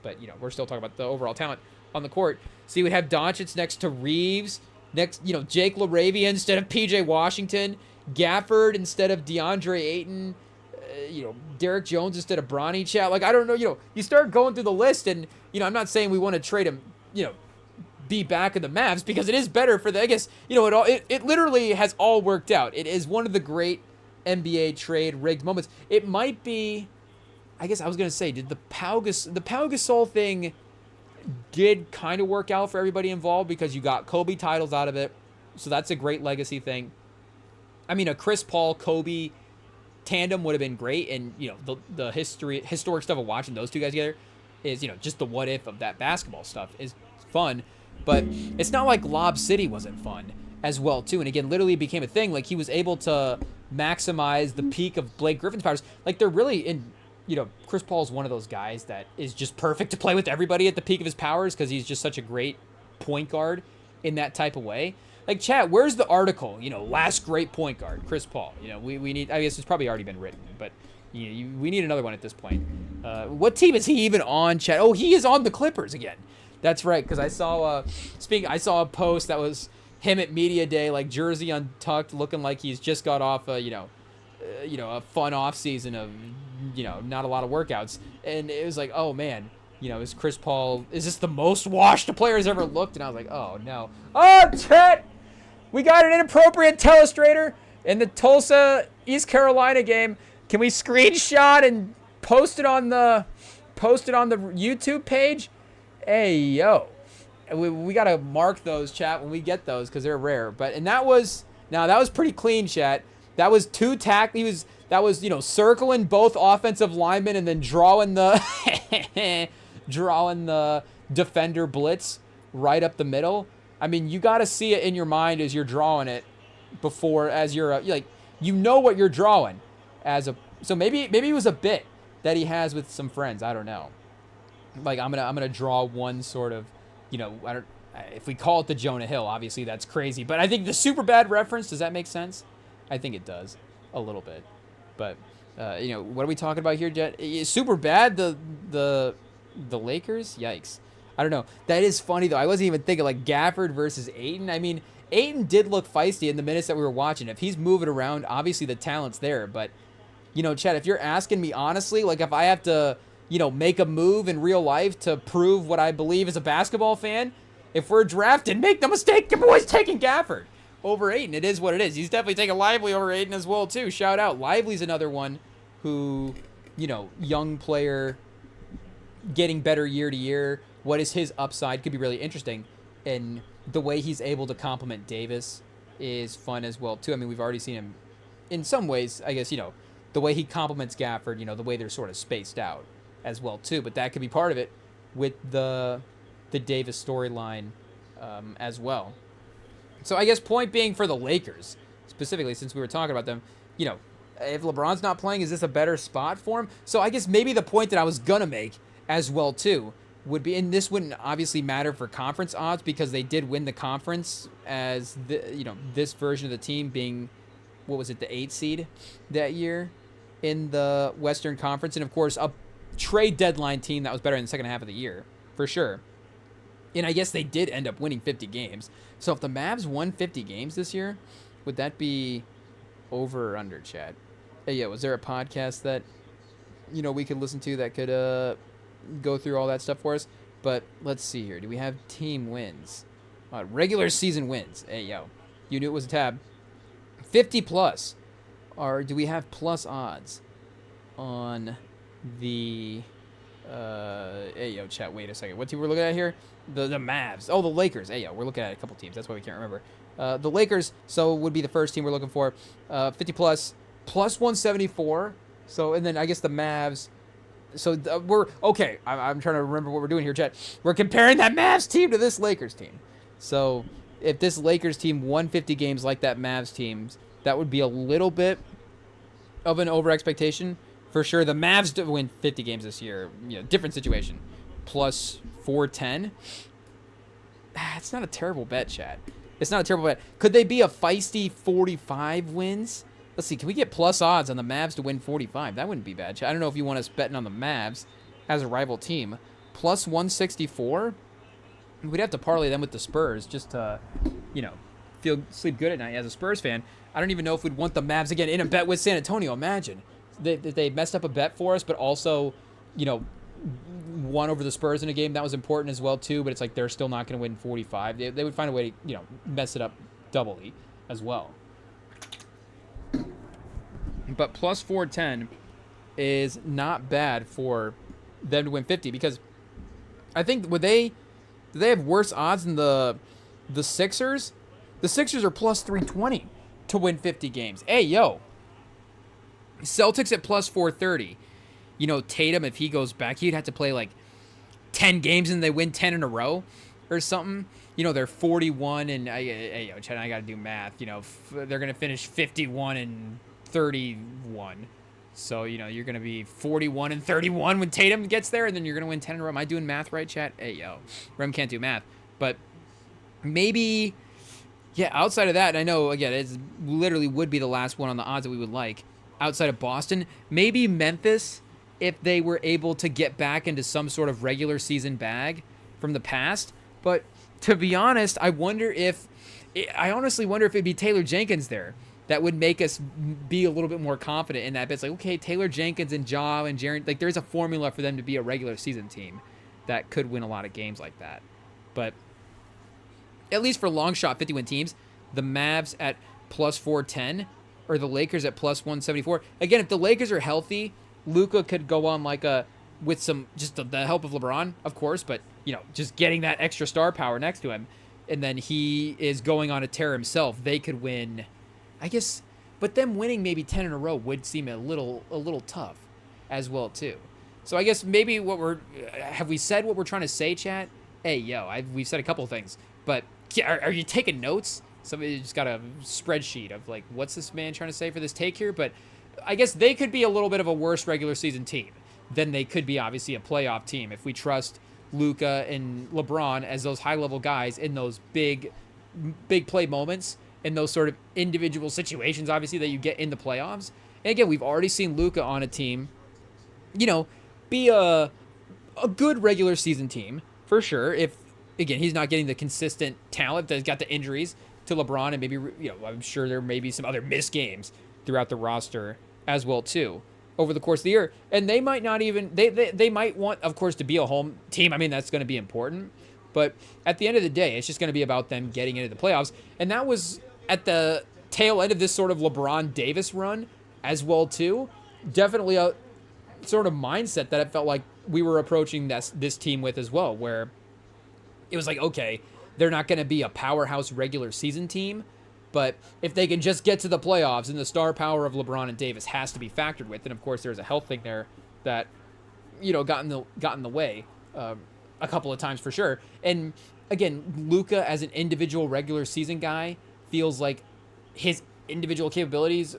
But, we're still talking about the overall talent on the court. So you would have Doncic next to Reeves, next, Jake LaRavia instead of P.J. Washington, Gafford instead of DeAndre Ayton, Derek Jones instead of Bronny, chat. Like, I don't know, you start going through the list and, I'm not saying we want to trade him, be back in the Mavs because it is better for the, I guess, it literally has all worked out. It is one of the great NBA trade rigged moments. It might be, I guess I was going to say, did the Pau Gasol thing did kind of work out for everybody involved because you got Kobe titles out of it. So that's a great legacy thing. I mean, a Chris Paul, Kobe tandem would have been great. And, the historic stuff of watching those two guys together is, just the what if of that basketball stuff is fun. But it's not like Lob City wasn't fun. as well too. And again, literally became a thing. Like he was able to maximize the peak of Blake Griffin's powers. Like they're really in, Chris Paul is one of those guys that is just perfect to play with everybody at the peak of his powers because he's just such a great point guard in that type of way. Like, chat, where's the article? Last great point guard, Chris Paul. We need, I guess it's probably already been written, but we need another one at this point. What team is he even on, chat? Oh, he is on the Clippers again. That's right, because I saw a post that was him at media day, like jersey untucked, looking like he's just got off a fun off season of not a lot of workouts, and it was like, oh man, is Chris Paul, is this the most washed a player has ever looked? And I was like, oh no, oh chat, we got an inappropriate telestrator in the Tulsa East Carolina game. Can we screenshot and post it on the YouTube page? Hey yo. We gotta mark those, chat, when we get those because they're rare. That was pretty clean, chat. That was two tackles. That was circling both offensive linemen and then drawing the defender blitz right up the middle. I mean, you gotta see it in your mind as you're drawing it before, as you're what you're drawing so maybe it was a bit that he has with some friends. I don't know. Like I'm gonna draw one sort of. If we call it the Jonah Hill, obviously that's crazy. But I think the super bad reference, does that make sense? I think it does a little bit. But, what are we talking about here, Jet? Super bad, the Lakers? Yikes. I don't know. That is funny, though. I wasn't even thinking, like, Gafford versus Ayton. I mean, Ayton did look feisty in the minutes that we were watching. If he's moving around, obviously the talent's there. But, Chad, if you're asking me honestly, like, if I have to... make a move in real life to prove what I believe as a basketball fan. If we're drafted, make no mistake, your boy's taking Gafford over Ayton. It is what it is. He's definitely taking Lively over Ayton as well, too. Shout out. Lively's another one who, young player getting better year to year. What is his upside could be really interesting. And the way he's able to complement Davis is fun as well, too. I mean, we've already seen him in some ways, I guess, the way he complements Gafford, the way they're sort of spaced out as well too, but that could be part of it with the Davis storyline as well. So I guess point being for the Lakers specifically, since we were talking about them, if LeBron's not playing, is this a better spot for him? So I guess maybe the point that I was gonna make as well too would be, and this wouldn't obviously matter for conference odds because they did win the conference as this version of the team being, what was it, the 8th seed that year in the Western Conference, and of course a trade deadline team that was better in the second half of the year, for sure. And I guess they did end up winning 50 games. So if the Mavs won 50 games this year, would that be over or under, Chad? Hey, yeah, was there a podcast that, we could listen to that could go through all that stuff for us? But let's see here. Do we have team wins? Regular season wins. Hey, yo. You knew it was a tab. 50 plus. Or do we have plus odds on... the hey yo, chat, wait a second, what team we're looking at here? The Mavs. Oh, the Lakers. Hey yo, we're looking at a couple teams, that's why we can't remember. The Lakers, so would be the first team we're looking for. 50 plus 174. So, and then I guess the Mavs. So we're okay. I'm trying to remember what we're doing here, chat. We're comparing that Mavs team to this Lakers team. So if this Lakers team won 50 games like that Mavs team, that would be a little bit of an over expectation. For sure, the Mavs to win 50 games this year, different situation. Plus 410. It's not a terrible bet, Chad. It's not a terrible bet. Could they be a feisty 45 wins? Let's see. Can we get plus odds on the Mavs to win 45? That wouldn't be bad, Chad. I don't know if you want us betting on the Mavs as a rival team. Plus 164. We'd have to parlay them with the Spurs just to, sleep good at night as a Spurs fan. I don't even know if we'd want the Mavs again in a bet with San Antonio. Imagine. They messed up a bet for us, but also, won over the Spurs in a game that was important as well too. But it's like they're still not going to win 45. They would find a way to mess it up doubly as well. But plus 410 is not bad for them to win 50 because I think do they have worse odds than the Sixers? The Sixers are plus 320 to win 50 games. Hey yo. Celtics at plus 430. Tatum, if he goes back, he'd have to play like 10 games and they win 10 in a row or something. they're 41 and Chad, I got to do math. They're going to finish 51 and 31. So, you're going to be 41 and 31 when Tatum gets there, and then you're going to win 10 in a row. Am I doing math right, chat? Rem can't do math. But maybe, outside of that, and I know, again, it literally would be the last one on the odds that we would like. Outside of Boston, maybe Memphis, if they were able to get back into some sort of regular season bag from the past. But to be honest, I honestly wonder if it'd be Taylor Jenkins there that would make us be a little bit more confident in that. But it's like, okay, Taylor Jenkins and Ja and Jaren, like there's a formula for them to be a regular season team that could win a lot of games like that. But at least for long shot 50-win teams, the Mavs at plus 410 or the Lakers at plus 174. Again, if the Lakers are healthy, Luka could go on with some, just the help of LeBron, of course, but, just getting that extra star power next to him. And then he is going on a tear himself. They could win, I guess, but them winning maybe 10 in a row would seem a little tough as well, too. So I guess maybe have we said what we're trying to say, chat? We've said a couple of things, but are you taking notes? Somebody just got a spreadsheet of what's this man trying to say for this take here? But I guess they could be a little bit of a worse regular season team than they could be, obviously, a playoff team if we trust Luka and LeBron as those high-level guys in those big play moments, in those sort of individual situations, obviously, that you get in the playoffs. And again, we've already seen Luka on a team, be a good regular season team, for sure. If, again, he's not getting the consistent talent that's got the injuries to LeBron, and maybe, I'm sure there may be some other missed games throughout the roster as well, too, over the course of the year. And they might not even, they might want, of course, to be a home team. I mean, that's going to be important. But at the end of the day, it's just going to be about them getting into the playoffs. And that was at the tail end of this sort of LeBron Davis run as well, too. Definitely a sort of mindset that it felt like we were approaching this team with as well, where it was like, okay, they're not going to be a powerhouse regular season team, but if they can just get to the playoffs, and the star power of LeBron and Davis has to be factored with, and of course there's a health thing there that got in the way a couple of times for sure. And again, Luka as an individual regular season guy feels like his individual capabilities,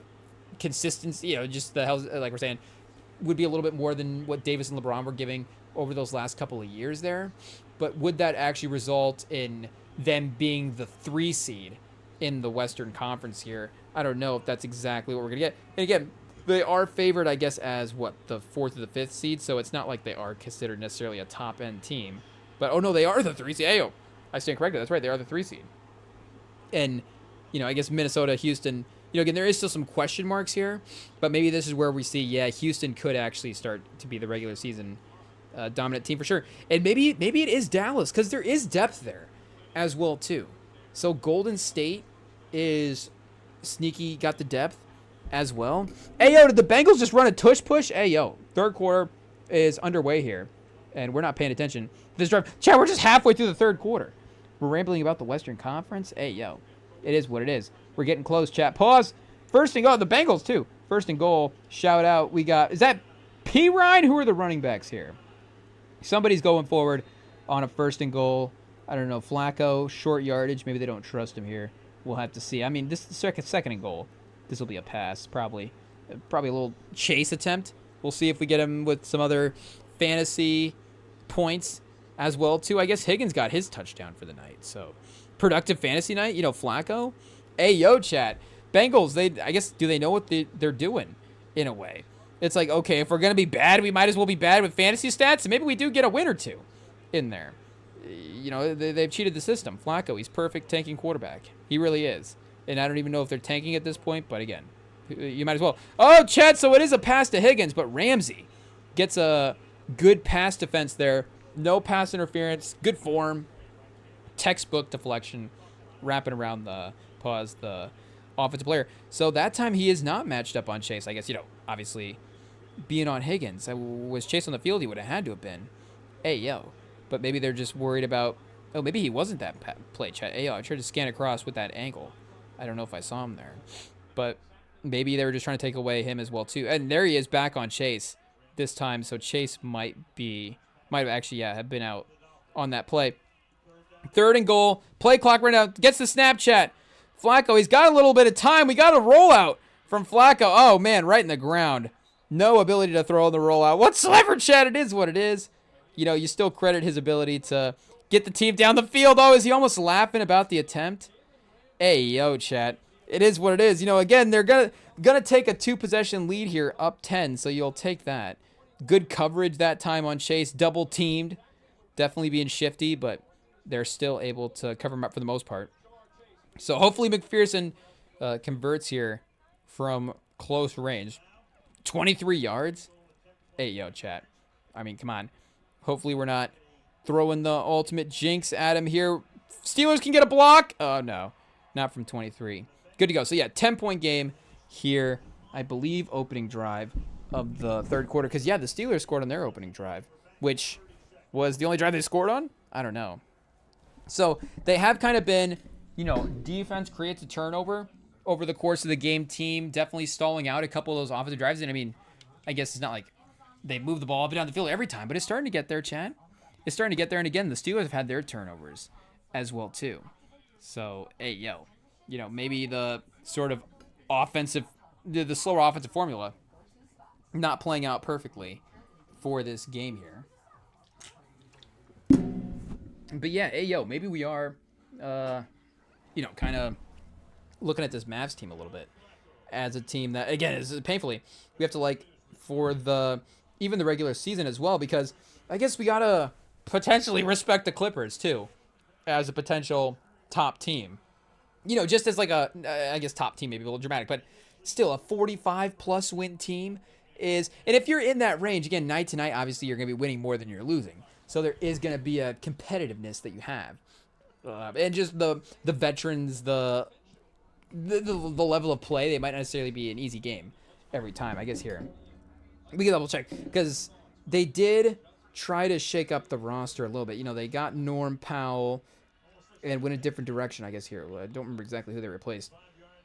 consistency, just the hell, like we're saying, would be a little bit more than what Davis and LeBron were giving over those last couple of years there. But would that actually result in them being the 3 seed in the Western Conference here? I don't know if that's exactly what we're going to get. And again, they are favored, I guess, as the 4th or the 5th seed, so it's not like they are considered necessarily a top-end team. But, oh no, they are the 3 seed. I stand corrected. That's right, they are the 3 seed. And, I guess Minnesota, Houston, again, there is still some question marks here, but maybe this is where we see, Houston could actually start to be the regular season dominant team for sure. And maybe it is Dallas, because there is depth there as well, too. So Golden State is sneaky, got the depth as well. Did the Bengals just run a tush push? Third quarter is underway here, and we're not paying attention to this drive. Chat, we're just halfway through the third quarter. We're rambling about the Western Conference. It is what it is. We're getting close, chat. Pause. First and goal. The Bengals, too. First and goal. Shout out. Is that P. Ryan? Who are the running backs here? Somebody's going forward on a first and goal. I don't know. Flacco, short yardage. Maybe they don't trust him here. We'll have to see. I mean, this is the second and goal. This will be a pass, probably a little chase attempt. We'll see if we get him with some other fantasy points as well, too. I guess Higgins got his touchdown for the night. So, productive fantasy night. Flacco. Chat. Bengals, I guess, do they know what they're doing in a way? It's like, okay, if we're going to be bad, we might as well be bad with fantasy stats, and maybe we do get a win or two in there. They've cheated the system. Flacco, he's perfect tanking quarterback. He really is. And I don't even know if they're tanking at this point, but again, you might as well. Oh, Chad, so it is a pass to Higgins, but Ramsey gets a good pass defense there. No pass interference. Good form. Textbook deflection. Wrapping around the offensive player. So that time he is not matched up on Chase. I guess, obviously being on Higgins. Was Chase on the field, he would have had to have been. But maybe they're just worried about, maybe he wasn't that play, chat. I tried to scan across with that angle. I don't know if I saw him there. But maybe they were just trying to take away him as well, too. And there he is back on Chase this time. So Chase might have actually, have been out on that play. 3rd and goal. Play clock right now. Gets the Snapchat. Flacco, he's got a little bit of time. We got a rollout from Flacco. Oh, man, right in the ground. No ability to throw the rollout whatsoever, Chad. It is what it is. You know, you still credit his ability to get the team down the field. Oh, is he almost laughing about the attempt? Hey, yo, Chad. It is what it is. You know, again, they're gonna take a 2-possession lead here, up 10, so you'll take that. Good coverage that time on Chase. Double teamed. Definitely being shifty, but they're still able to cover him up for the most part. So hopefully McPherson converts here from close range. 23 yards? Hey, yo, chat. I mean, come on. Hopefully we're not throwing the ultimate jinx at him here. Steelers can get a block. Oh, no. Not from 23. Good to go. So, yeah, 10-point game here. I believe opening drive of the 3rd quarter. Because, yeah, the Steelers scored on their opening drive, which was the only drive they scored on? I don't know. So, they have kind of been, you know, defense creates a turnover over the course of the game. Team definitely stalling out a couple of those offensive drives. And, I mean, I guess it's not like they move the ball up and down the field every time, but it's starting to get there, Chad. It's starting to get there. And, again, the Steelers have had their turnovers as well, too. So, hey, yo, you know, maybe the sort of offensive, the slower offensive formula not playing out perfectly for this game here. But, yeah, hey, yo, maybe we are, you know, kind of looking at this Mavs team a little bit as a team that, again, is painfully, we have to, like, for the, even the regular season as well, because I guess we got to potentially respect the Clippers, too, as a potential top team. You know, just as like a, I guess top team, maybe a little dramatic, but still a 45-plus win team is, and if you're in that range, again, night to night, obviously you're going to be winning more than you're losing. So there is going to be a competitiveness that you have. And just the veterans, the level of play, they might not necessarily be an easy game every time. I guess here we can double check because they did try to shake up the roster a little bit. You know, they got Norm Powell and went a different direction, I guess, here. I don't remember exactly who they replaced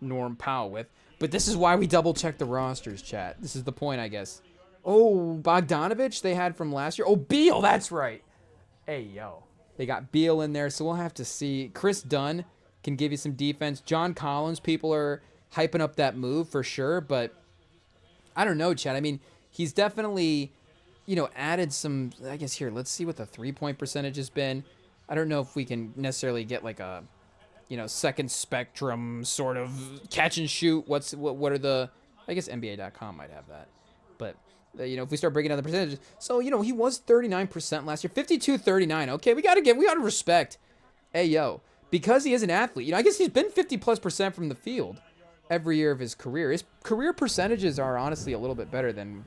Norm Powell with. But this is why we double-check the rosters, chat. This is the point, I guess. Oh, Bogdanovich they had from last year. Oh, Beal, that's right. Hey, yo. They got Beal in there, so we'll have to see. Chris Dunn can give you some defense. John Collins, people are hyping up that move for sure. But I don't know, chat. I mean, he's definitely, you know, added some, I guess, here. Let's see what the three-point percentage has been. I don't know if we can necessarily get like a, you know, second spectrum sort of catch and shoot. What are the, I guess NBA.com might have that. But, you know, if we start breaking down the percentages. So, you know, he was 39% last year, 52-39. Okay, we got to respect. Hey, yo, because he is an athlete, you know, I guess he's been 50+% from the field every year of his career. His career percentages are honestly a little bit better than,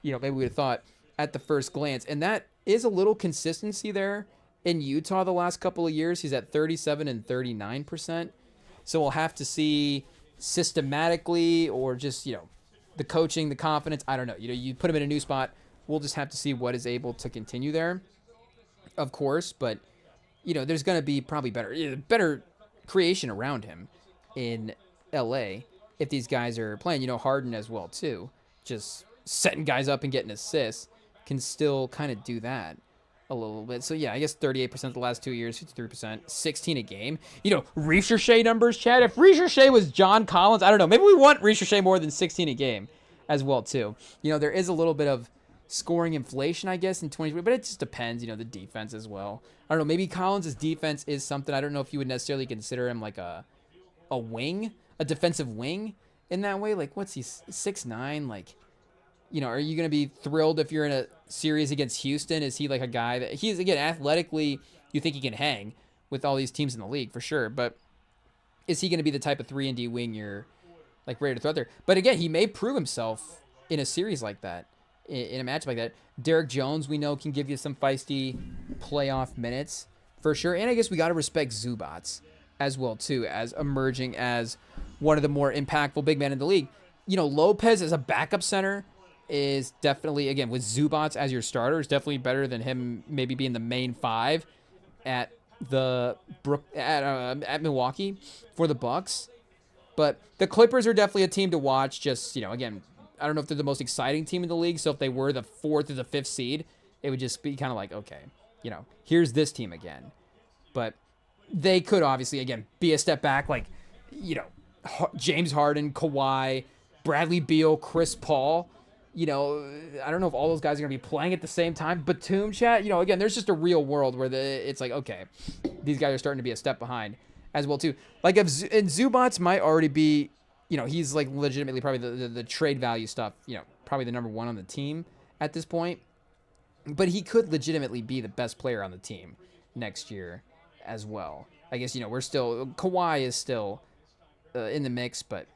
you know, maybe we would have thought at the first glance. And that is a little consistency there. In Utah the last couple of years, he's at 37 and 39%. So we'll have to see systematically or just, you know, the coaching, the confidence. I don't know. You know, you put him in a new spot. We'll just have to see what is able to continue there, of course. But, you know, there's going to be probably better creation around him in L.A. if these guys are playing. You know, Harden as well, too. Just setting guys up and getting assists can still kind of do that a little bit. So, yeah, I guess 38% the last 2 years, 53%, 16 a game. You know, Recherche numbers, Chad. If Recherche was John Collins, I don't know. Maybe we want Recherche more than 16 a game as well, too. You know, there is a little bit of scoring inflation, I guess, in 23, but it just depends, you know, the defense as well. I don't know. Maybe Collins' defense is something. I don't know if you would necessarily consider him like a wing, a defensive wing in that way. Like, what's he, 6'9"? Like, you know, are you going to be thrilled if you're in a series against Houston? Is he like a guy that he's, again, athletically, you think he can hang with all these teams in the league for sure, but is he going to be the type of 3-and-D wing you're like ready to throw out there? But again, he may prove himself in a series like that, in a match like that. Derek Jones, we know, can give you some feisty playoff minutes for sure. And I guess we got to respect Zubats as well, too, as emerging as one of the more impactful big men in the league. You know, Lopez as a backup center is definitely, again, with Zubats as your starter, is definitely better than him maybe being the main five at Milwaukee for the Bucks. But the Clippers are definitely a team to watch. Just, you know, again, I don't know if they're the most exciting team in the league. So if they were the 4th or the 5th seed, it would just be kind of like, okay, you know, here's this team again. But they could obviously, again, be a step back. Like, James Harden, Kawhi, Bradley Beal, Chris Paul. I don't know if all those guys are going to be playing at the same time. Batum, chat, again, there's just a real world where it's like, okay, these guys are starting to be a step behind as well, too. Like, and Zubats might already be, he's, like, legitimately probably the trade value stuff, probably the number one on the team at this point. But he could legitimately be the best player on the team next year as well. I guess, Kawhi is still in the mix, but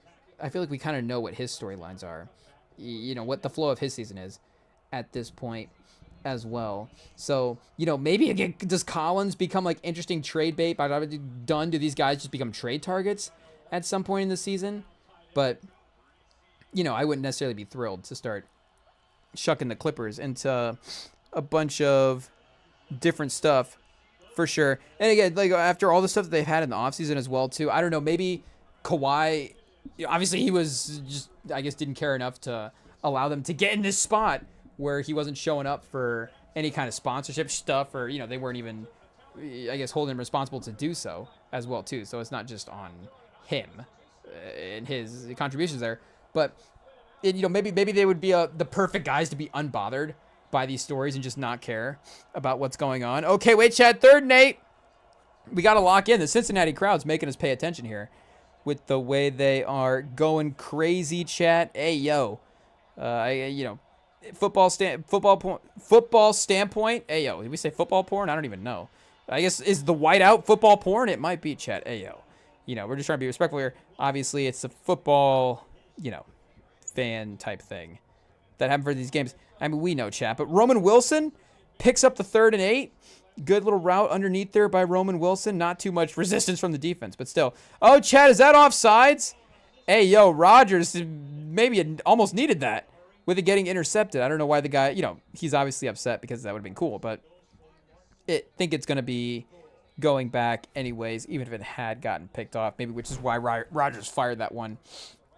I feel like we kind of know what his storylines are. What the flow of his season is at this point as well. So, maybe again, does Collins become like interesting trade bait? By the done, do these guys just become trade targets at some point in the season? But, I wouldn't necessarily be thrilled to start shucking the Clippers into a bunch of different stuff for sure. And again, like after all the stuff that they've had in the offseason as well, too, I don't know, maybe Kawhi, obviously he was just, I guess, didn't care enough to allow them to get in this spot where he wasn't showing up for any kind of sponsorship stuff, or, they weren't even, I guess, holding him responsible to do so as well, too. So it's not just on him and his contributions there, but maybe they would be the perfect guys to be unbothered by these stories and just not care about what's going on. Okay, wait, chat, 3rd and 8. We got to lock in. The Cincinnati crowd's making us pay attention here with the way they are going crazy, chat. Hey, yo. Football standpoint. Hey, yo. Did we say football porn? I don't even know. I guess, is the whiteout football porn? It might be, chat. Hey, yo. We're just trying to be respectful here. Obviously, it's a football, fan type thing that happened for these games. I mean, we know, chat. But Roman Wilson picks up the 3rd and 8. Good little route underneath there by Roman Wilson. Not too much resistance from the defense, but still. Oh, chat, is that offsides? Hey, yo, Rodgers maybe almost needed that with it getting intercepted. I don't know why the guy, he's obviously upset because that would have been cool, but I think it's going to be going back anyways, even if it had gotten picked off, maybe, which is why Rodgers fired that one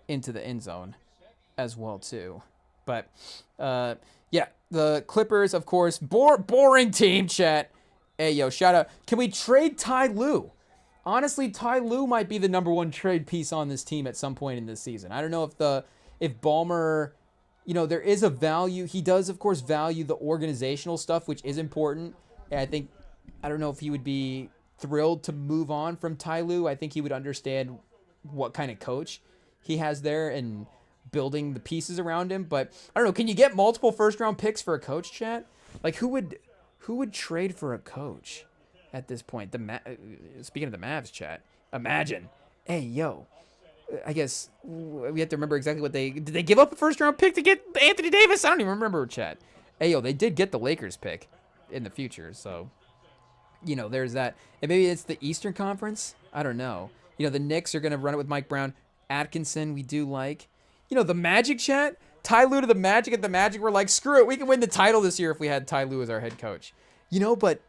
into the end zone as well, too. But, yeah, the Clippers, of course, boring team, chat. Hey, yo, shout out. Can we trade Ty Lue? Honestly, Ty Lue might be the number one trade piece on this team at some point in this season. I don't know if Ballmer, there is a value. He does, of course, value the organizational stuff, which is important. And I don't know if he would be thrilled to move on from Ty Lue. I think he would understand what kind of coach he has there and building the pieces around him. But I don't know. Can you get multiple first-round picks for a coach, chat? Like, who would trade for a coach at this point? Speaking of the Mavs, chat, imagine. Hey, yo, I guess we have to remember exactly did they give up a first-round pick to get Anthony Davis? I don't even remember, chat. Hey, yo, they did get the Lakers pick in the future, so, there's that. And maybe it's the Eastern Conference? I don't know. The Knicks are going to run it with Mike Brown. Atkinson, we do like. The Magic, chat? Ty Lue to the Magic, and the Magic were like, screw it, we can win the title this year if we had Ty Lue as our head coach. But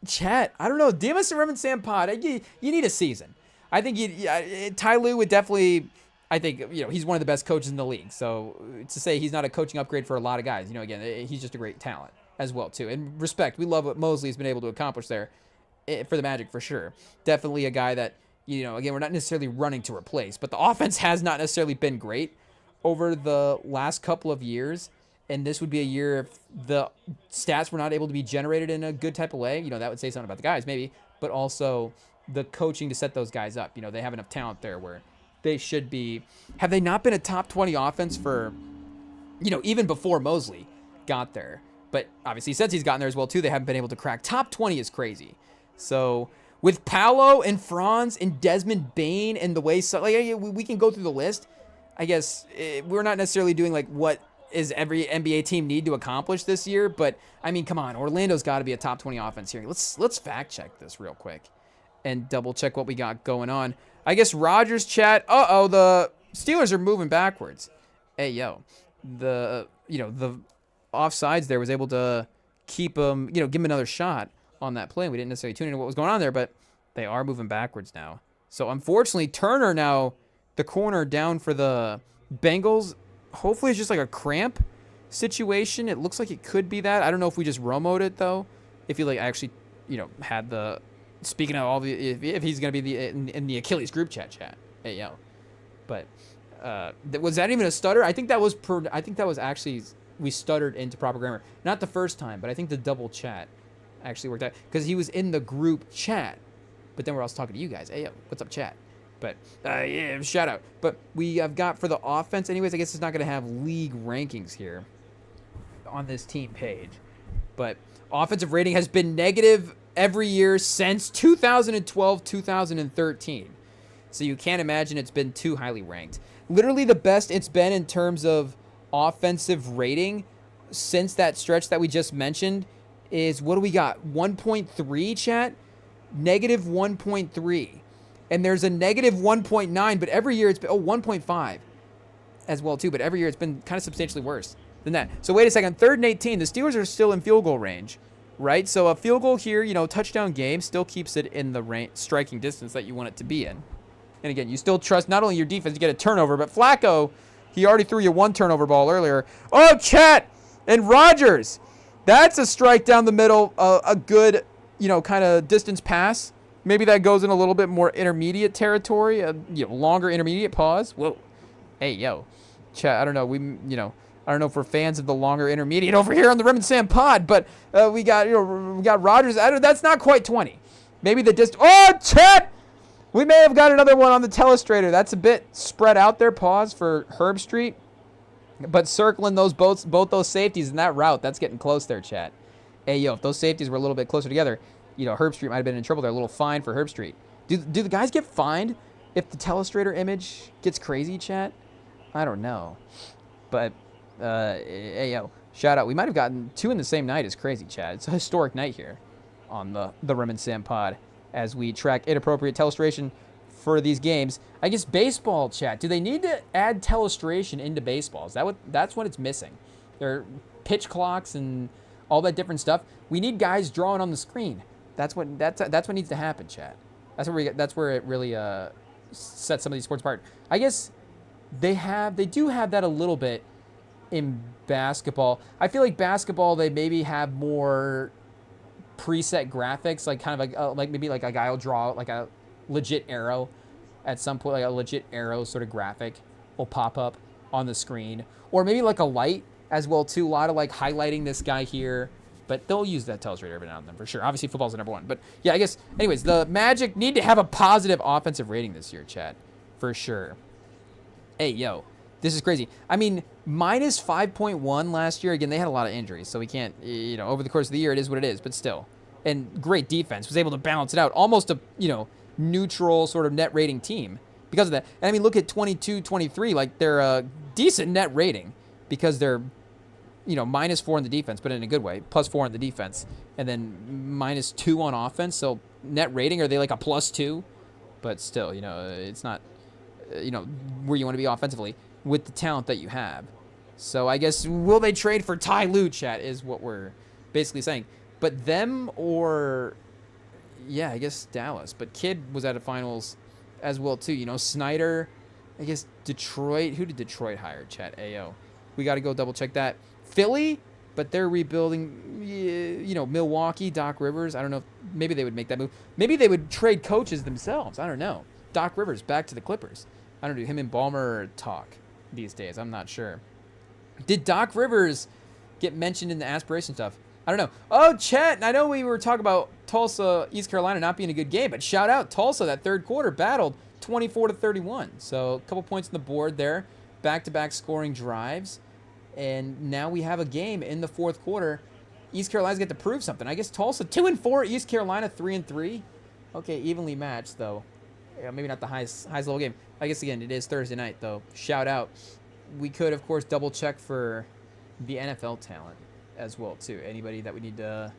chat, I don't know. DMS and Remington Pod, you need a season. I think Ty Lue would definitely, I think, he's one of the best coaches in the league. So to say he's not a coaching upgrade for a lot of guys, again, he's just a great talent as well, too. And respect, we love what Mosley's been able to accomplish there for the Magic for sure. Definitely a guy that, again, we're not necessarily running to replace, but the offense has not necessarily been great over the last couple of years. And this would be a year if the stats were not able to be generated in a good type of way. That would say something about the guys, maybe, but also the coaching to set those guys up. They have enough talent there where they should be. Have they not been a top 20 offense for, even before Mosley got there? But obviously, since he's gotten there as well, too, they haven't been able to crack. Top 20 is crazy. So with Paolo and Franz and Desmond Bane and the way, we can go through the list. I guess we're not necessarily doing like what is every NBA team need to accomplish this year, but I mean, come on, Orlando's got to be a top 20 offense here. Let's fact check this real quick and double check what we got going on. I guess Rodgers, chat. The Steelers are moving backwards. Hey, yo, the offsides there was able to keep them, give them another shot on that play. We didn't necessarily tune into what was going on there, but they are moving backwards now. So unfortunately, Turner now the corner down for the Bengals. Hopefully it's just like a cramp situation. It looks like it could be that. I don't know if we just Romo'd it, though. If you actually, had the speaking of all the, if he's gonna be in the Achilles group chat, hey yo, but was that even a stutter? I think that was actually we stuttered into proper grammar. Not the first time, but I think the double chat actually worked out because he was in the group chat, but then we're also talking to you guys. Hey yo, what's up, chat? But yeah, shout out. But we have got for the offense, anyways. I guess it's not gonna have league rankings here on this team page, but offensive rating has been negative every year since 2012, 2013. So you can't imagine it's been too highly ranked. Literally the best it's been in terms of offensive rating since that stretch that we just mentioned is, what do we got? 1.3, chat? Negative 1.3. And there's a negative 1.9, but every year it's been, 1.5 as well too, but every year it's been kind of substantially worse than that. So wait a second, 3rd and 18, the Steelers are still in field goal range, right? So a field goal here, touchdown game still keeps it in the striking distance that you want it to be in. And again, you still trust not only your defense to get a turnover, but Flacco, he already threw you 1 turnover ball earlier. Oh, chat! And Rodgers, that's a strike down the middle, a good, kind of distance pass. Maybe that goes in a little bit more intermediate territory, longer intermediate pause. Whoa. Hey, yo. Chat, I don't know. I don't know if we're fans of the longer intermediate over here on the REMINGTOM pod, but we got Rodgers. That's not quite 20. Maybe the distance. Oh, chat! We may have got another one on the telestrator. That's a bit spread out there. Pause for Herb Street. But circling both those safeties in that route, that's getting close there, chat. Hey, yo, if those safeties were a little bit closer together, Herb Street might have been in trouble there. A little fine for Herb Street. Do the guys get fined if the telestrator image gets crazy, chat? I don't know. But, hey, yo, shout out. We might have gotten 2 in the same night. It's crazy, chat. It's a historic night here on the REMINGTOM pod as we track inappropriate telestration for these games. I guess baseball, chat. Do they need to add telestration into baseball? That's what it's missing. There are pitch clocks and all that different stuff. We need guys drawing on the screen. That's what needs to happen, chat. That's where it really sets some of these sports apart. I guess they do have that a little bit in basketball. I feel like basketball, they maybe have more preset graphics, like kind of like maybe like a guy will draw like a legit arrow at some point, like a legit arrow sort of graphic will pop up on the screen, or maybe like a light as well too. A lot of like highlighting this guy here, but they'll use that telestrator every now and then for sure. Obviously football's the number one, but yeah, I guess anyways, the Magic need to have a positive offensive rating this year, chat, for sure. Hey, yo, this is crazy. I mean, minus 5.1 last year. Again, they had a lot of injuries, so we can't, over the course of the year, it is what it is, but still. And great defense, was able to balance it out. Almost a, neutral sort of net rating team because of that. And I mean, look at 22-23, like they're a decent net rating because they're, minus 4 in the defense, but in a good way, plus 4 in the defense, and then minus 2 on offense. So net rating, are they like a plus 2? But still, it's not, where you want to be offensively with the talent that you have. So I guess, will they trade for Ty Lue, chat, is what we're basically saying. But them or, yeah, I guess Dallas. But Kidd was at a finals as well, too. Snyder, I guess Detroit. Who did Detroit hire, chat? AO. We got to go double check that. Philly, but they're rebuilding, Milwaukee, Doc Rivers. I don't know if maybe they would make that move. Maybe they would trade coaches themselves. I don't know. Doc Rivers back to the Clippers. I don't know. Him and Ballmer talk these days. I'm not sure. Did Doc Rivers get mentioned in the aspiration stuff? I don't know. Oh, chat. I know we were talking about Tulsa, East Carolina not being a good game, but shout out Tulsa. That third quarter battled 24-31. So a couple points on the board there. Back-to-back scoring drives. And now we have a game in the fourth quarter. East Carolina's got to prove something. I guess Tulsa 2-4, East Carolina 3-3. Okay, evenly matched though. Yeah, maybe not the highest level game. I guess again it is Thursday night though. Shout out. We could of course double check for the NFL talent as well too. Anybody that we need to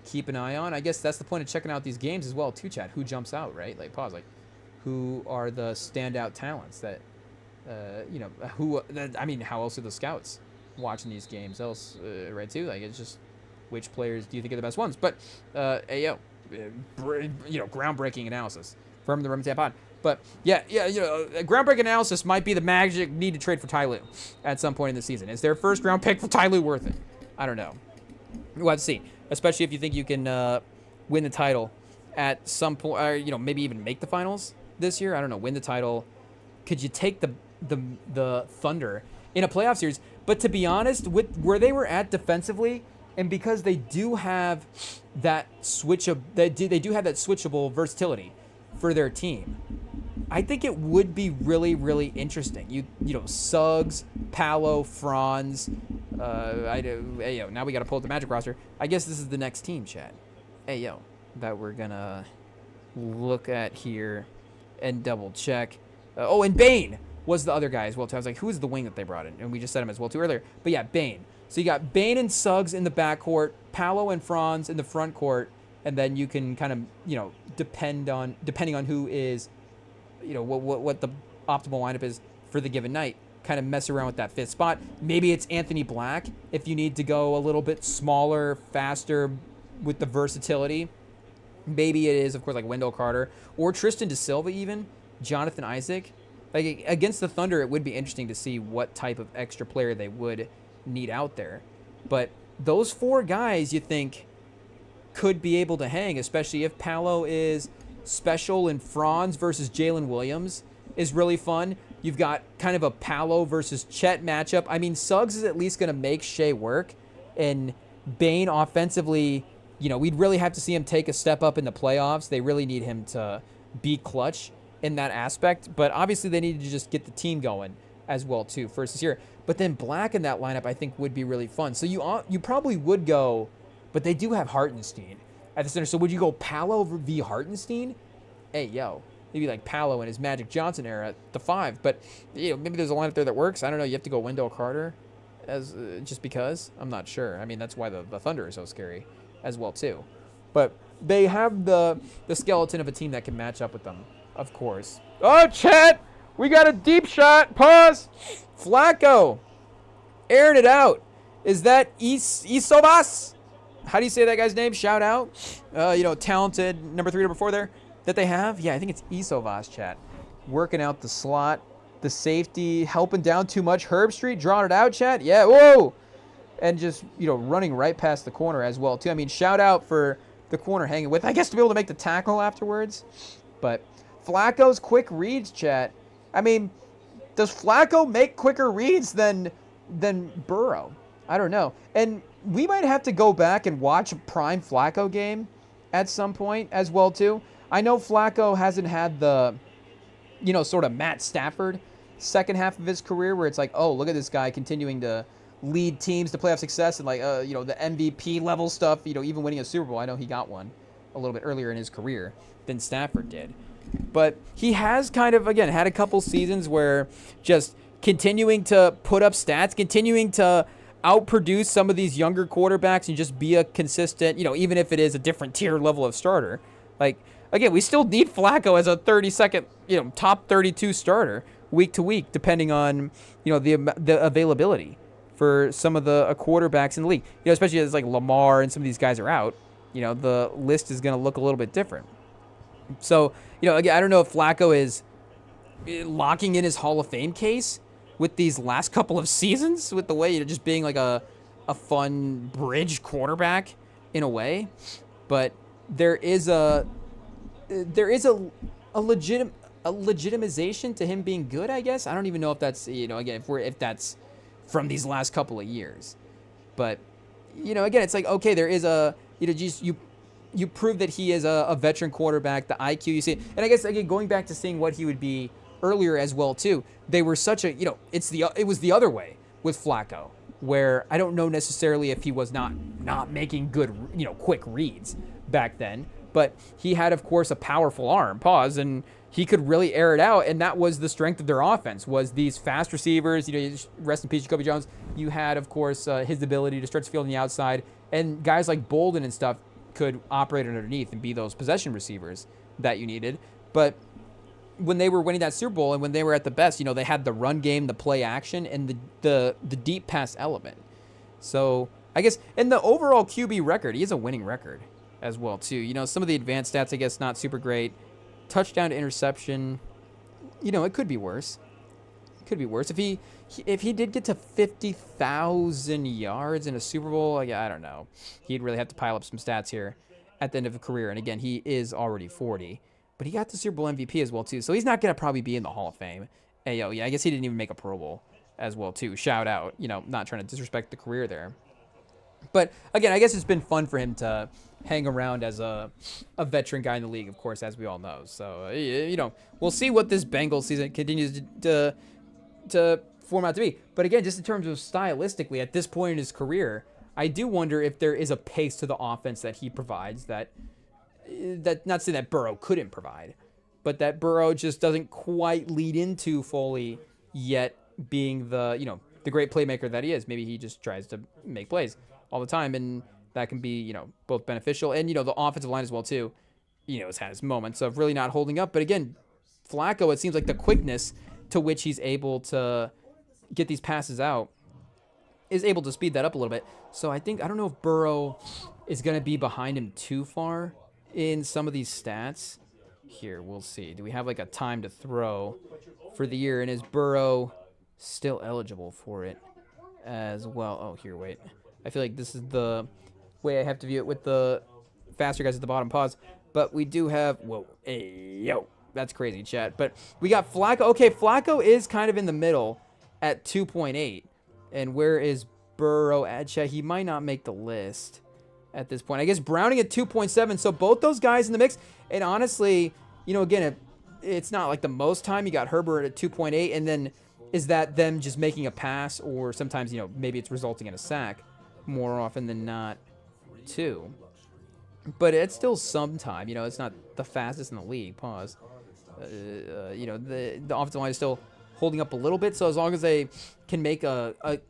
keep an eye on. I guess that's the point of checking out these games as well too, chat. Who jumps out, right? Like pause. Like who are the standout talents that how else are the scouts watching these games else, right too? Like it's just which players do you think are the best ones? But groundbreaking analysis from the REMINGTOM pod. But groundbreaking analysis might be the Magic need to trade for Ty Lue at some point in the season. Is their first round pick for Ty Lue worth it? I don't know. We'll have to see, especially if you think you can win the title at some point, or, you know, maybe even make the finals this year. I don't know, win the title. Could you take the Thunder in a playoff series? But to be honest, with where they were at defensively, and because they do have that they do have that switchable versatility for their team, I think it would be really, really interesting. You know, Suggs, Paolo, Franz. Hey, yo, now we got to pull up the Magic roster. I guess this is the next team, Chad. Hey, yo, that we're gonna look at here and double check. Oh, and Bane was the other guy as well too. I was like, who's the wing that they brought in? And we just said him as well too earlier. But yeah, Bane. So you got Bane and Suggs in the backcourt, Paolo and Franz in the front court, and then you can kind of, you know, depending on who is, you know, what the optimal lineup is for the given night, kind of mess around with that fifth spot. Maybe it's Anthony Black if you need to go a little bit smaller, faster with the versatility. Maybe it is, of course, like Wendell Carter or Tristan Da Silva, even Jonathan Isaac. Like against the Thunder, it would be interesting to see what type of extra player they would need out there. But those four guys, you think, could be able to hang, especially if Paolo is special and Franz versus Jalen Williams is really fun. You've got kind of a Paolo versus Chet matchup. I mean, Suggs is at least going to make Shea work, and Bane offensively, you know, we'd really have to see him take a step up in the playoffs. They really need him to be clutch in that aspect, but obviously they needed to just get the team going as well too first this year. But then Black in that lineup I think would be really fun. So you probably would go, but they do have Hartenstein at the center. So would you go Paolo v. Hartenstein? Hey, yo, maybe like Paolo in his Magic Johnson era at the 5. But you know, maybe there's a lineup there that works. I don't know. You have to go Wendell Carter as just because. I'm not sure. I mean, that's why the Thunder is so scary as well too. But they have the skeleton of a team that can match up with them, of course. Oh, Chet! We got a deep shot. Pause. Flacco airing it out. Is that Isovas? How do you say that guy's name? Shout out. You know, talented number 3, number 4 there that they have. Yeah, I think it's Isovas, chat. Working out the slot, the safety, helping down too much. Herb Street drawing it out, chat. Yeah, whoa. And just, you know, running right past the corner as well, too. I mean, shout out for the corner hanging with, I guess, to be able to make the tackle afterwards. But Flacco's quick reads, chat. I mean, does Flacco make quicker reads than Burrow? I don't know. And we might have to go back and watch a prime Flacco game at some point as well, too. I know Flacco hasn't had the, you know, sort of Matt Stafford second half of his career where it's like, oh, look at this guy continuing to lead teams to playoff success and, like, you know, the MVP level stuff, you know, even winning a Super Bowl. I know he got one a little bit earlier in his career than Stafford did. But he has kind of, again, had a couple seasons where just continuing to put up stats, continuing to outproduce some of these younger quarterbacks and just be a consistent, you know, even if it is a different tier level of starter. Like, again, we still need Flacco as a 32nd, you know, top 32 starter week to week, depending on, you know, the availability for some of the quarterbacks in the league. You know, especially as like Lamar and some of these guys are out, you know, the list is going to look a little bit different. So, you know, again, I don't know if Flacco is locking in his Hall of Fame case with these last couple of seasons, with the way, you know, just being like a fun bridge quarterback in a way. But there is a legitimization to him being good, I guess. I don't even know if that's, you know, again, if that's from these last couple of years. But, you know, again, it's like, okay, there is a, you know, just you prove that he is a veteran quarterback, the IQ you see. And I guess, again, going back to seeing what he would be earlier as well, too, they were such a, you know, it was the other way with Flacco, where I don't know necessarily if he was not making good, you know, quick reads back then, but he had, of course, a powerful arm, and he could really air it out, and that was the strength of their offense, was these fast receivers. You know, rest in peace, Jacoby Jones. You had, of course, his ability to stretch the field on the outside, and guys like Bolden and stuff could operate underneath and be those possession receivers that you needed. But when they were winning that Super Bowl and when they were at the best, you know, they had the run game, the play action, and the deep pass element. So I guess, and the overall QB record, he has a winning record as well, too. You know, some of the advanced stats, I guess, not super great. Touchdown to interception, you know, it could be worse. It could be worse. If he did get to 50,000 yards in a Super Bowl, like, I don't know. He'd really have to pile up some stats here at the end of a career. And again, he is already 40. But he got the Super Bowl MVP as well, too. So he's not going to probably be in the Hall of Fame. Hey, yo, yeah, I guess he didn't even make a Pro Bowl as well, too. Shout out. Not trying to disrespect the career there. But, again, I guess it's been fun for him to hang around as a veteran guy in the league, of course, as we all know. So, we'll see what this Bengals season continues to form out to be. But, again, just in terms of stylistically, at this point in his career, I do wonder if there is a pace to the offense that he provides that not saying that Burrow couldn't provide, but that Burrow just doesn't quite lead into fully yet being the great playmaker that he is. Maybe he just tries to make plays all the time, and that can be, both beneficial. And, the offensive line as well, too, has had his moments of really not holding up. But again, Flacco, it seems like the quickness to which he's able to get these passes out is able to speed that up a little bit. So I don't know if Burrow is going to be behind him too far in some of these stats. Here, we'll see. Do we have like a time to throw for the year? And is Burrow still eligible for it as well? Oh, here, wait. I feel like this is the way I have to view it with the faster guys at the bottom. Pause. But we do have... Whoa. Hey, yo. That's crazy, chat. But we got Flacco. Okay, Flacco is kind of in the middle at 2.8. And where is Burrow at, chat? He might not make the list at this point. I guess Browning at 2.7. So both those guys in the mix. And honestly, again, it's not like the most time. You got Herbert at 2.8. And then is that them just making a pass? Or sometimes, maybe it's resulting in a sack more often than not, too. But it's still some time. It's not the fastest in the league. Pause. The offensive line is still holding up a little bit. So as long as they can make if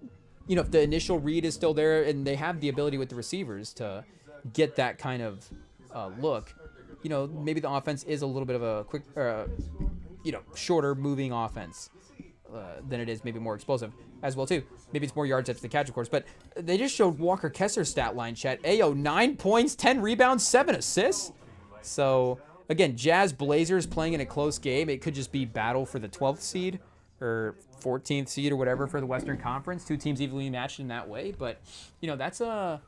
the initial read is still there and they have the ability with the receivers to get that kind of look, maybe the offense is a little bit of a quick, shorter moving offense than it is maybe more explosive as well, too. Maybe it's more yards after the catch, of course. But they just showed Walker Kessler's stat line, chat. Ayo, 9 points, 10 rebounds, 7 assists. So, again, Jazz Blazers playing in a close game. It could just be battle for the 12th seed or 14th seed or whatever for the Western Conference. Two teams evenly matched in that way. But, that's a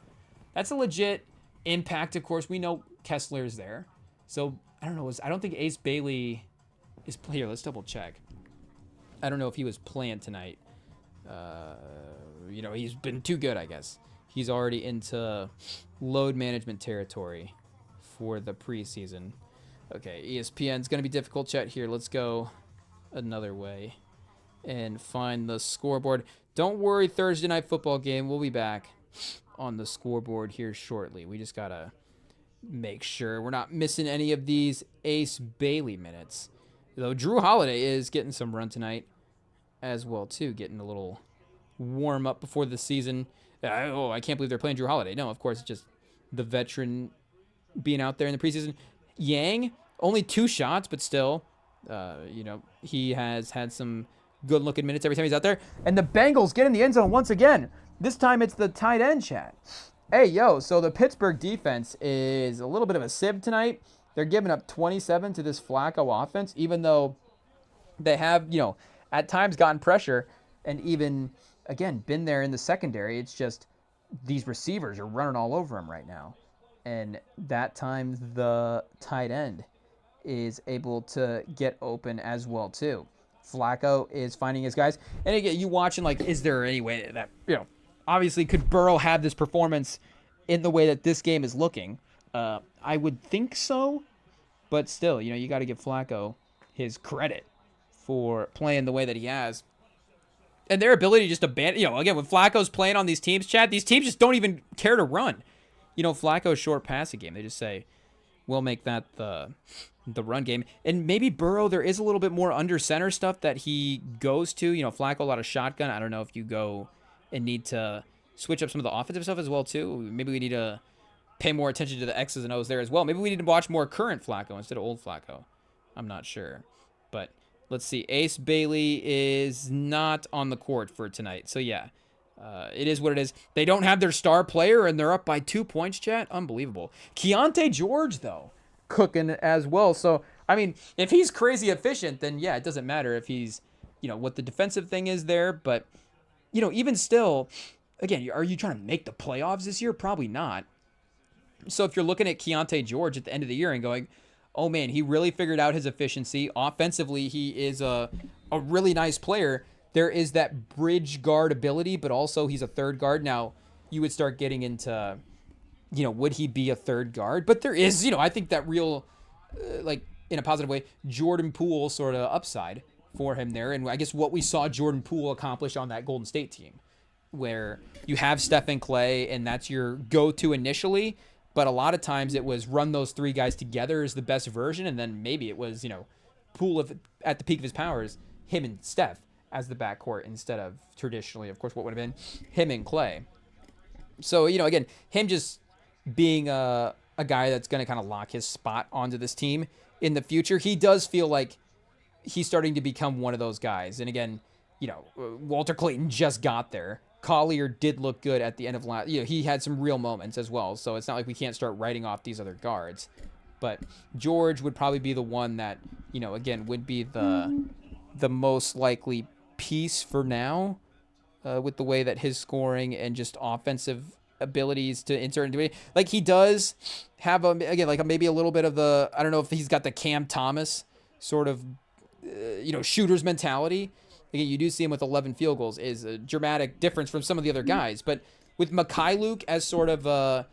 legit impact, of course. We know Kessler's there. So, I don't know. I don't think Ace Bailey is here. Let's double check. I don't know if he was playing tonight. He's been too good, I guess. He's already into load management territory for the preseason. Okay, ESPN's going to be difficult, chat. Here, let's go another way and find the scoreboard. Don't worry, Thursday night football game. We'll be back on the scoreboard here shortly. We just got to make sure we're not missing any of these Ace Bailey minutes. Though Drew Holiday is getting some run tonight as well, too. Getting a little warm up before the season. I can't believe they're playing Drew Holiday. No, of course, it's just the veteran being out there in the preseason. Yang, only 2 shots, but still, he has had some good-looking minutes every time he's out there. And the Bengals get in the end zone once again. This time it's the tight end, chat. Hey, yo, so the Pittsburgh defense is a little bit of a sieve tonight. They're giving up 27 to this Flacco offense, even though they have, at times gotten pressure and even, again, been there in the secondary. It's just these receivers are running all over him right now. And that time the tight end is able to get open as well, too. Flacco is finding his guys. And again, you watching, is there any way that, obviously could Burrow have this performance in the way that this game is looking? I would think so, but still, you got to give Flacco his credit for playing the way that he has. And their ability just to again, when Flacco's playing on these teams, Chad, these teams just don't even care to run. Flacco's short passing game, they just say, we'll make that the run game. And maybe Burrow, there is a little bit more under center stuff that he goes to. Flacco, a lot of shotgun. I don't know if you go and need to switch up some of the offensive stuff as well, too. Maybe we need to pay more attention to the X's and O's there as well. Maybe we need to watch more current Flacco instead of old Flacco. I'm not sure. But let's see. Ace Bailey is not on the court for tonight. So, yeah, it is what it is. They don't have their star player, and they're up by 2 points, chat. Unbelievable. Keontae George, though, cooking as well. So, I mean, if he's crazy efficient, then, yeah, it doesn't matter if he's, what the defensive thing is there. But, even still, again, are you trying to make the playoffs this year? Probably not. So if you're looking at Keontae George at the end of the year and going, oh man, he really figured out his efficiency. Offensively, he is a really nice player. There is that bridge guard ability, but also he's a third guard. Now, you would start getting into, would he be a third guard? But there is, I think that real, like, in a positive way, Jordan Poole sort of upside for him there. And I guess what we saw Jordan Poole accomplish on that Golden State team, where you have Steph and Clay, and that's your go-to initially. But a lot of times it was run those three guys together as the best version, and then maybe it was, Poole at the peak of his powers, him and Steph as the backcourt instead of traditionally, of course, what would have been him and Clay. So, again, him just being a guy that's going to kind of lock his spot onto this team in the future, he does feel like he's starting to become one of those guys. And again, Walter Clayton just got there. Collier did look good at the end of last. He had some real moments as well. So it's not like we can't start writing off these other guards. But George would probably be the one that, again, would be the most likely piece for now, with the way that his scoring and just offensive abilities to insert into it. Like, he does have maybe a little bit of the, I don't know if he's got the Cam Thomas sort of, shooter's mentality. Again, you do see him with 11 field goals is a dramatic difference from some of the other guys. But with Mikhailuk as sort of a,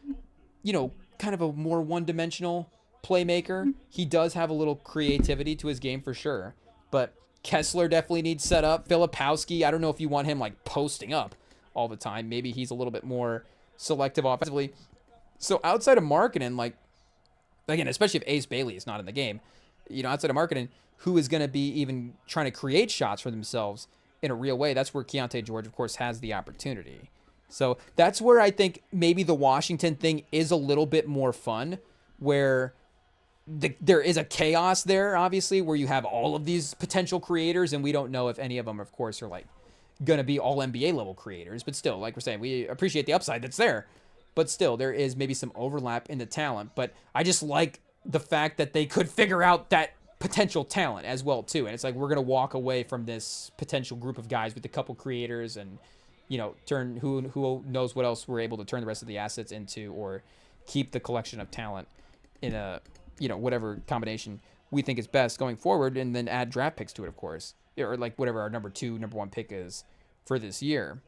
kind of a more one-dimensional playmaker, he does have a little creativity to his game for sure. But Kessler definitely needs set up. Filipowski, I don't know if you want him like posting up all the time. Maybe he's a little bit more selective offensively. So outside of Markkanen, like, again, especially if Ace Bailey is not in the game, outside of Markkanen, who is going to be even trying to create shots for themselves in a real way? That's where Keontae George, of course, has the opportunity. So that's where I think maybe the Washington thing is a little bit more fun, where there is a chaos there, obviously, where you have all of these potential creators, and we don't know if any of them, of course, are like going to be all NBA level creators. But still, like we're saying, we appreciate the upside that's there. But still, there is maybe some overlap in the talent. But I just like the fact that they could figure out that potential talent as well too, and it's like we're gonna walk away from this potential group of guys with a couple creators, and turn who knows what else we're able to turn the rest of the assets into, or keep the collection of talent in a whatever combination we think is best going forward, and then add draft picks to it, of course, or like whatever our number 1 pick is for this year.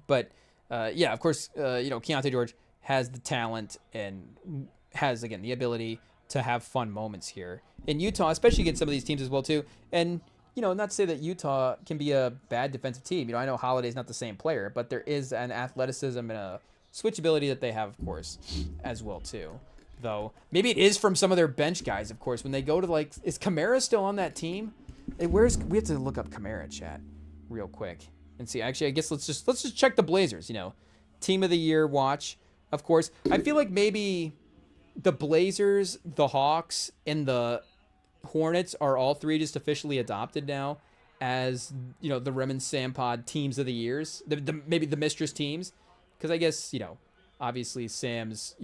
But of course, Keontae George has the talent and has, again, the ability to have fun moments here in Utah, especially against some of these teams as well too. And not to say that Utah can be a bad defensive team. I know Holiday's not the same player, but there is an athleticism and a switchability that they have, of course, as well too. Though maybe it is from some of their bench guys, of course, when they go to, like, is Kamara still on that team? We have to look up Kamara, chat, real quick and see. Actually, I guess let's just check the Blazers. Team of the year watch, of course. I feel like maybe the Blazers, the Hawks, and the Hornets are all three just officially adopted now as, the Rem and Sam Pod teams of the years, maybe the mistress teams. Because I guess, obviously Sam's,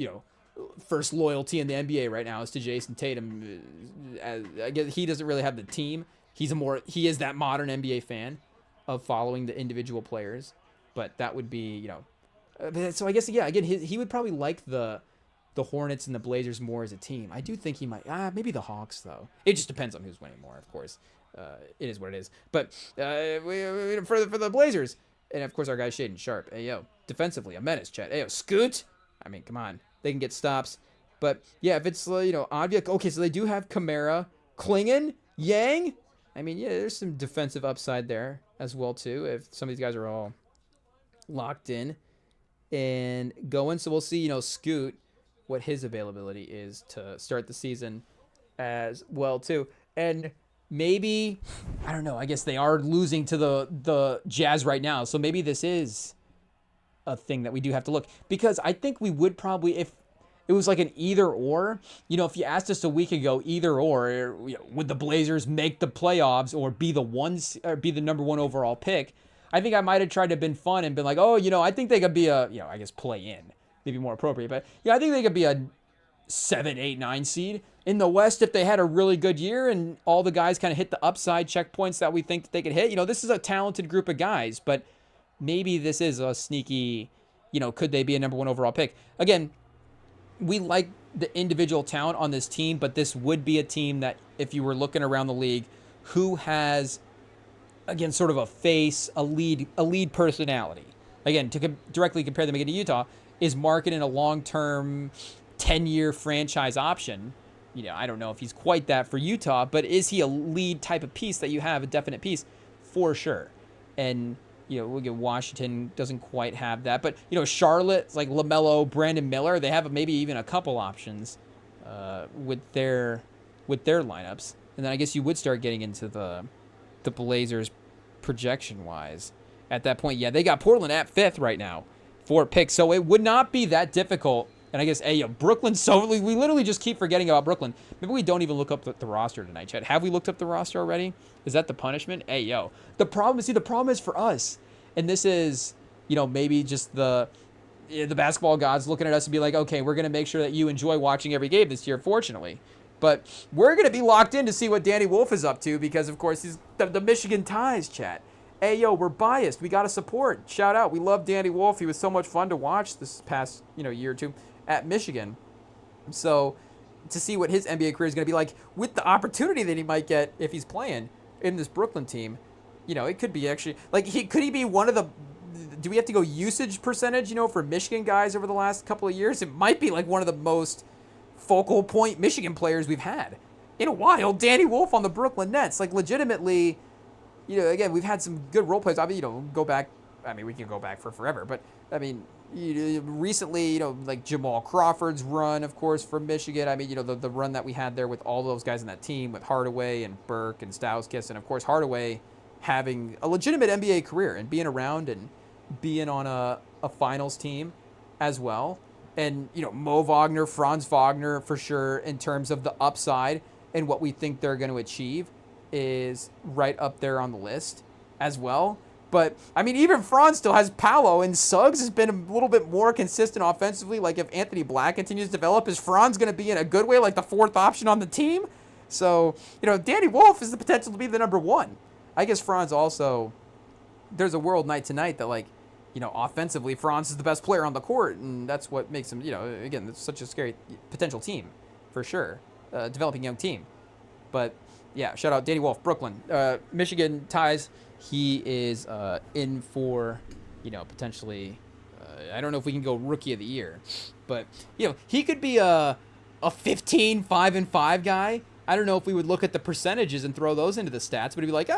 first loyalty in the NBA right now is to Jason Tatum. I guess he doesn't really have the team. He is that modern NBA fan of following the individual players. But that would be, so I guess, again, he would probably like the Hornets and the Blazers more as a team. I do think he might. Maybe the Hawks, though. It just depends on who's winning more, of course. It is what it is. But for the Blazers, and of course our guy Shaden Sharp. Hey, yo, defensively, a menace, chat. Hey, yo, Scoot. I mean, come on. They can get stops. But, yeah, if it's, obvious. Okay, so they do have Kamara, Klingon, Yang. I mean, yeah, there's some defensive upside there as well, too, if some of these guys are all locked in and going. So we'll see, Scoot, what his availability is to start the season as well too. And maybe, I don't know, I guess they are losing to the Jazz right now, so maybe this is a thing that we do have to look, because I think we would probably, if it was like an either or, if you asked us a week ago, either or, would the Blazers make the playoffs or be the number 1 overall pick, I think I might have tried to have been fun and been like, oh, I think they could be a, I guess play in, maybe more appropriate. But yeah, I think they could be a 7, 8, 9 seed in the West if they had a really good year and all the guys kind of hit the upside checkpoints that we think that they could hit. This is a talented group of guys, but maybe this is a sneaky, could they be a number 1 overall pick? Again, we like the individual talent on this team, but this would be a team that if you were looking around the league, who has, again, sort of a face, a lead personality. Again, to directly compare them again to Utah, is marketing a long-term 10-year franchise option. I don't know if he's quite that for Utah, but is he a lead type of piece that you have, a definite piece? For sure. And, we'll get Washington doesn't quite have that. But, Charlotte, like LaMelo, Brandon Miller, they have maybe even a couple options with their lineups. And then I guess you would start getting into the Blazers projection-wise. At that point, yeah, they got Portland at 5th right now, 4 picks. So it would not be that difficult. And I guess, Brooklyn, so we literally just keep forgetting about Brooklyn. Maybe we don't even look up the roster tonight, Chad. Have we looked up the roster already? Is that the punishment? The problem is for us, and this is, maybe just the basketball gods looking at us and be like, okay, we're going to make sure that you enjoy watching every game this year, fortunately. But we're going to be locked in to see what Danny Wolf is up to because, of course, he's the Michigan ties, chat. We're biased. We got to support. Shout out. We love Danny Wolf. He was so much fun to watch this past, year or two at Michigan. So to see what his NBA career is going to be like with the opportunity that he might get if he's playing in this Brooklyn team, it could be actually like could he be one of the, do we have to go usage percentage, for Michigan guys over the last couple of years? It might be like one of the most focal point Michigan players we've had in a while. Danny Wolf on the Brooklyn Nets, like legitimately, again, we've had some good role plays. I mean, go back. I mean, we can go back for forever, but I mean, recently, like Jamal Crawford's run, of course, for Michigan. I mean, the run that we had there with all those guys in that team with Hardaway and Burke and Stauskas, and of course Hardaway having a legitimate NBA career and being around and being on a finals team as well. And, Mo Wagner, Franz Wagner, for sure, in terms of the upside and what we think they're going to achieve is right up there on the list as well. But, I mean, even Franz still has Paolo, and Suggs has been a little bit more consistent offensively. Like, if Anthony Black continues to develop, is Franz going to be in a good way, like the 4th option on the team? So, Danny Wolf has the potential to be the number 1. I guess Franz also, there's a world night tonight that, like, offensively, Franz is the best player on the court, and that's what makes him, again, it's such a scary potential team, for sure, developing young team. But, yeah, shout out Danny Wolf, Brooklyn. Michigan ties. He is in for, potentially, I don't know if we can go rookie of the year, but, he could be a 15, 5-5 guy. I don't know if we would look at the percentages and throw those into the stats, but he'd be like,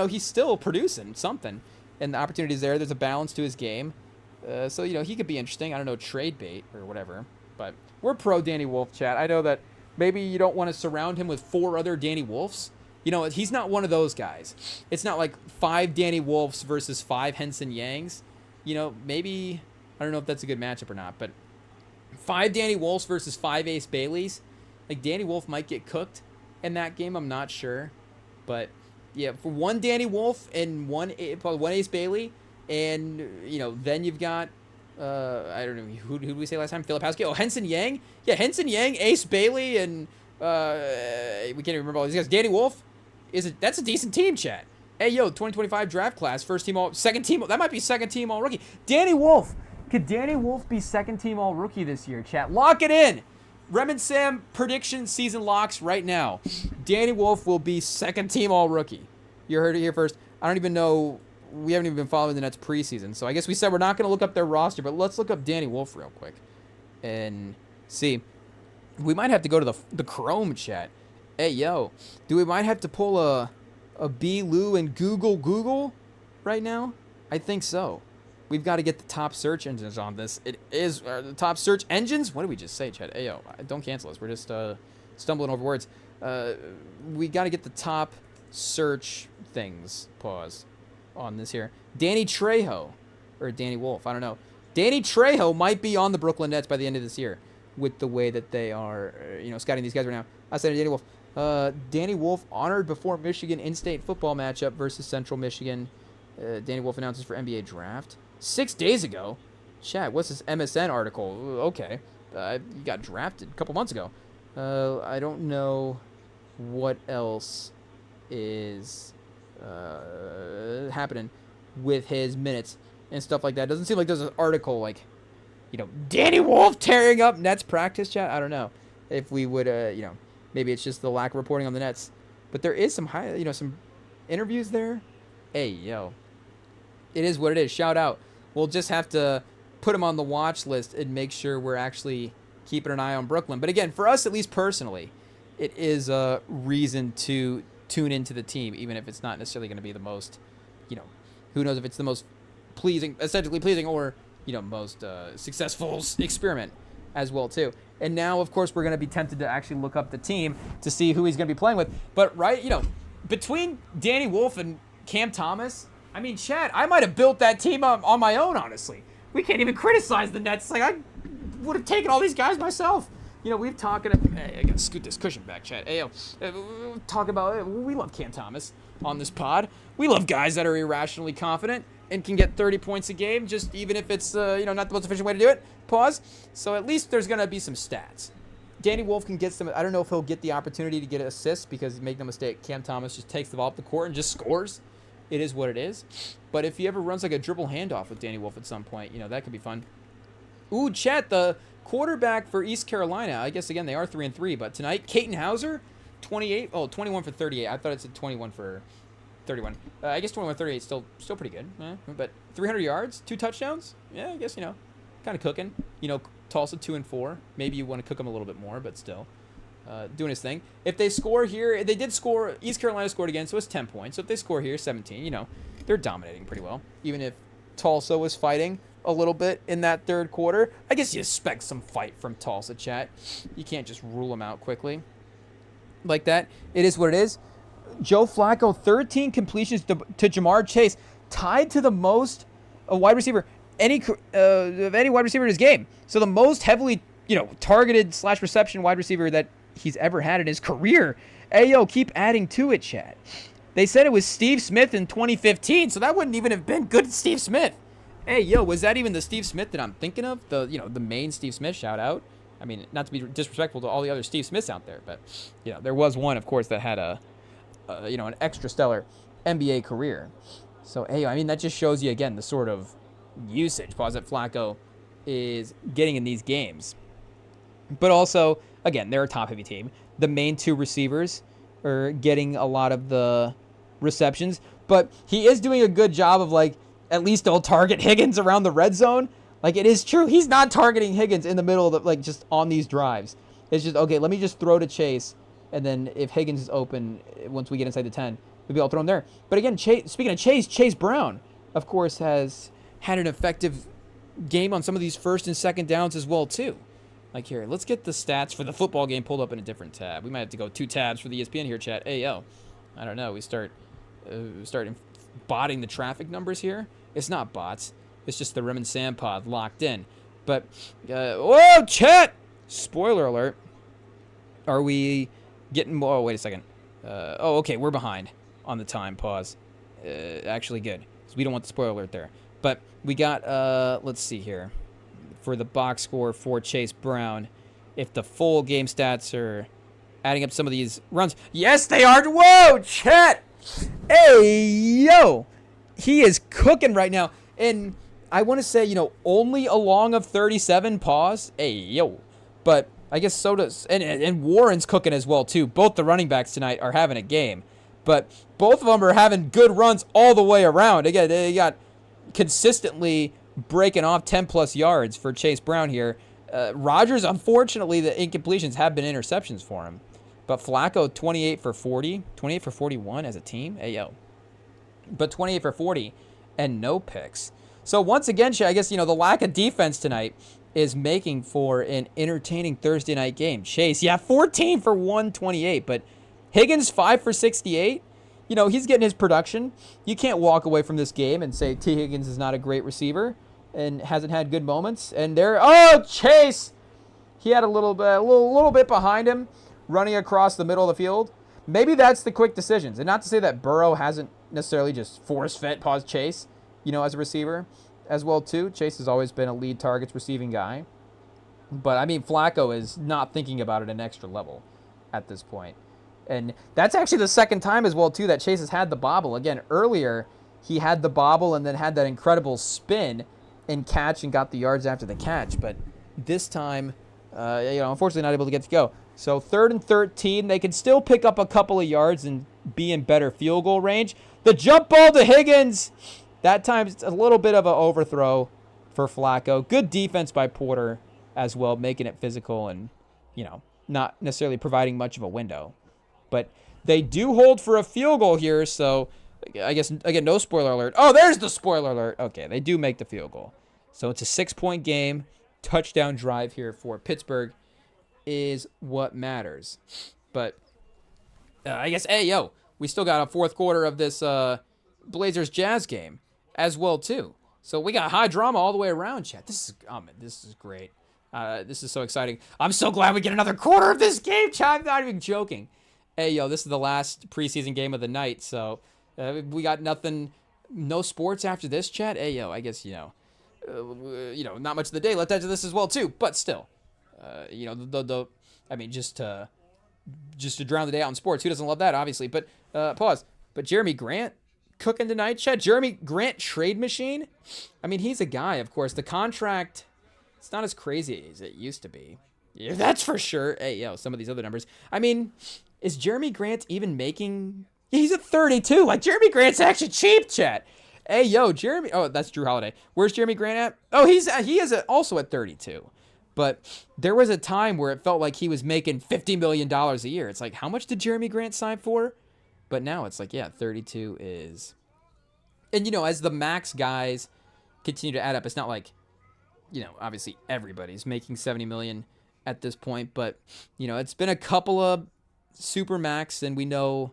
he's still producing something, and the opportunity's there. There's a balance to his game. So, he could be interesting. I don't know, trade bait or whatever, but we're pro Danny Wolf, chat. I know that maybe you don't want to surround him with 4 other Danny Wolfs. He's not one of those guys. It's not like 5 Danny Wolfs versus 5 Henson Yangs. Maybe, I don't know if that's a good matchup or not, but 5 Danny Wolfs versus 5 Ace Baileys. Like, Danny Wolf might get cooked in that game. I'm not sure. But, yeah, for 1 Danny Wolf and 1 Ace Bailey, and, then you've got, I don't know, who did we say last time? Filipowski? Oh, Henson Yang? Yeah, Henson Yang, Ace Bailey, and we can't even remember all these guys. Danny Wolf? That's a decent team, chat. 2025 draft class, first team all, second team, that might be second team all rookie. Danny Wolf. Could Danny Wolf be second team all rookie this year, chat? Lock it in. Rem and Sam prediction season locks right now. Danny Wolf will be second team all rookie. You heard it here first. I don't even know. We haven't even been following the Nets preseason. So I guess we said we're not going to look up their roster, but let's look up Danny Wolf real quick and see. We might have to go to the Chrome chat. Do we might have to pull a B. Lou and Google right now? I think so. We've got to get the top search engines on this. It is the top search engines. What did we just say, Chad? Don't cancel us. We're just stumbling over words. We got to get the top search things. Pause on this here. Danny Trejo or Danny Wolf. I don't know. Danny Trejo might be on the Brooklyn Nets by the end of this year with the way that they are, scouting these guys right now. I said Danny Wolf. Danny Wolf honored before Michigan in-state football matchup versus Central Michigan. Danny Wolf announces for NBA draft 6 days ago. Chat, what's this MSN article? Okay. You got drafted a couple months ago. I don't know what else is happening with his minutes and stuff like that. Doesn't seem like there's an article like Danny Wolf tearing up Nets practice chat. I don't know if we would, maybe it's just the lack of reporting on the Nets. But there is some some interviews there. Hey, yo. It is what it is. Shout out. We'll just have to put him on the watch list and make sure we're actually keeping an eye on Brooklyn. But again, for us, at least personally, it is a reason to tune into the team, even if it's not necessarily going to be the most, who knows if it's the most aesthetically pleasing or, most successful experiment as well, too. And now, of course, we're going to be tempted to actually look up the team to see who he's going to be playing with. But, right, between Danny Wolf and Cam Thomas, I mean, Chad, I might have built that team on my own, honestly. We can't even criticize the Nets. Like, I would have taken all these guys myself. We've talked hey, I got to scoot this cushion back, Chad. Hey, talk about, we love Cam Thomas on this pod. We love guys that are irrationally confident and can get 30 points a game, just even if it's, not the most efficient way to do it. Pause. So at least there's going to be some stats. Danny Wolf can get some, I don't know if he'll get the opportunity to get an assist because, make no mistake, Cam Thomas just takes the ball up the court and just scores. It is what it is. But if he ever runs like a dribble handoff with Danny Wolf at some point, that could be fun. Ooh, chat, the quarterback for East Carolina, I guess, again, they are 3-3, but tonight, Caton Hauser, 21 for 38. I thought it said 21 for 31. I guess 21 for 38 is still pretty good. But 300 yards, 2 touchdowns? Yeah, I guess, kind of cooking. Tulsa 2-4. Maybe you want to cook him a little bit more, but still. Doing his thing. If they score here, they did score, East Carolina scored again, so it's 10 points. So if they score here, 17, they're dominating pretty well. Even if Tulsa was fighting a little bit in that third quarter, I guess you expect some fight from Tulsa, chat. You can't just rule them out quickly like that. It is what it is. Joe Flacco, 13 completions to Jamar Chase, tied to the most wide receiver of any wide receiver in his game. So the most heavily, targeted / reception wide receiver that he's ever had in his career. Hey, yo, keep adding to it, chat. They said it was Steve Smith in 2015, so that wouldn't even have been good Steve Smith. Hey, yo, was that even the Steve Smith that I'm thinking of? The main Steve Smith, shout out. I mean, not to be disrespectful to all the other Steve Smiths out there, but, there was one, of course, that had an extra stellar NBA career. So, hey, I mean, that just shows you, again, the sort of usage that Flacco is getting in these games. But also, again, they're a top-heavy team. The main 2 receivers are getting a lot of the receptions, but he is doing a good job of, at least they'll target Higgins around the red zone. It is true. He's not targeting Higgins in the middle of just on these drives. It's just, okay, let me just throw to Chase, and then if Higgins is open, once we get inside the 10, maybe I'll throw him there. But again, speaking of Chase Brown, of course, has had an effective game on some of these first and second downs as well, too. Here, let's get the stats for the football game pulled up in a different tab. We might have to go 2 tabs for the ESPN here, chat. Hey, yo, I don't know. We start botting the traffic numbers here. It's not bots. It's just the Rim and Sam pod locked in. But, whoa, chat! Spoiler alert. Are we getting more? Oh, wait a second. Okay, we're behind on the time. Pause. Actually, good. So we don't want the spoiler alert there. But we got, let's see here. For the box score for Chase Brown, if the full game stats are adding up some of these runs. Yes, they are. Whoa, chat. Hey, yo. He is cooking right now. And I want to say, only a long of 37. Pause. Hey, yo. But I guess so does. And Warren's cooking as well, too. Both the running backs tonight are having a game. But both of them are having good runs all the way around. Again, they got consistently breaking off 10-plus yards for Chase Brown here. Rodgers, unfortunately, the incompletions have been interceptions for him. But Flacco, 28 for 40, 28 for 41 as a team. Hey, yo. But 28 for 40 and no picks. So once again, I guess, the lack of defense tonight is making for an entertaining Thursday night game. Chase, 14 for 128, but Higgins, 5 for 68. He's getting his production. You can't walk away from this game and say T. Higgins is not a great receiver and hasn't had good moments. And Chase! He had a little bit behind him running across the middle of the field. Maybe that's the quick decisions. And not to say that Burrow hasn't necessarily just force-fed Chase, as a receiver as well, too. Chase has always been a lead targets receiving guy. But, I mean, Flacco is not thinking about it an extra level at this point. And that's actually the second time as well, too, that Chase has had the bobble. Again, earlier, he had the bobble and then had that incredible spin and catch and got the yards after the catch. But this time, unfortunately not able to get to go. So 3rd and 13, they can still pick up a couple of yards and be in better field goal range. The jump ball to Higgins. That time it's a little bit of an overthrow for Flacco. Good defense by Porter as well, making it physical and, not necessarily providing much of a window. But they do hold for a field goal here, so I guess, again, no spoiler alert. Oh, there's the spoiler alert. Okay, they do make the field goal. So it's a 6-point game. Touchdown drive here for Pittsburgh is what matters. But I guess, we still got a fourth quarter of this Blazers-Jazz game as well, too. So we got high drama all the way around, chat. This is great. This is so exciting. I'm so glad we get another quarter of this game, chat. I'm not even joking. This is the last preseason game of the night, so we got nothing, no sports after this, chat. I guess, not much of the day left after this as well, too. But still, just to drown the day out in sports. Who doesn't love that, obviously? But pause. But Jeremy Grant cooking tonight, chat. Jeremy Grant trade machine. I mean, he's a guy, of course. The contract, it's not as crazy as it used to be. Yeah, that's for sure. Some of these other numbers. I mean, is Jeremy Grant even making? He's at 32. Like, Jeremy Grant's actually cheap, chat. Jeremy. Oh, that's Drew Holiday. Where's Jeremy Grant at? Oh, he is also at 32. But there was a time where it felt like he was making $50 million a year. It's like, how much did Jeremy Grant sign for? But now it's like, 32 is. And, as the max guys continue to add up, it's not like, obviously everybody's making $70 million at this point. But, it's been a couple of super max, and we know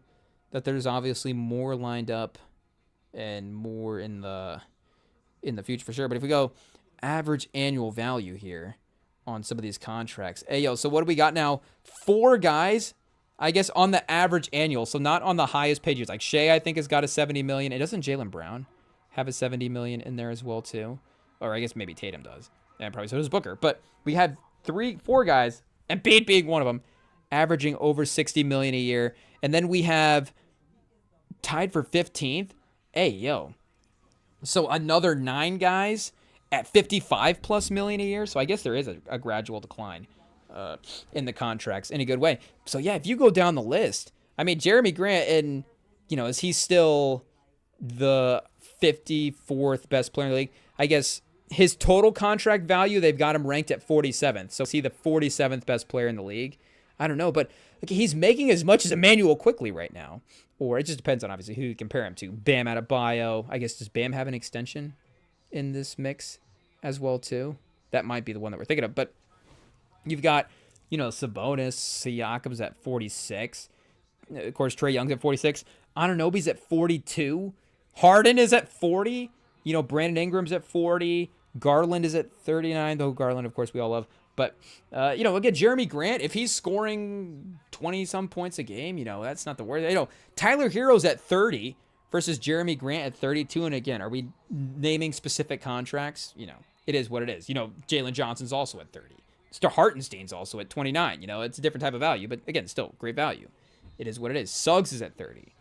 that there's obviously more lined up and more in the future for sure. But if we go average annual value here on some of these contracts. So what do we got now? 4 guys, I guess, on the average annual. So not on the highest pages. Like Shea, I think, has got a $70 million. And doesn't Jaylen Brown have a $70 million in there as well, too? Or I guess maybe Tatum does. And probably so does Booker. But we had 4 guys, and Embiid being one of them, averaging over $60 million a year. And then we have tied for 15th. So another 9 guys at 55 plus million a year. So I guess there is a gradual decline in the contracts in a good way. So if you go down the list, I mean, Jeremy Grant, and is he still the 54th best player in the league? I guess his total contract value, they've got him ranked at 47th. So is he the 47th best player in the league? I don't know, but he's making as much as Emmanuel Quickly right now. Or it just depends on, obviously, who you compare him to. Bam Adebayo. I guess, does Bam have an extension in this mix as well, too? That might be the one that we're thinking of. But you've got, Sabonis, Siakam's at 46. Of course, Trae Young's at 46. Anunoby's at 42. Harden is at 40. Brandon Ingram's at 40. Garland is at 39, though Garland, of course, we all love. But, again, Jeremy Grant, if he's scoring 20-some points a game, that's not the word. Tyler Hero's at 30 versus Jeremy Grant at 32. And, again, are we naming specific contracts? It is what it is. Jalen Johnson's also at 30. Hartenstein's also at 29. It's a different type of value. But, again, still great value. It is what it is. Suggs is at 30.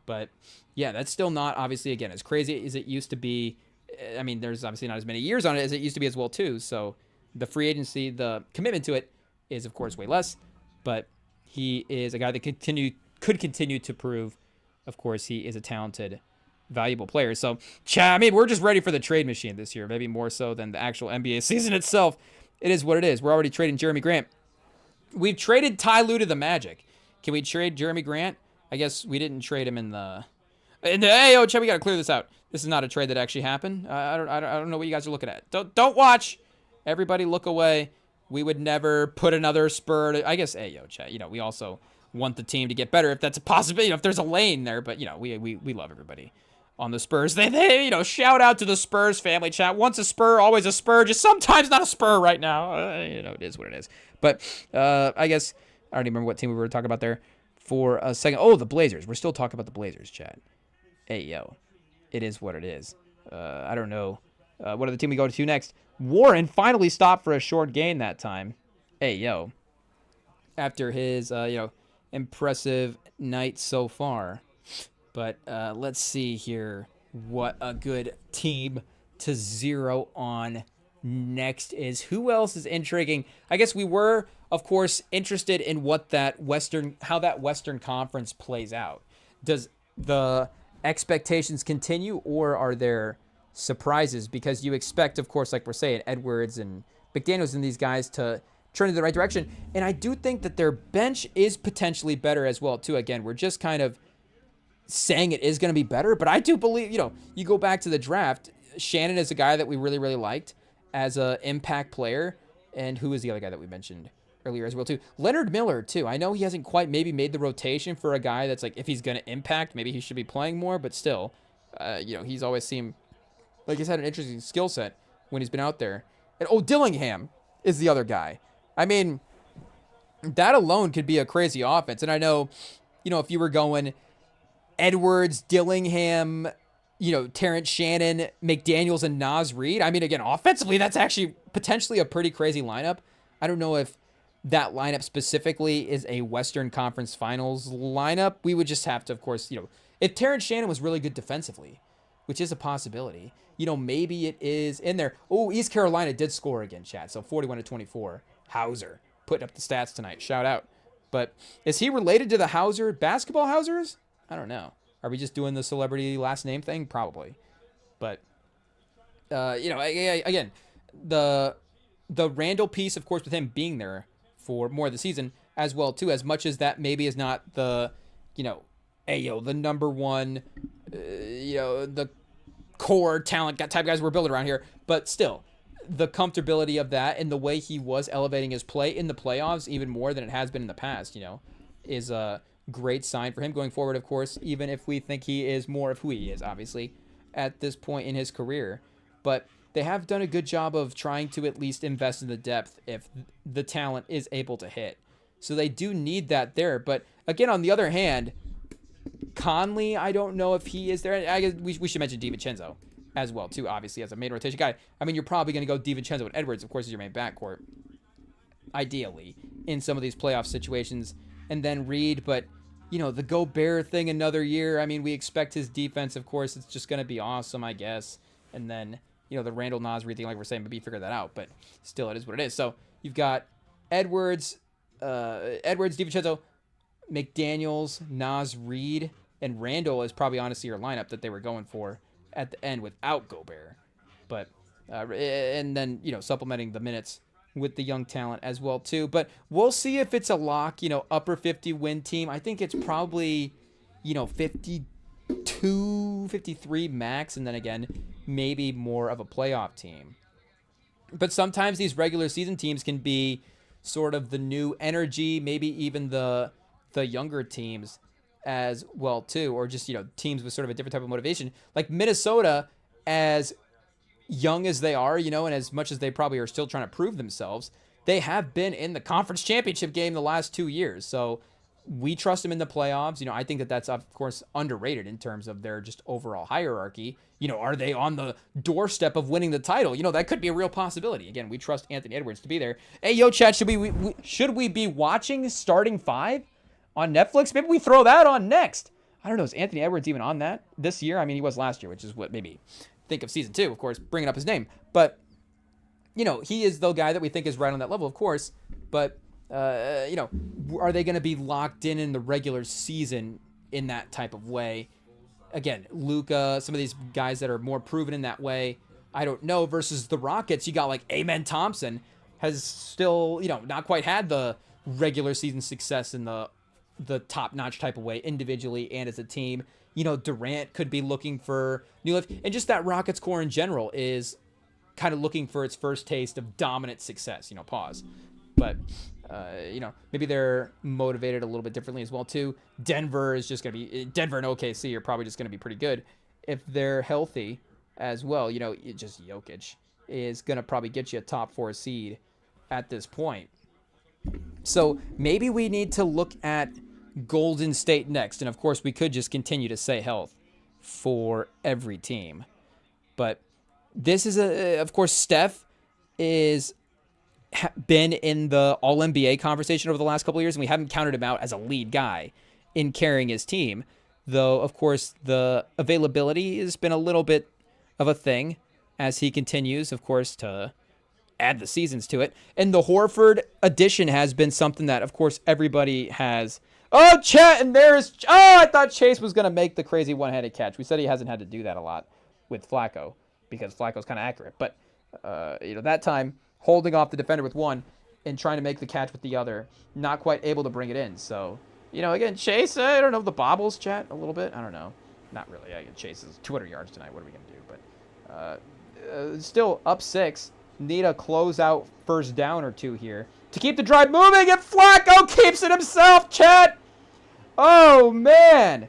But, that's still not, obviously, again, as crazy as it used to be. I mean, there's obviously not as many years on it as it used to be as well, too. So the free agency, the commitment to it is, of course, way less. But he is a guy that could continue to prove, of course, he is a talented, valuable player. So, I mean, we're just ready for the trade machine this year, maybe more so than the actual NBA season itself. It is what it is. We're already trading Jeremy Grant. We've traded Ty Lue to the Magic. Can we trade Jeremy Grant? I guess we didn't trade him in the hey, Chad, we got to clear this out. This is not a trade that actually happened. I don't know what you guys are looking at. Don't watch. Everybody look away. We would never put another Spur. I guess, Chad, we also want the team to get better if that's a possibility, if there's a lane there. But, we love everybody on the Spurs. They shout out to the Spurs family, chat. Once a Spur, always a Spur. Just sometimes not a Spur right now. It is what it is. But I guess I don't even remember what team we were talking about there for a second. Oh, the Blazers. We're still talking about the Blazers, chat. It is what it is. I don't know. What are the team we go to next? Warren finally stopped for a short gain that time. After his, impressive night so far. But let's see here what a good team to zero on next is who else is intriguing. I guess we were, of course, interested in how that Western Conference plays out. Does the expectations continue, or are there surprises? Because you expect, of course, like we're saying, Edwards and McDaniels and these guys to turn in the right direction. And I do think that their bench is potentially better as well, too. Again, we're just kind of saying it is going to be better, but I do believe, you go back to the draft, Shannon is a guy that we really, really liked as an impact player. And who is the other guy that we mentioned earlier as well, too? Leonard Miller, too. I know he hasn't quite maybe made the rotation for a guy that's like, if he's going to impact, maybe he should be playing more, but still, he's always seemed like he's had an interesting skill set when he's been out there. And Dillingham is the other guy. I mean, that alone could be a crazy offense. And I know, if you were going Edwards, Dillingham, Terrence Shannon, McDaniels, and Naz Reid, I mean, again, offensively, that's actually potentially a pretty crazy lineup. I don't know if that lineup specifically is a Western Conference Finals lineup. We would just have to, of course, if Terrence Shannon was really good defensively, which is a possibility, maybe it is in there. Oh, East Carolina did score again, chat. So 41-24. Hauser putting up the stats tonight. Shout out. But is he related to the Hauser basketball Hausers? I don't know. Are we just doing the celebrity last name thing? Probably. But, again, the Randall piece, of course, with him being there for more of the season as well, too, as much as that maybe is not the, the number one, the core talent type guys we're building around here. But still, the comfortability of that and the way he was elevating his play in the playoffs even more than it has been in the past, is a great sign for him going forward, of course, even if we think he is more of who he is, obviously, at this point in his career. But they have done a good job of trying to at least invest in the depth if the talent is able to hit. So they do need that there. But again, on the other hand, Conley, I don't know if he is there. I guess we should mention DiVincenzo as well, too, obviously, as a main rotation guy. I mean, you're probably going to go DiVincenzo and Edwards, of course, as your main backcourt, ideally, in some of these playoff situations. And then Reed, but, the Gobert thing another year. I mean, we expect his defense, of course. It's just going to be awesome, I guess. And then, the Randall Naz Reid thing, like we're saying, maybe figure that out. But still, it is what it is. So you've got Edwards, DiVincenzo, McDaniels, Naz Reid, and Randall is probably honestly your lineup that they were going for at the end without Gobert. But, and then, supplementing the minutes with the young talent as well, too. But we'll see if it's a lock, upper 50 win team. I think it's probably, 52, 53 max. And then again, maybe more of a playoff team. But sometimes these regular season teams can be sort of the new energy, maybe even the younger teams as well, too. Or just, teams with sort of a different type of motivation. Like Minnesota, as young as they are, and as much as they probably are still trying to prove themselves, they have been in the conference championship game the last 2 years. So we trust them in the playoffs. I think that's, of course, underrated in terms of their just overall hierarchy. Are they on the doorstep of winning the title? That could be a real possibility. Again, we trust Anthony Edwards to be there. Hey, yo, chat, should we be watching Starting Five on Netflix? Maybe we throw that on next. I don't know. Is Anthony Edwards even on that this year? I mean, he was last year, which is what maybe think of season 2, of course, bringing up his name. But, he is the guy that we think is right on that level, of course. But, are they going to be locked in the regular season in that type of way? Again, Luka, some of these guys that are more proven in that way, I don't know. Versus the Rockets, you got like Amen Thompson has still, not quite had the regular season success in the top-notch type of way, individually and as a team. Durant could be looking for new life. And just that Rockets core in general is kind of looking for its first taste of dominant success, pause. But, maybe they're motivated a little bit differently as well, too. Denver and OKC are probably just going to be pretty good if they're healthy as well. Just Jokic is going to probably get you a top 4 seed at this point. So maybe we need to look at Golden State next. And, of course, we could just continue to say health for every team. But this is, of course, Steph is been in the All-NBA conversation over the last couple of years, and we haven't counted him out as a lead guy in carrying his team. Though, of course, the availability has been a little bit of a thing as he continues, of course, to add the seasons to it. And the Horford addition has been something that, of course, everybody has. Oh, chat, and there's... Oh, I thought Chase was going to make the crazy one-handed catch. We said he hasn't had to do that a lot with Flacco because Flacco's kind of accurate. But, that time, holding off the defender with one and trying to make the catch with the other, not quite able to bring it in. So, again, Chase, I don't know, the bobbles, chat, a little bit. I don't know. Not really. Chase is 200 yards tonight. What are we going to do? But still up 6. Need a closeout first down or two here to keep the drive moving, and Flacco keeps it himself, chat. Oh, man.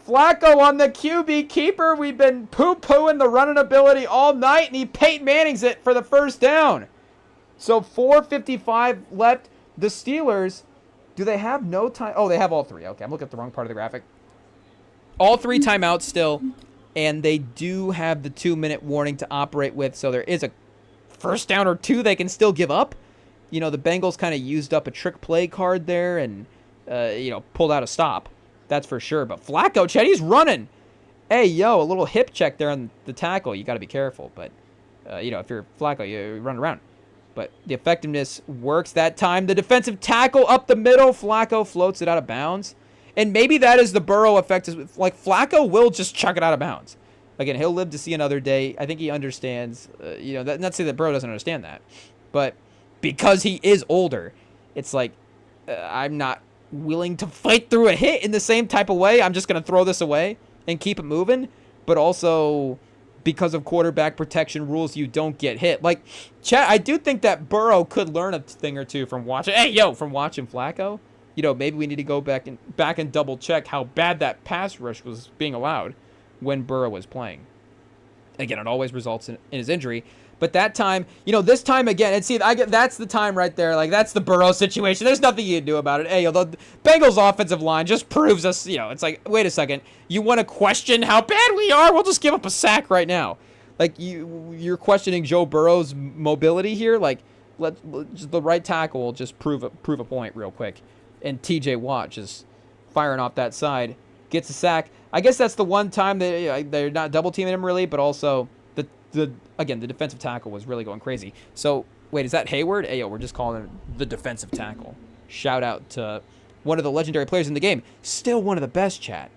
Flacco on the QB keeper. We've been poo-pooing the running ability all night, and he Peyton Mannings it for the first down. So 4:55 left. The Steelers, do they have no time? Oh, they have all 3. Okay, I'm looking at the wrong part of the graphic. All 3 timeouts still, and they do have the 2-minute warning to operate with, so there is a first down or 2 they can still give up. The Bengals kind of used up a trick play card there and, pulled out a stop. That's for sure. But Flacco, Chad, he's running. Hey, a little hip check there on the tackle. You got to be careful. But, if you're Flacco, you run around. But the effectiveness works that time. The defensive tackle up the middle. Flacco floats it out of bounds. And maybe that is the Burrow effect. Like, Flacco will just chuck it out of bounds. Again, he'll live to see another day. I think he understands, not to say that Burrow doesn't understand that, but because he is older, it's like, I'm not willing to fight through a hit in the same type of way. I'm just going to throw this away and keep it moving. But also, because of quarterback protection rules, you don't get hit. Like, chat, I do think that Burrow could learn a thing or two from watching, from watching Flacco. Maybe we need to go back and double check how bad that pass rush was being allowed when Burrow was playing. Again, it always results in his injury. But that time, this time again, and see, that's the time right there. Like, that's the Burrow situation. There's nothing you can do about it. Hey, the Bengals offensive line just proves us, it's like, wait a second. You want to question how bad we are? We'll just give up a sack right now. Like, you're questioning Joe Burrow's mobility here? Like, just the right tackle will just prove a point real quick. And TJ Watt just firing off that side. Gets a sack. I guess that's the one time they're not double teaming him really, but also the defensive tackle was really going crazy. So wait, is that Hayward? Hey, we're just calling him the defensive tackle. Shout out to one of the legendary players in the game. Still one of the best, chat.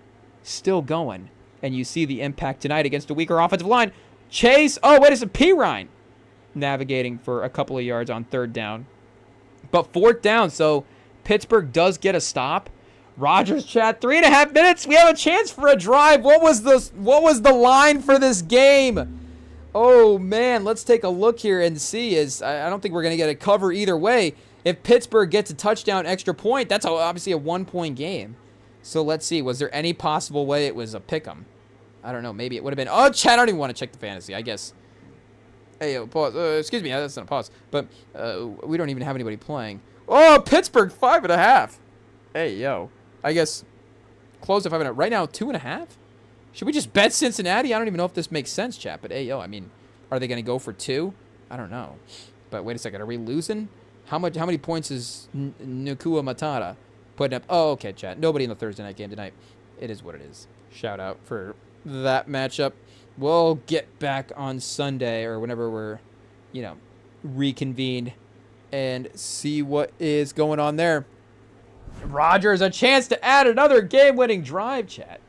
Still going. And you see the impact tonight against a weaker offensive line. Chase. Oh, wait, it's a Pirine navigating for a couple of yards on 3rd down. But 4th down, so Pittsburgh does get a stop. Rodgers, chat, 3.5 minutes. We have a chance for a drive. What was the line for this game? Oh, man, let's take a look here and see. I don't think we're going to get a cover either way. If Pittsburgh gets a touchdown extra point, that's obviously a 1-point game. So let's see. Was there any possible way it was a pick 'em? I don't know. Maybe it would have been. Oh, chat, I don't even want to check the fantasy, I guess. Hey, pause. Excuse me, that's not a pause. But we don't even have anybody playing. Oh, Pittsburgh, 5.5. Hey, I guess close at 5.5. Right now, 2.5? Should we just bet Cincinnati? I don't even know if this makes sense, chat. But, I mean, are they going to go for 2? I don't know. But wait a second. Are we losing? How many points is Nakua Matata putting up? Oh, okay, chat. Nobody in the Thursday night game tonight. It is what it is. Shout out for that matchup. We'll get back on Sunday or whenever we're, reconvened and see what is going on there. Rodgers, a chance to add another game-winning drive, chat.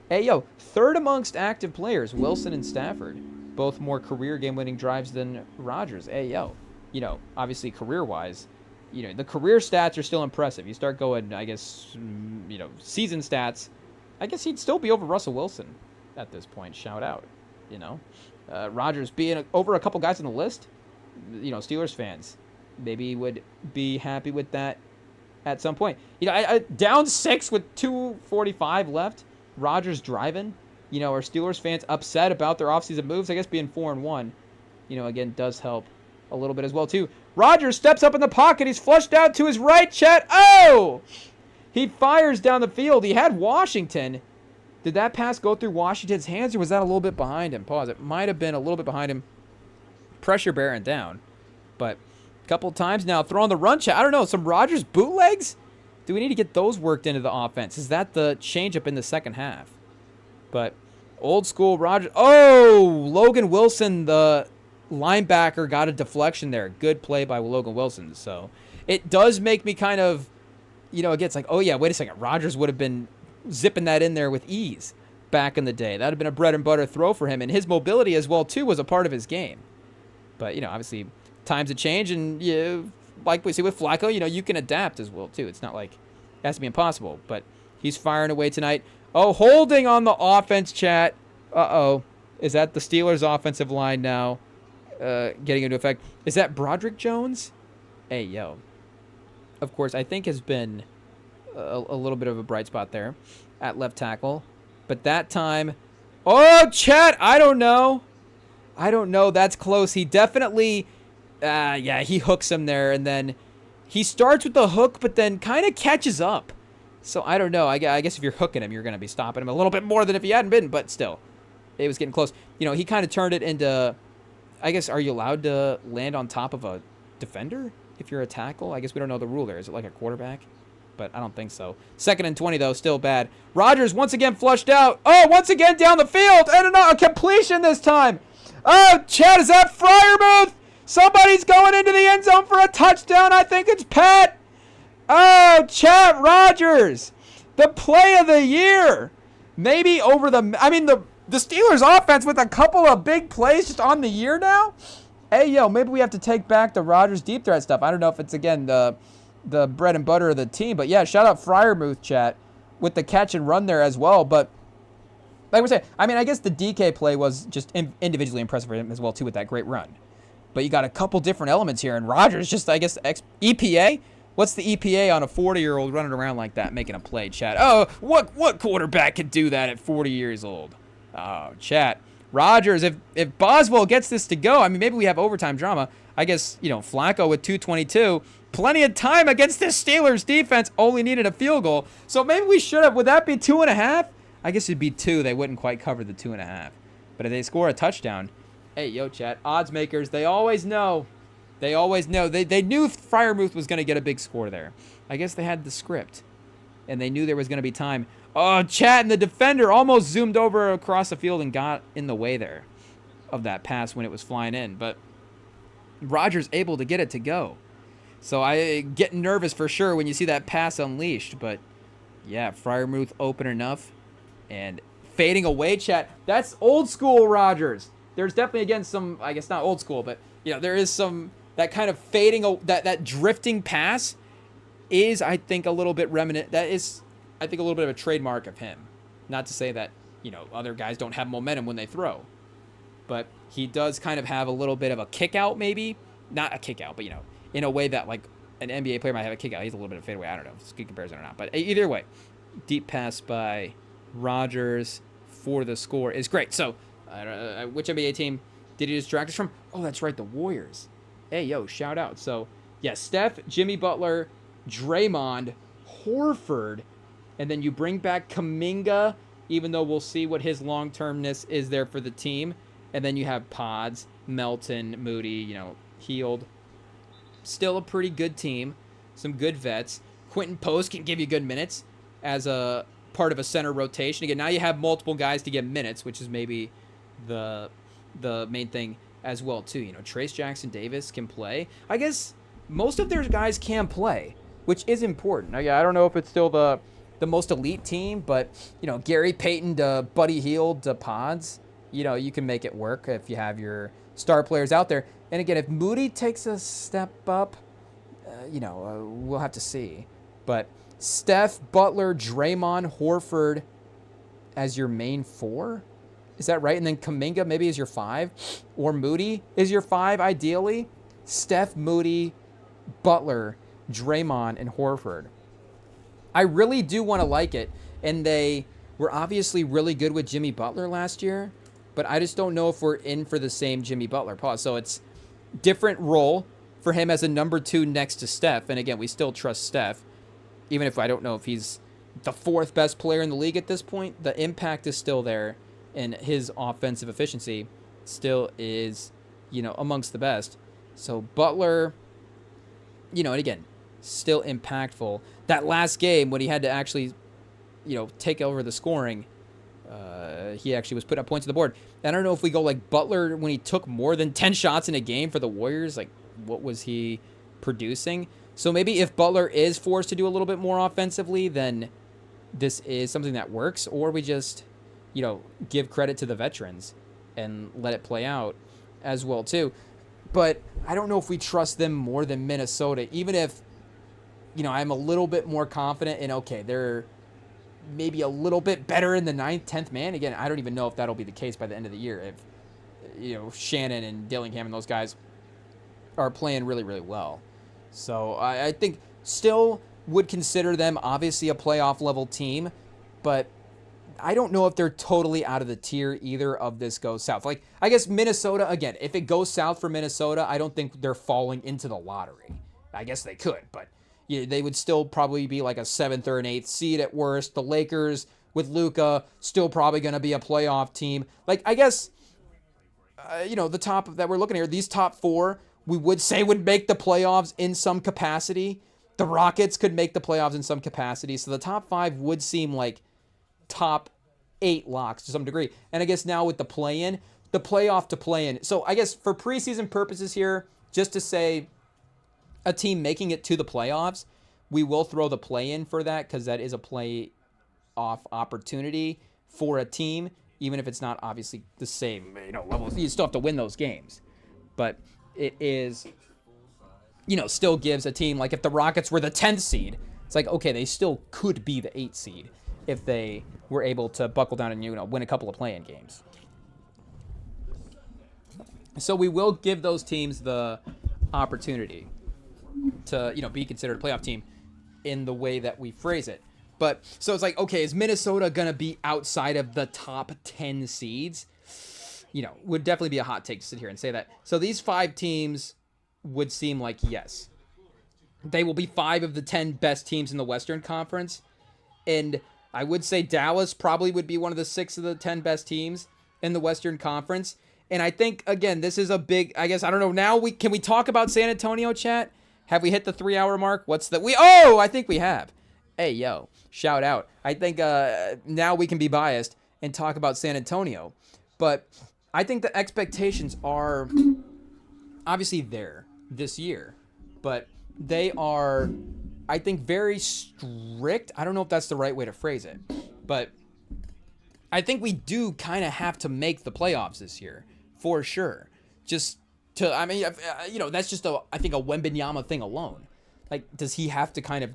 Hey, 3rd amongst active players, Wilson and Stafford. Both more career game-winning drives than Rodgers. Hey, obviously career-wise, the career stats are still impressive. You start going, I guess, season stats, I guess he'd still be over Russell Wilson at this point. Shout out, Rodgers being over a couple guys on the list, Steelers fans maybe would be happy with that at some point. I down 6 with 2:45 left. Rodgers driving. Are Steelers fans upset about their offseason moves? I guess being 4-1, again, does help a little bit as well, too. Rodgers steps up in the pocket. He's flushed out to his right, chat. Oh! He fires down the field. He had Washington. Did that pass go through Washington's hands, or was that a little bit behind him? Pause. It might have been a little bit behind him. Pressure bearing down. But a couple times now throwing the run, chat. I don't know. Some Rodgers bootlegs? Do we need to get those worked into the offense? Is that the changeup in the second half? But Old school Roger. Oh, Logan Wilson, the linebacker, got a deflection there. Good play by Logan Wilson. So it does make me kind of, again, it's like, oh yeah, wait a second. Rodgers would have been zipping that in there with ease back in the day. That would have been a bread and butter throw for him. And his mobility as well, too, was a part of his game. But, obviously times have changed. And like we see with Flacco, you can adapt as well, too. It's not like it has to be impossible. But he's firing away tonight. Oh, holding on the offense, chat. Uh-oh. Is that the Steelers' offensive line now getting into effect? Is that Broderick Jones? Hey, yo. Of course, I think has been a little bit of a bright spot there at left tackle. But that time... Oh, chat! I don't know. That's close. He definitely... he hooks him there. And then he starts with the hook, but then kind of catches up. So, I don't know. I guess if you're hooking him, you're going to be stopping him a little bit more than if he hadn't been. But still, it was getting close. He kind of turned it into... I guess, are you allowed to land on top of a defender if you're a tackle? I guess we don't know the rule there. Is it like a quarterback? But I don't think so. 2nd and 20, though. Still bad. Rodgers once again flushed out. Oh, once again down the field. And a completion this time. Oh, Chad, is that Freiermuth? Somebody's going into the end zone for a touchdown. I think it's Pat. Oh, Chat Rodgers, the play of the year. Maybe over the Steelers offense with a couple of big plays just on the year now. Hey, yo, maybe we have to take back the Rodgers deep threat stuff. I don't know if it's, again, the bread and butter of the team. But, yeah, shout out Freiermuth, chat, with the catch and run there as well. But, like we said, I guess the DK play was just individually impressive for him as well, too, with that great run. But you got a couple different elements here. And Rodgers just, I guess, EPA. What's the EPA on a 40-year-old running around like that making a play, chat? Oh, what quarterback could do that at 40 years old? Oh, chat. Rodgers, if Boswell gets this to go, maybe we have overtime drama. I guess, Flacco with 2:22. Plenty of time against this Steelers defense. Only needed a field goal. So maybe we should have. Would that be 2.5? I guess it'd be 2. They wouldn't quite cover the 2.5. But if they score a touchdown, hey, yo, chat. Odds makers, they always know. They always know. They knew Freiermuth was going to get a big score there. I guess they had the script. And they knew there was going to be time. Oh, chat, and the defender almost zoomed over across the field and got in the way there of that pass when it was flying in. But Rodgers able to get it to go. So I get nervous for sure when you see that pass unleashed. But, yeah, Freiermuth open enough. And fading away, chat. That's old school Rodgers. There's definitely, again, some, I guess not old school, but, there is some... That kind of fading, that drifting pass is, I think, a little bit remnant. That is, I think, a little bit of a trademark of him. Not to say that, other guys don't have momentum when they throw. But he does kind of have a little bit of a kick out, maybe. Not a kick out, but, in a way that, like, an NBA player might have a kick out. He's a little bit of fadeaway. I don't know if it's a good comparison or not. But either way, deep pass by Rodgers for the score is great. So, which NBA team did he distract us from? Oh, that's right, the Warriors. Hey, yo, shout out. So, yeah, Steph, Jimmy Butler, Draymond, Horford, and then you bring back Kuminga, even though we'll see what his long-termness is there for the team. And then you have Pods, Melton, Moody, Healed. Still a pretty good team. Some good vets. Quentin Post can give you good minutes as a part of a center rotation. Again, now you have multiple guys to get minutes, which is maybe the main thing as well, too. Trace Jackson Davis can play. I guess most of their guys can play, which is important. I don't know if it's still the most elite team, but, Gary Payton to Buddy Hield to Pods, you can make it work if you have your star players out there. And again, if Moody takes a step up, we'll have to see. But Steph, Butler, Draymond, Horford as your main 4? Is that right? And then Kuminga maybe is your 5, or Moody is your 5 ideally. Steph, Moody, Butler, Draymond, and Horford. I really do want to like it, and they were obviously really good with Jimmy Butler last year, but I just don't know if we're in for the same Jimmy Butler pause. So it's different role for him as a number 2 next to Steph, and again, we still trust Steph, even if I don't know if he's the 4th best player in the league at this point. The impact is still there. And his offensive efficiency still is, amongst the best. So Butler, and again, still impactful. That last game when he had to actually, take over the scoring, he actually was putting up points on the board. And I don't know if we go like Butler when he took more than 10 shots in a game for the Warriors. Like, what was he producing? So maybe if Butler is forced to do a little bit more offensively, then this is something that works. Or we just, give credit to the veterans and let it play out as well, too. But I don't know if we trust them more than Minnesota, even if, I'm a little bit more confident in, okay, they're maybe a little bit better in the 9th, 10th man. Again, I don't even know if that'll be the case by the end of the year. If, Shannon and Dillingham and those guys are playing really, really well. So I think still would consider them obviously a playoff level team, but I don't know if they're totally out of the tier either of this goes south. Like, I guess Minnesota, again, if it goes south for Minnesota, I don't think they're falling into the lottery. I guess they could, but they would still probably be like a 7th or an 8th seed at worst. The Lakers with Luka still probably going to be a playoff team. Like, I guess, the top that we're looking at here, these top 4, we would say would make the playoffs in some capacity. The Rockets could make the playoffs in some capacity. So the top 5 would seem like top 8 locks to some degree. And I guess now with the play-in, the playoff to play-in. So I guess for preseason purposes here, just to say a team making it to the playoffs, we will throw the play-in for that because that is a playoff opportunity for a team, even if it's not obviously the same level. You still have to win those games. But it is, still gives a team, like if the Rockets were the 10th seed, it's like, okay, they still could be the 8th seed if they were able to buckle down and, win a couple of play-in games. So we will give those teams the opportunity to, be considered a playoff team in the way that we phrase it. But so it's like, okay, is Minnesota going to be outside of the top 10 seeds? Would definitely be a hot take to sit here and say that. So these 5 teams would seem like, yes, they will be 5 of the 10 best teams in the Western Conference. And I would say Dallas probably would be one of the 6 of the 10 best teams in the Western Conference. And I think, again, this is a big, I guess, I don't know. Now can we talk about San Antonio, chat? Have we hit the 3-hour mark? I think we have. Hey, yo, shout out. I think now we can be biased and talk about San Antonio. But I think the expectations are obviously there this year, but they are, I think, very strict. I don't know if that's the right way to phrase it, but I think we do kind of have to make the playoffs this year for sure. That's just I think a Wembanyama thing alone. Like, does he have to kind of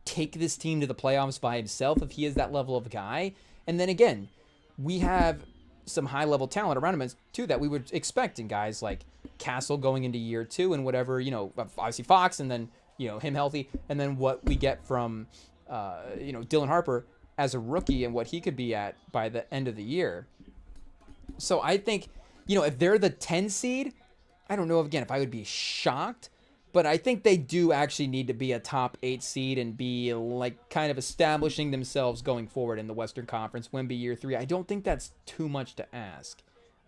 take this team to the playoffs by himself if he is that level of guy? And then again, we have some high-level talent around him too that we would expect in guys like Castle going into year 2 and whatever, obviously Fox, and then, him healthy, and then what we get from, Dylan Harper as a rookie and what he could be at by the end of the year. So I think, if they're the 10 seed, I don't know, again, if I would be shocked, but I think they do actually need to be a top 8 seed and be like kind of establishing themselves going forward in the Western Conference. Wemby year 3. I don't think that's too much to ask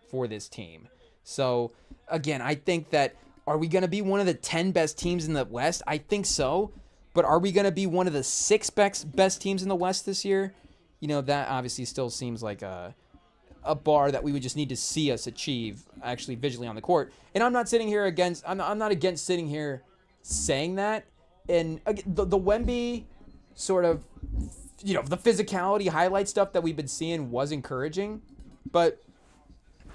for this team. So again, I think that, are we going to be one of the 10 best teams in the West? I think so. But are we going to be one of the 6 best teams in the West this year? That obviously still seems like a bar that we would just need to see us achieve actually visually on the court. And I'm not sitting here I'm not against sitting here saying that. And the Wemby sort of, the physicality highlight stuff that we've been seeing was encouraging. But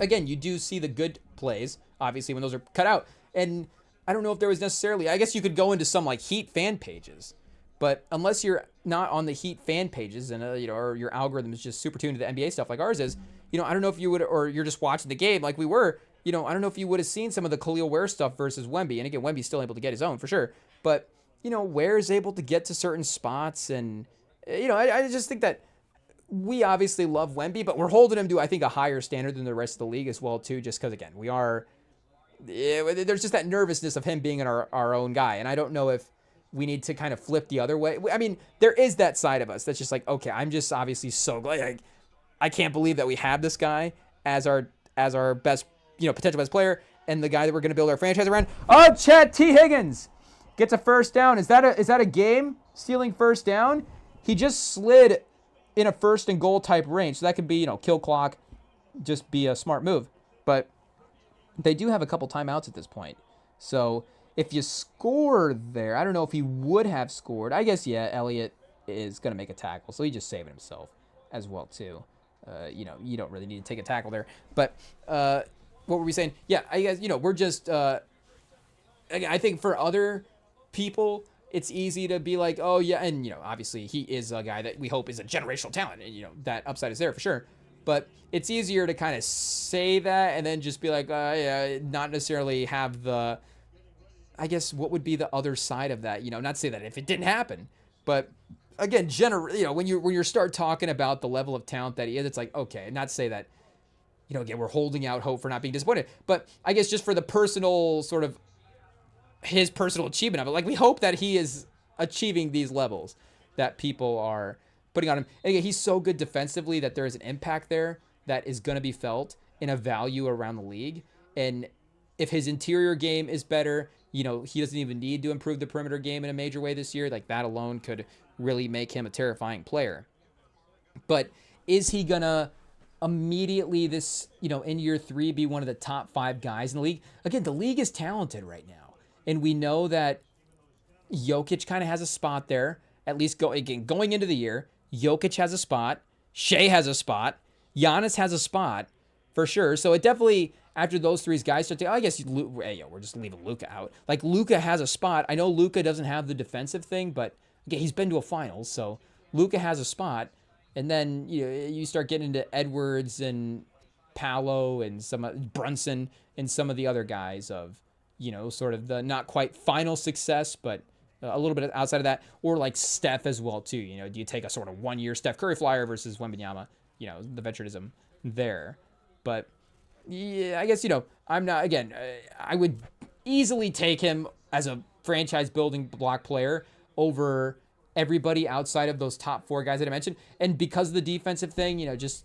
again, you do see the good plays, obviously, when those are cut out. And I don't know if there was necessarily, I guess you could go into some like Heat fan pages, but unless you're not on the Heat fan pages and, or your algorithm is just super tuned to the NBA stuff like ours is, I don't know if you would, or you're just watching the game like we were, I don't know if you would have seen some of the Khalil Ware stuff versus Wemby. And again, Wemby's still able to get his own for sure. But, Ware is able to get to certain spots. And, I just think that we obviously love Wemby, but we're holding him to, I think, a higher standard than the rest of the league as well, too, just because, again, there's just that nervousness of him being our own guy. And I don't know if we need to kind of flip the other way. I mean, there is that side of us that's just like, okay, I'm just obviously so glad. I can't believe that we have this guy as our best, potential best player, and the guy that we're going to build our franchise around. Oh, Chad T. Higgins gets a first down. Is that a game stealing first down? He just slid in a first and goal type range. So that could be, kill clock, just be a smart move. But they do have a couple timeouts at this point. So if you score there, I don't know if he would have scored. I guess, yeah, Elliott is going to make a tackle. So he's just saving himself as well, too. You don't really need to take a tackle there. But what were we saying? Yeah, I guess, we're just, I think for other people, it's easy to be like, oh, yeah. And, obviously he is a guy that we hope is a generational talent. And, that upside is there for sure. But it's easier to kind of say that and then just be like, yeah, not necessarily have the, I guess, what would be the other side of that? Not to say that if it didn't happen, but again, when you start talking about the level of talent that he is, it's like, okay, not to say that, again, we're holding out hope for not being disappointed, but I guess just for the personal sort of his personal achievement of it, like we hope that he is achieving these levels that people are putting on him. And again, he's so good defensively that there is an impact there that is going to be felt in a value around the league. And if his interior game is better, he doesn't even need to improve the perimeter game in a major way this year. Like that alone could really make him a terrifying player. But is he going to immediately in year 3 be one of the top 5 guys in the league? Again, the league is talented right now. And we know that Jokic kind of has a spot there, at least going into the year. Jokic has a spot. Shea has a spot. Giannis has a spot for sure. So it definitely, after those 3 guys start to, I guess, we're just leaving Luka out. Like Luka has a spot. I know Luka doesn't have the defensive thing, but again, he's been to a finals. So Luka has a spot. And then you start getting into Edwards and Paolo and some Brunson and some of the other guys of, sort of the not quite final success, but a little bit outside of that, or like Steph as well too. Do you take a sort of 1-year Steph Curry flyer versus Wembanyama? The veteranism there. But yeah, I guess I'm not. Again, I would easily take him as a franchise building block player over everybody outside of those top 4 guys that I mentioned. And because of the defensive thing, just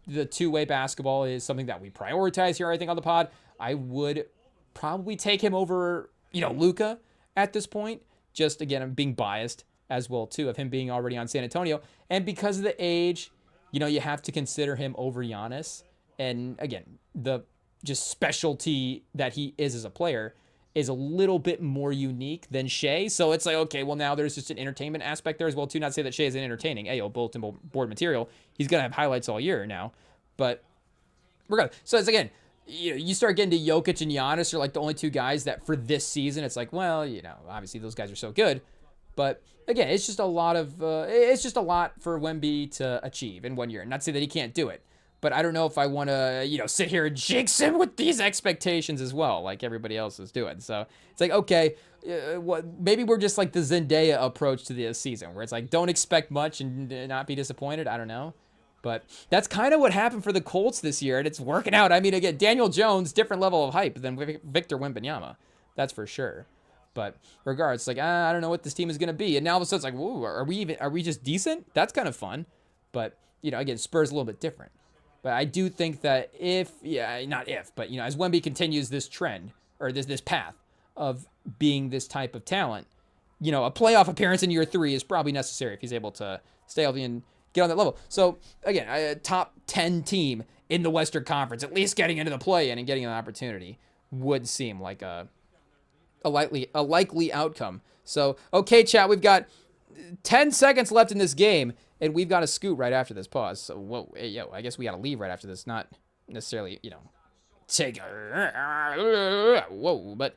the two-way basketball is something that we prioritize here, I think, on the pod. I would probably take him over, Luka at this point. Just, again, I'm being biased as well, too, of him being already on San Antonio. And because of the age, you have to consider him over Giannis. And, again, the just specialty that he is as a player is a little bit more unique than Shea. So it's like, okay, well, now there's just an entertainment aspect there as well, too. Not to say that Shea isn't entertaining. Bulletin board material. He's going to have highlights all year now. But regardless. So it's, again, you start getting to Jokic and Giannis are like the only 2 guys that for this season, it's like, well, obviously those guys are so good. But again, it's just a lot for Wemby to achieve in 1 year. Not to say that he can't do it, but I don't know if I want to, sit here and jinx him with these expectations as well, like everybody else is doing. So it's like, okay, maybe we're just like the Zendaya approach to the season, where it's like, don't expect much and not be disappointed. I don't know. But that's kind of what happened for the Colts this year, and it's working out. I mean, again, Daniel Jones, different level of hype than Victor Wembanyama. That's for sure. But regardless, like, I don't know what this team is going to be. And now all of a sudden it's like, whoa, are we just decent? That's kind of fun. But, again, Spurs a little bit different. But I do think that but, as Wemby continues this trend, or this path of being this type of talent, a playoff appearance in year 3 is probably necessary if he's able to stay healthy and get on that level. So, again, a top 10 team in the Western Conference, at least getting into the play-in and getting an opportunity, would seem like a likely outcome. So, okay, chat, we've got 10 seconds left in this game, and we've got to scoot right after this pause. So, whoa, hey, I guess we got to leave right after this, not necessarily, take whoa, but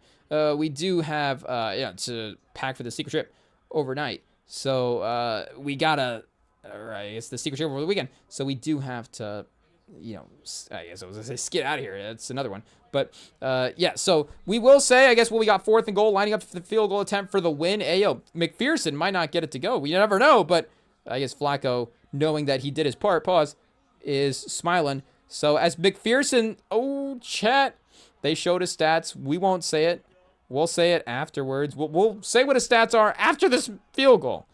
we do have, to pack for the secret trip overnight. So, we got to, I guess the secret trip over the weekend. So we do have to, I guess I was going to say skid out of here. That's another one. But, so we will say, I guess, we got 4th and goal, lining up for the field goal attempt for the win. McPherson might not get it to go. We never know, but I guess Flacco, knowing that he did his part, is smiling. So as McPherson, chat, they showed his stats. We won't say it. We'll say it afterwards. We'll say what his stats are after this field goal.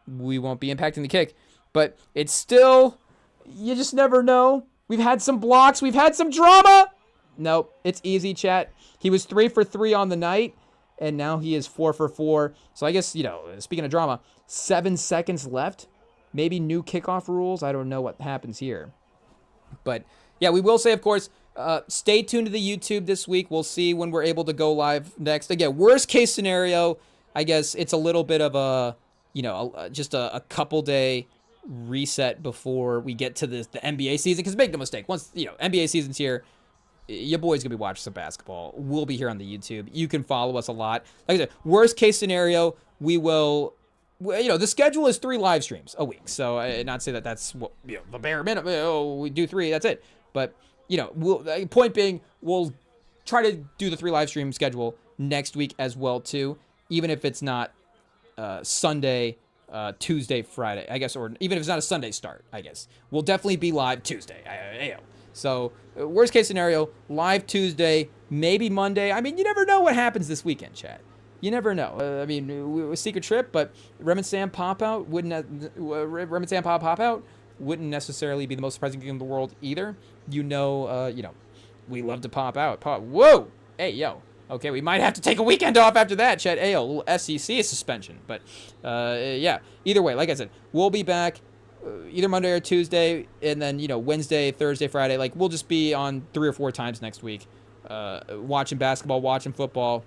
We won't be impacting the kick. But it's still, you just never know. We've had some blocks. We've had some drama. Nope, it's easy, chat. He was 3 for 3 on the night. and now he is 4 for 4. So I guess, speaking of drama, 7 seconds left. Maybe new kickoff rules. I don't know what happens here. But, yeah, we will say, of course, stay tuned to the YouTube this week. We'll see when we're able to go live next. Again, worst case scenario, I guess it's a little bit of a, just a couple day reset before we get to the NBA season. Because make no mistake, once, NBA season's here, your boy's going to be watching some basketball. We'll be here on the YouTube. You can follow us a lot. Like I said, worst case scenario, we will... the schedule is 3 live streams a week. So not say that that's what, the bare minimum. We do 3, that's it. But, point being, we'll try to do the 3 live stream schedule next week as well, too. Even if it's not Sunday, Tuesday, Friday, I guess, or even if it's not a Sunday start, I guess. We'll definitely be live Tuesday. So, worst case scenario, live Tuesday, maybe Monday. I mean, you never know what happens this weekend, chat. You never know. Secret trip, but REMINGTOM pop-out wouldn't necessarily be the most surprising game in the world either. We love to pop out. Whoa! Hey, yo. Okay, we might have to take a weekend off after that, chat. Hey, a little SEC suspension. But, yeah. Either way, like I said, we'll be back either Monday or Tuesday, and then, Wednesday, Thursday, Friday. Like, we'll just be on 3 or 4 times next week, watching basketball, watching football,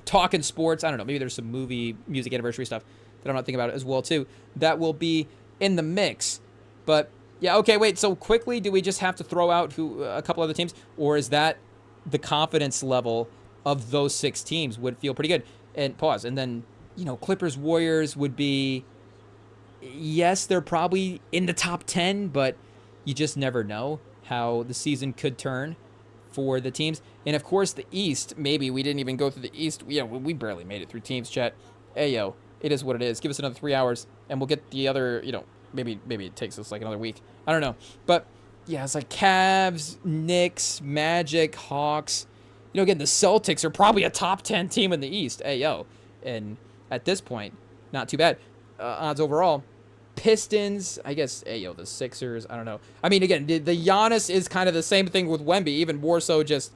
talking sports. I don't know. Maybe there's some music anniversary stuff that I'm not thinking about as well, too. That will be in the mix. But, yeah, okay, wait. So, quickly, do we just have to throw out a couple other teams? Or is that the confidence level of those 6 teams would feel pretty good? And pause. And then, Clippers, Warriors would be... Yes, they're probably in the top 10, but you just never know how the season could turn for the teams. And, of course, the East, maybe we didn't even go through the East. We barely made it through teams, chat. Hey, yo, it is what it is. Give us another 3 hours, and we'll get the other, maybe it takes us like another week. I don't know. But, yeah, it's like Cavs, Knicks, Magic, Hawks. Again, the Celtics are probably a top 10 team in the East. Hey, yo. And at this point, not too bad. Odds overall. Pistons, I guess, the Sixers, I don't know. I mean, again, the Giannis is kind of the same thing with Wemby, even more so just,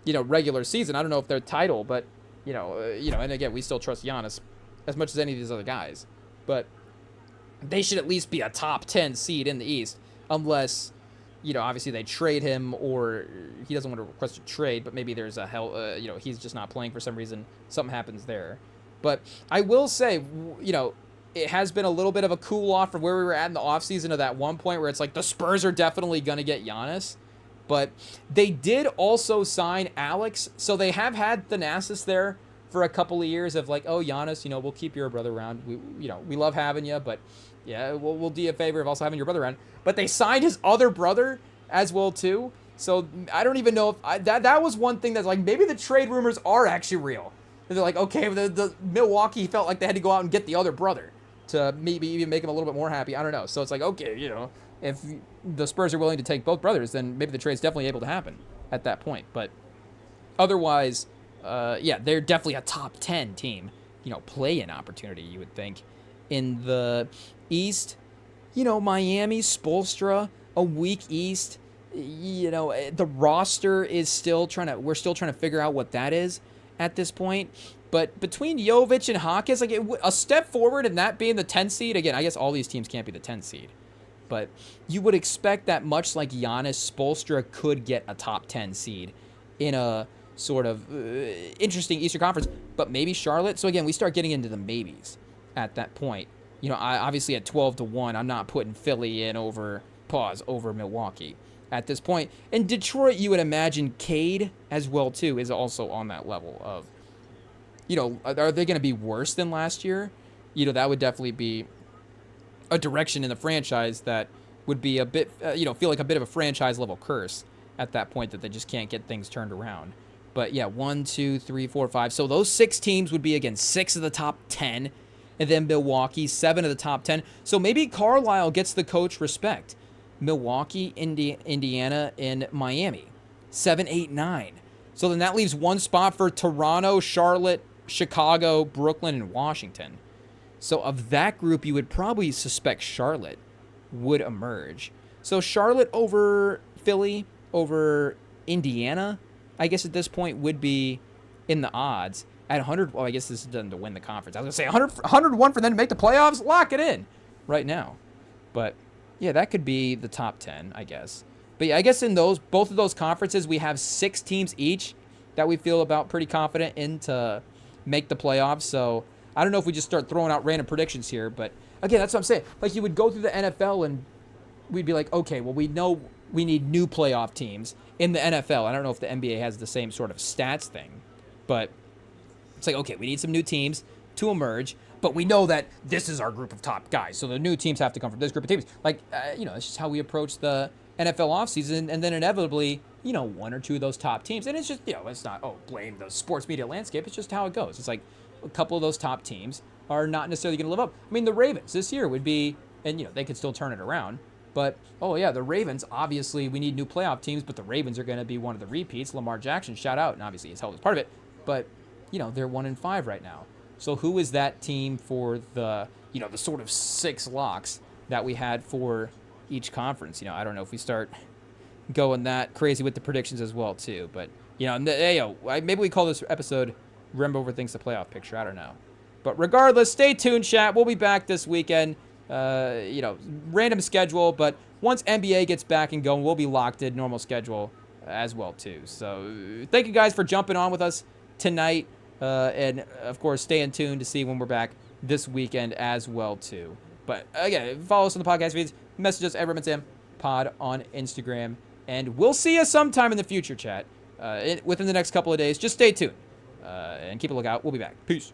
regular season. I don't know if they're title, but, and again, we still trust Giannis as much as any of these other guys. But they should at least be a top 10 seed in the East, unless, obviously they trade him or he doesn't want to request a trade, but maybe there's he's just not playing for some reason. Something happens there. But I will say, it has been a little bit of a cool off from where we were at in the offseason of that one point where it's like the Spurs are definitely going to get Giannis. But they did also sign Alex, so they have had Thanasis there for a couple of years of like, oh, Giannis, we'll keep your brother around. We love having you, but yeah, we'll do you a favor of also having your brother around. But they signed his other brother as well, too. So I don't even know if that was one thing that's like, maybe the trade rumors are actually real. They're like, okay, the Milwaukee felt like they had to go out and get the other brother to maybe even make him a little bit more happy. I don't know. So it's like, okay, if the Spurs are willing to take both brothers, then maybe the trade's definitely able to happen at that point. But otherwise, yeah, they're definitely a top 10 team, play-in opportunity, you would think. In the East, Miami, Spoelstra, a weak East, the roster is we're still trying to figure out what that is at this point. But between Jovic and Hawkins, like a step forward and that being the 10 seed, again, I guess all these teams can't be the 10 seed. But you would expect that much like Giannis, Spoelstra could get a top 10 seed in a sort of interesting Eastern Conference. But maybe Charlotte. So again, we start getting into the maybes at that point. I obviously at 12-1, I'm not putting Philly in over Milwaukee at this point. And Detroit, you would imagine Cade as well, too, is also on that level of, are they going to be worse than last year? That would definitely be a direction in the franchise that would be a bit, feel like a bit of a franchise level curse at that point that they just can't get things turned around. But yeah, 1, 2, 3, 4, 5. So those 6 teams would be, again, 6 of the top 10. And then Milwaukee, 7 of the top 10. So maybe Carlisle gets the coach respect. Milwaukee, Indiana, and Miami. 7, 8, 9. So then that leaves one spot for Toronto, Charlotte, Chicago, Brooklyn, and Washington. So of that group, you would probably suspect Charlotte would emerge. So Charlotte over Philly, over Indiana, I guess at this point would be in the odds. at 100. Well, I guess this is done to win the conference. I was gonna say 101 for them to make the playoffs. Lock it in right now. But yeah, that could be the top 10, I guess. But yeah, I guess in both of those conferences, we have 6 teams each that we feel about pretty confident in to make the playoffs. So I don't know if we just start throwing out random predictions here, but again, that's what I'm saying. Like, you would go through the NFL and we'd be like, okay, well, we know we need new playoff teams in the NFL. I don't know if the NBA has the same sort of stats thing, but it's like, okay, we need some new teams to emerge, but we know that this is our group of top guys. So the new teams have to come from this group of teams. Like, it's just how we approach the NFL offseason, and then inevitably, one or two of those top teams. And it's just, let's not, blame the sports media landscape. It's just how it goes. It's like a couple of those top teams are not necessarily going to live up. I mean, the Ravens this year would be, and, they could still turn it around. But, the Ravens, obviously, we need new playoff teams, but the Ravens are going to be one of the repeats. Lamar Jackson, shout out, and obviously his health is part of it. But, they're 1-5 right now. So who is that team for the, the sort of 6 locks that we had for each conference? I don't know if we start going that crazy with the predictions as well, too. But, maybe we call this episode Remember Overthinks the Playoff Picture. I don't know. But regardless, stay tuned, chat. We'll be back this weekend. Random schedule, but once NBA gets back and going, we'll be locked in normal schedule as well, too. So thank you guys for jumping on with us tonight. And, of course, stay tuned to see when we're back this weekend as well, too. But, again, follow us on the podcast feeds. Message us at REMINGTOM pod on Instagram. And we'll see you sometime in the future, chat. Within the next couple of days. Just stay tuned. And keep a lookout. We'll be back. Peace.